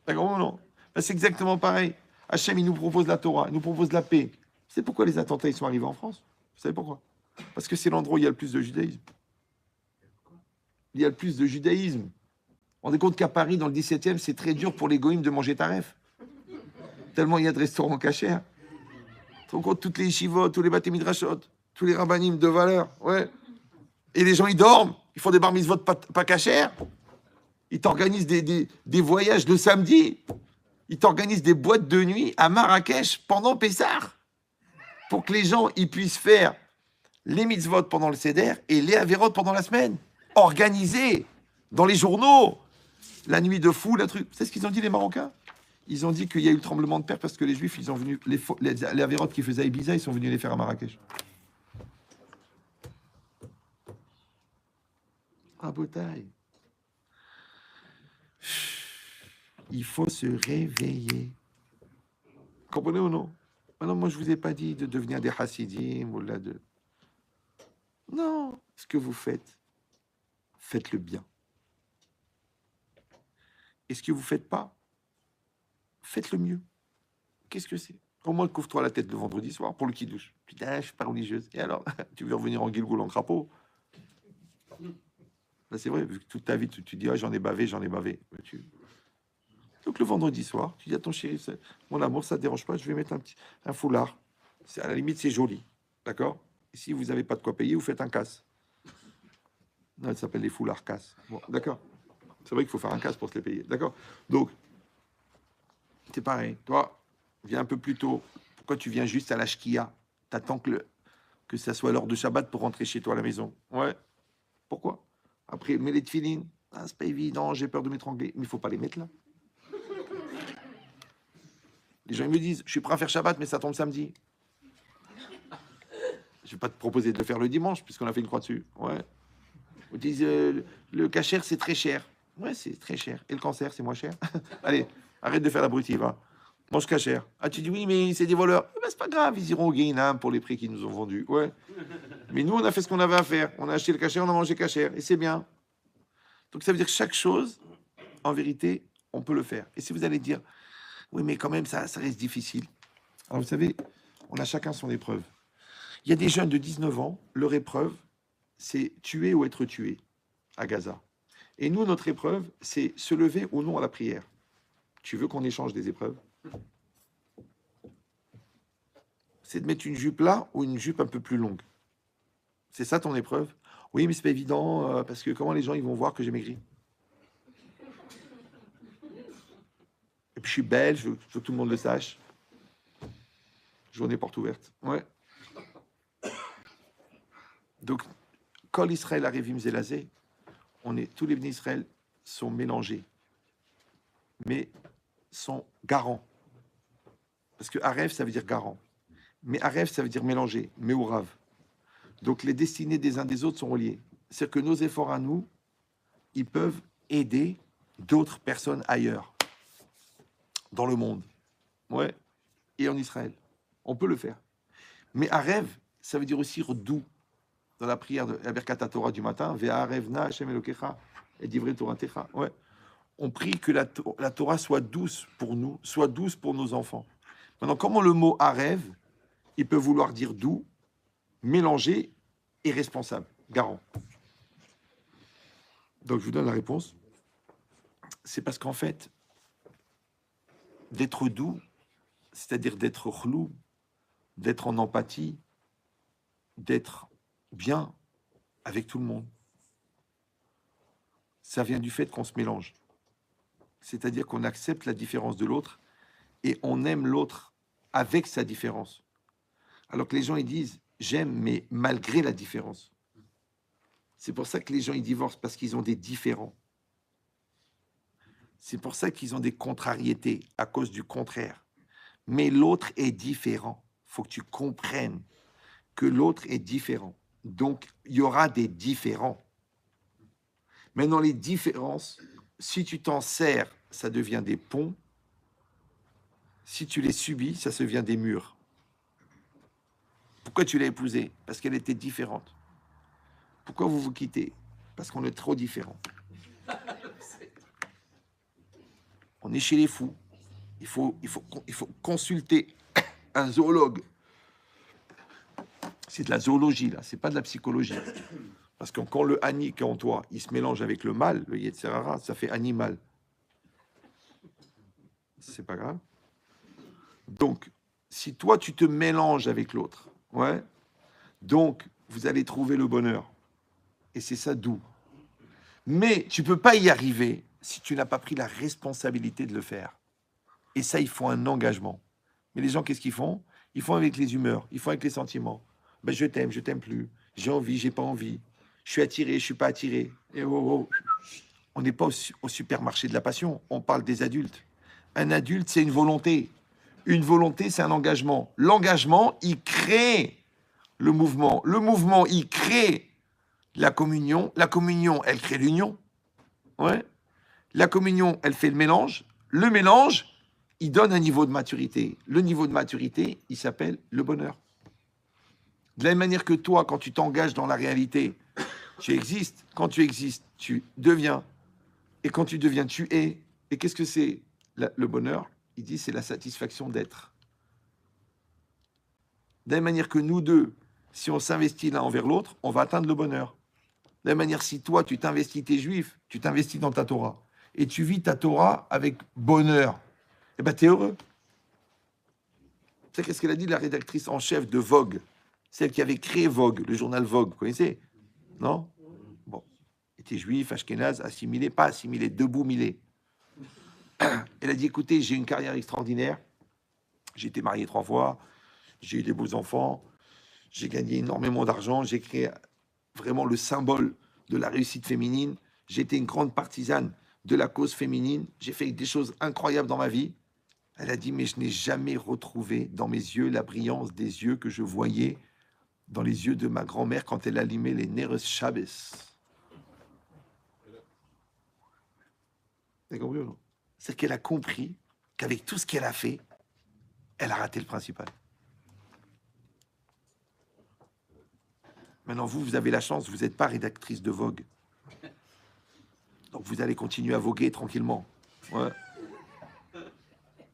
D'accord ou non? Ben, c'est exactement pareil. Hachem, il nous propose la Torah, il nous propose la paix. C'est pourquoi les attentats, ils sont arrivés en France? Vous savez pourquoi? Parce que c'est l'endroit où il y a le plus de judaïsme. Il y a le plus de judaïsme. On est compte qu'à Paris, dans le 17e, c'est très dur pour les goïms de manger taref. Tellement il y a de restaurants cachers. Tu te rends compte, toutes les yeshivot, tous les baté midrashot, tous les rabbanim de valeur, ouais. Et les gens, ils dorment. Ils font des bar mitzvot pas cachères. Ils t'organisent des voyages le samedi. Ils t'organisent des boîtes de nuit à Marrakech pendant Pessah. Pour que les gens ils puissent faire les mitzvot pendant le Seder et les avérotes pendant la semaine. Organisés dans les journaux. La nuit de fou, le truc. C'est ce qu'ils ont dit, les Marocains. Ils ont dit qu'il y a eu le tremblement de terre parce que les Juifs, ils ont venu, les avérotes qui faisaient à Ibiza, ils sont venus les faire à Marrakech. Ah, bataille. Il faut se réveiller. Comprenez ou non? Maintenant, moi, je ne vous ai pas dit de devenir des chassidim ou là de... Non, ce que vous faites, faites-le bien. Et ce que vous ne faites pas, faites-le mieux. Qu'est-ce que c'est? Au moins, couvre-toi la tête le vendredi soir pour le kidouche. Putain, je suis pas religieuse. Et alors, tu veux revenir en guilgoul en crapaud? Là, c'est vrai, vu que toute ta vie, tu dis, ah, j'en ai bavé, j'en ai bavé. Donc, le vendredi soir, tu dis à ton chéri, mon amour, ça ne te dérange pas, je vais mettre un foulard. À la limite, c'est joli. D'accord? Et si vous n'avez pas de quoi payer, vous faites un casse. Non, ça s'appelle les foulards casse. Bon, d'accord. C'est vrai qu'il faut faire un casse pour se les payer. D'accord? Donc, c'est pareil. Toi, viens un peu plus tôt. Pourquoi tu viens juste à la shkia? T'attends que ça soit l'heure de Shabbat pour rentrer chez toi à la maison. Ouais. Pourquoi? Après, mets les tefilines. Ah, c'est pas évident, j'ai peur de m'étrangler. Mais il faut pas les mettre là. Les gens ils me disent, je suis prêt à faire Shabbat, mais ça tombe samedi. Je vais pas te proposer de le faire le dimanche, puisqu'on a fait une croix dessus. Ouais. Ils disent, le kasher, c'est très cher. Ouais, c'est très cher. Et le cancer, c'est moins cher. Allez, arrête de faire la l'abruti, va. Mange kasher. Ah, tu dis, oui, mais c'est des voleurs. Ben, c'est pas grave, ils iront au Guéhinam pour les prix qu'ils nous ont vendus. Ouais. Mais nous, on a fait ce qu'on avait à faire. On a acheté le kasher, on a mangé kasher. Et c'est bien. Donc, ça veut dire que chaque chose, en vérité, on peut le faire. Et si vous allez dire, oui, mais quand même, ça reste difficile. Alors, vous savez, on a chacun son épreuve. Il y a des jeunes de 19 ans, leur épreuve, c'est tuer ou être tué à Gaza. Et nous, notre épreuve, c'est se lever ou non à la prière. Tu veux qu'on échange des épreuves? C'est de mettre une jupe là ou une jupe un peu plus longue. C'est ça ton épreuve? Oui, mais c'est pas évident, parce que comment les gens ils vont voir que j'ai maigri? Et puis je suis belge, je veux que tout le monde le sache. Journée porte ouverte. Ouais. Donc, quand l'Israël arrive Zélazé, tous les bénis Israël sont mélangés, mais sont garants. Parce que Aref, ça veut dire garant. Mais Aref, ça veut dire mélanger, Meourav. Donc les destinées des uns des autres sont reliées. C'est-à-dire que nos efforts à nous, ils peuvent aider d'autres personnes ailleurs, dans le monde. Ouais, et en Israël. On peut le faire. Mais Aref, ça veut dire aussi redou. Dans la prière de la Birkat Torah du matin, Ve'arevna Hashem Elokecha et Divrei Torah Techa. Ouais. On prie que la Torah soit douce pour nous, soit douce pour nos enfants. Maintenant, comment le mot Arev, il peut vouloir dire doux, mélangé et responsable, garant. Donc, je vous donne la réponse. C'est parce qu'en fait, d'être doux, c'est-à-dire d'être chlou, d'être en empathie, d'être bien avec tout le monde, ça vient du fait qu'on se mélange. C'est-à-dire qu'on accepte la différence de l'autre et on aime l'autre avec sa différence. Alors que les gens, ils disent, j'aime, mais malgré la différence. C'est pour ça que les gens, ils divorcent, parce qu'ils ont des différends. C'est pour ça qu'ils ont des contrariétés, à cause du contraire. Mais l'autre est différent. Il faut que tu comprennes que l'autre est différent. Donc, il y aura des différends. Maintenant, les différences, si tu t'en sers, ça devient des ponts. Si tu les subis, ça se devient des murs. Pourquoi tu l'as épousée? Parce qu'elle était différente. Pourquoi vous vous quittez? Parce qu'on est trop différents. On est chez les fous. Il faut consulter un zoologue. C'est de la zoologie, là. C'est pas de la psychologie. Parce que quand le Ani qui est en toi, il se mélange avec le mal, le Yetzirara, ça fait animal. C'est pas grave. Donc, si toi, tu te mélanges avec l'autre, ouais, donc, vous allez trouver le bonheur. Et c'est ça doux. Mais tu ne peux pas y arriver si tu n'as pas pris la responsabilité de le faire. Et ça, il faut un engagement. Mais les gens, qu'est-ce qu'ils font? Ils font avec les humeurs, ils font avec les sentiments. Ben, je t'aime plus. J'ai envie, j'ai pas envie. Je suis attiré, je suis pas attiré. Et oh, oh. On n'est pas au supermarché de la passion. On parle des adultes. Un adulte, c'est une volonté. Une volonté, c'est un engagement. L'engagement, il crée le mouvement. Le mouvement, il crée la communion. La communion, elle crée l'union. Ouais. La communion, elle fait le mélange. Le mélange, il donne un niveau de maturité. Le niveau de maturité, il s'appelle le bonheur. De la même manière que toi, quand tu t'engages dans la réalité, tu existes. Quand tu existes, tu deviens. Et quand tu deviens, tu es. Et qu'est-ce que c'est le bonheur? Il dit c'est la satisfaction d'être. De la même manière que nous deux, si on s'investit l'un envers l'autre, on va atteindre le bonheur. De la même manière, si toi, tu t'investis, t'es juif, tu t'investis dans ta Torah, et tu vis ta Torah avec bonheur, eh bien, tu es heureux. Tu sais qu'est-ce qu'elle a dit, la rédactrice en chef de Vogue, celle qui avait créé Vogue, le journal Vogue, vous connaissez? Non? Bon. Était juif, ashkénaze, assimilé, pas assimilé, debout milé. Elle a dit, écoutez, j'ai une carrière extraordinaire, j'ai été marié 3 fois, j'ai eu des beaux enfants, j'ai gagné énormément d'argent, j'ai créé vraiment le symbole de la réussite féminine, j'ai été une grande partisane de la cause féminine, j'ai fait des choses incroyables dans ma vie. Elle a dit, mais je n'ai jamais retrouvé dans mes yeux la brillance des yeux que je voyais dans les yeux de ma grand-mère quand elle allumait les Neres Shabbos. Vous avez compris ou non? C'est qu'elle a compris qu'avec tout ce qu'elle a fait, elle a raté le principal. Maintenant, vous avez la chance, vous n'êtes pas rédactrice de Vogue. Donc, vous allez continuer à voguer tranquillement. Ouais.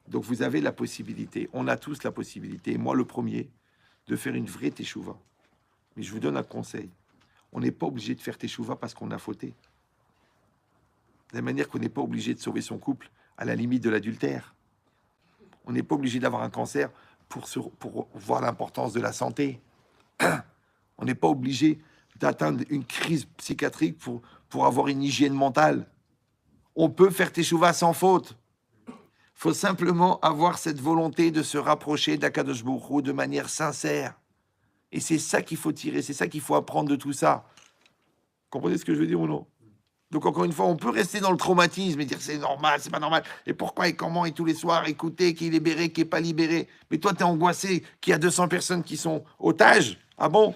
Donc, vous avez la possibilité, on a tous la possibilité, moi le premier, de faire une vraie teshuva. Mais je vous donne un conseil. On n'est pas obligé de faire teshuva parce qu'on a fauté. De la manière qu'on n'est pas obligé de sauver son couple à la limite de l'adultère. On n'est pas obligé d'avoir un cancer pour voir l'importance de la santé. On n'est pas obligé d'atteindre une crise psychiatrique pour avoir une hygiène mentale. On peut faire teshuva sans faute. Il faut simplement avoir cette volonté de se rapprocher d'Akadosh Baruch Hu de manière sincère. Et c'est ça qu'il faut tirer, c'est ça qu'il faut apprendre de tout ça. Comprenez ce que je veux dire ou non? Donc encore une fois, on peut rester dans le traumatisme et dire c'est normal, c'est pas normal. Et pourquoi et comment et tous les soirs écouter qui est libéré, qui est pas libéré. Mais toi, tu es angoissé qu'il y a 200 personnes qui sont otages. Ah bon?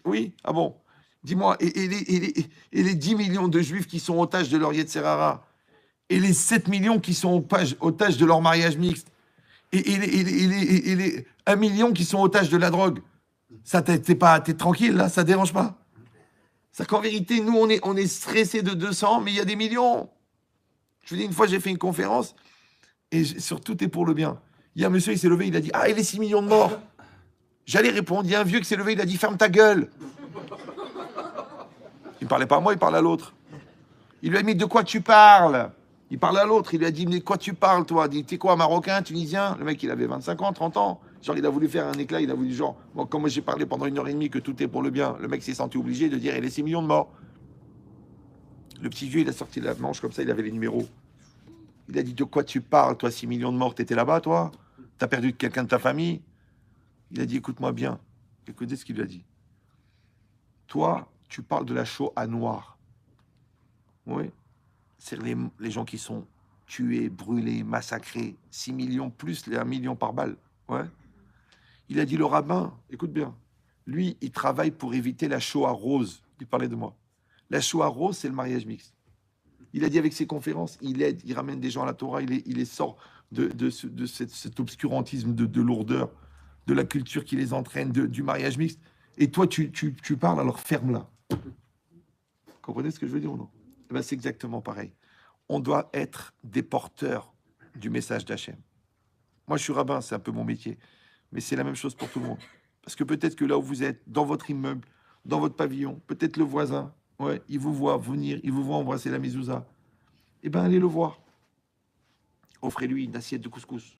Oui, ah bon? Dis-moi, et les 10 millions de juifs qui sont otages de leur Yetzerara, et les 7 millions qui sont otages de leur mariage mixte, et les 1 million qui sont otages de la drogue, ça, t'es tranquille, là? Ça dérange pas? C'est qu'en vérité, nous, on est stressé de 200, mais il y a des millions. Je vous dis, une fois, j'ai fait une conférence, et sur Tout est pour le bien. Il y a un monsieur, il s'est levé, il a dit « Ah, il y a 6 millions de morts !» J'allais répondre, il y a un vieux qui s'est levé, il a dit « Ferme ta gueule !» Il ne parlait pas à moi, il parlait à l'autre. Il lui a dit « Mais de quoi tu parles ?» Il parlait à l'autre, il lui a dit « Mais de quoi tu parles, toi ?» Il dit « T'es quoi, marocain, tunisien ?» Le mec, il avait 25 ans, 30 ans. Genre, il a voulu faire un éclat, il a voulu genre... Bon, comme moi, j'ai parlé pendant 1h30 que tout est pour le bien, le mec s'est senti obligé de dire « Il y a 6 millions de morts. » Le petit vieux, il a sorti la manche comme ça, il avait les numéros. Il a dit « De quoi tu parles, toi, 6 millions de morts? T'étais là-bas, toi? T'as perdu quelqu'un de ta famille ?» Il a dit « Écoute-moi bien. » Écoutez ce qu'il lui a dit. « Toi, tu parles de la Shoah noire. » Oui. C'est les gens qui sont tués, brûlés, massacrés. 6 millions plus les 1 million par balle. Ouais. Il a dit, le rabbin, écoute bien, lui, il travaille pour éviter la Shoah rose. Il parlait de moi. La Shoah rose, c'est le mariage mixte. Il a dit avec ses conférences, il aide, il ramène des gens à la Torah, il les sort de cet obscurantisme de lourdeur, de la culture qui les entraîne, du mariage mixte. Et toi, tu parles, alors ferme-la. Comprenez ce que je veux dire ou non? Eh ben, c'est exactement pareil. On doit être des porteurs du message d'Hachem. Moi, je suis rabbin, c'est un peu mon métier. Mais c'est la même chose pour tout le monde. Parce que peut-être que là où vous êtes, dans votre immeuble, dans votre pavillon, peut-être le voisin, ouais, il vous voit venir, il vous voit embrasser la mezouza. Eh bien, allez le voir. Offrez-lui une assiette de couscous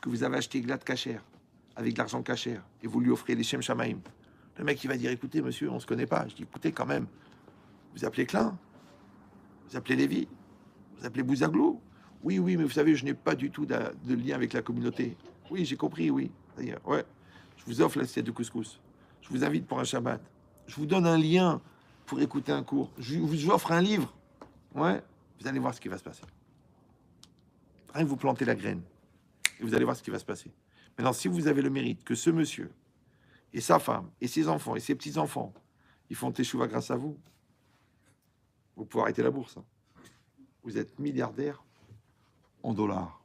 que vous avez acheté glad cachère, avec de l'argent cachère, et vous lui offrez les Shem Shamaim. Le mec, il va dire, écoutez, monsieur, on ne se connaît pas. Je dis, écoutez, quand même, vous appelez Klein, vous appelez Lévy, vous appelez Bouzaglou. Oui, oui, mais vous savez, je n'ai pas du tout de lien avec la communauté. Oui, j'ai compris, oui. C'est-à-dire, ouais, je vous offre l'assiette de couscous. Je vous invite pour un Shabbat. Je vous donne un lien pour écouter un cours. Je vous offre un livre. Ouais, vous allez voir ce qui va se passer. Rien que vous plantez la graine. Et vous allez voir ce qui va se passer. Maintenant, si vous avez le mérite que ce monsieur et sa femme et ses enfants et ses petits-enfants, ils font teshuva grâce à vous, vous pouvez arrêter la bourse. Hein. Vous êtes milliardaire en dollars.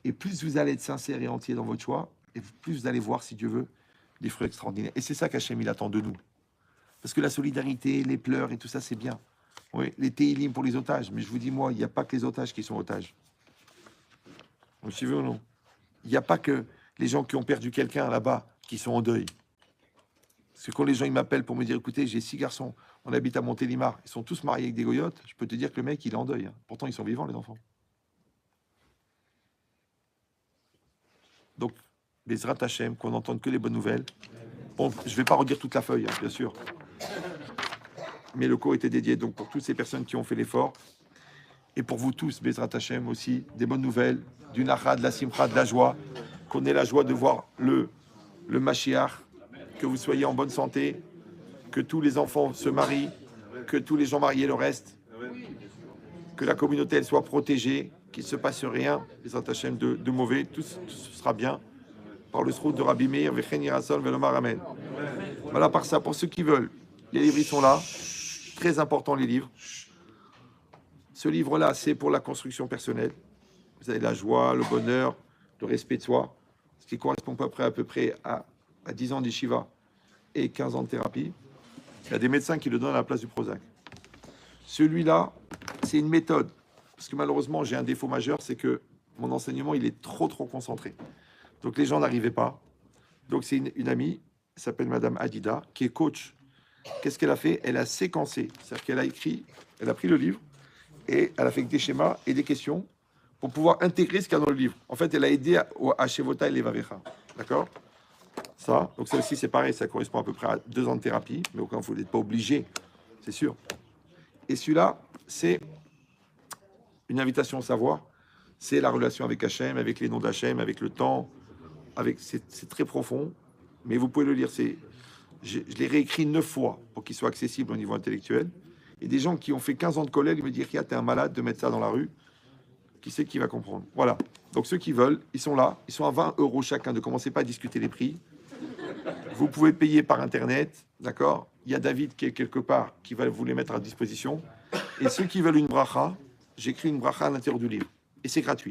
Et plus vous allez être sincère et entier dans votre choix, et plus vous allez voir, si Dieu veut, des fruits extraordinaires. Et c'est ça qu'Hachem, il attend de nous. Parce que la solidarité, les pleurs et tout ça, c'est bien. Oui, les télim pour les otages. Mais je vous dis, moi, il n'y a pas que les otages qui sont otages. Vous suivez ou non? Il n'y a pas que les gens qui ont perdu quelqu'un là-bas qui sont en deuil. Parce que quand les gens ils m'appellent pour me dire, écoutez, j'ai 6 garçons, on habite à Montélimar, ils sont tous mariés avec des goyotes, je peux te dire que le mec, il est en deuil. Hein. Pourtant, ils sont vivants, les enfants. Donc, Bezrat Hashem, qu'on n'entende que les bonnes nouvelles. Bon, je ne vais pas redire toute la feuille, hein, bien sûr. Mais le cours était dédié donc pour toutes ces personnes qui ont fait l'effort. Et pour vous tous, Bezrat Hashem aussi, des bonnes nouvelles, du Nacha, de la Simcha, de la joie, qu'on ait la joie de voir le Mashiach, que vous soyez en bonne santé, que tous les enfants se marient, que tous les gens mariés le restent, que la communauté elle soit protégée, qu'il ne se passe rien, Bezrat Hashem, de mauvais, tout sera bien. Par le srout de Rabbi Meir, Vechen Yirasol, Velomar Amen. Voilà, par ça, pour ceux qui veulent, les livres ils sont là, très important les livres. Ce livre-là, c'est pour la construction personnelle. Vous avez la joie, le bonheur, le respect de soi, ce qui correspond à peu près à 10 ans d'Yeshiva et 15 ans de thérapie. Il y a des médecins qui le donnent à la place du Prozac. Celui-là, c'est une méthode. Parce que malheureusement, j'ai un défaut majeur, c'est que mon enseignement, il est trop concentré. Donc les gens n'arrivaient pas. Donc c'est une amie, elle s'appelle Madame Adida, qui est coach. Qu'est-ce qu'elle a fait? Elle a séquencé. C'est-à-dire qu'elle a écrit, elle a pris le livre, et elle a fait des schémas et des questions pour pouvoir intégrer ce qu'il y a dans le livre. En fait, elle a aidé à Shevota et Levavecha. D'accord? Ça, donc ça aussi, c'est pareil, ça correspond à peu près à 2 ans de thérapie, mais au cas où vous n'êtes pas obligé, c'est sûr. Et celui-là, c'est une invitation au savoir. C'est la relation avec Hachem, avec les noms d'Hachem, avec le temps. C'est très profond, mais vous pouvez le lire. Je l'ai réécrit 9 fois pour qu'il soit accessible au niveau intellectuel. Et des gens qui ont fait 15 ans de collège, ils me disent, t'es un malade de mettre ça dans la rue. Qui sait qui va comprendre? Voilà. Donc ceux qui veulent, ils sont là. Ils sont à 20 € chacun. Ne commencez pas à discuter les prix. Vous pouvez payer par Internet. D'accord? Il y a David qui est quelque part qui va vous les mettre à disposition. Et ceux qui veulent une bracha, j'écris une bracha à l'intérieur du livre. Et c'est gratuit.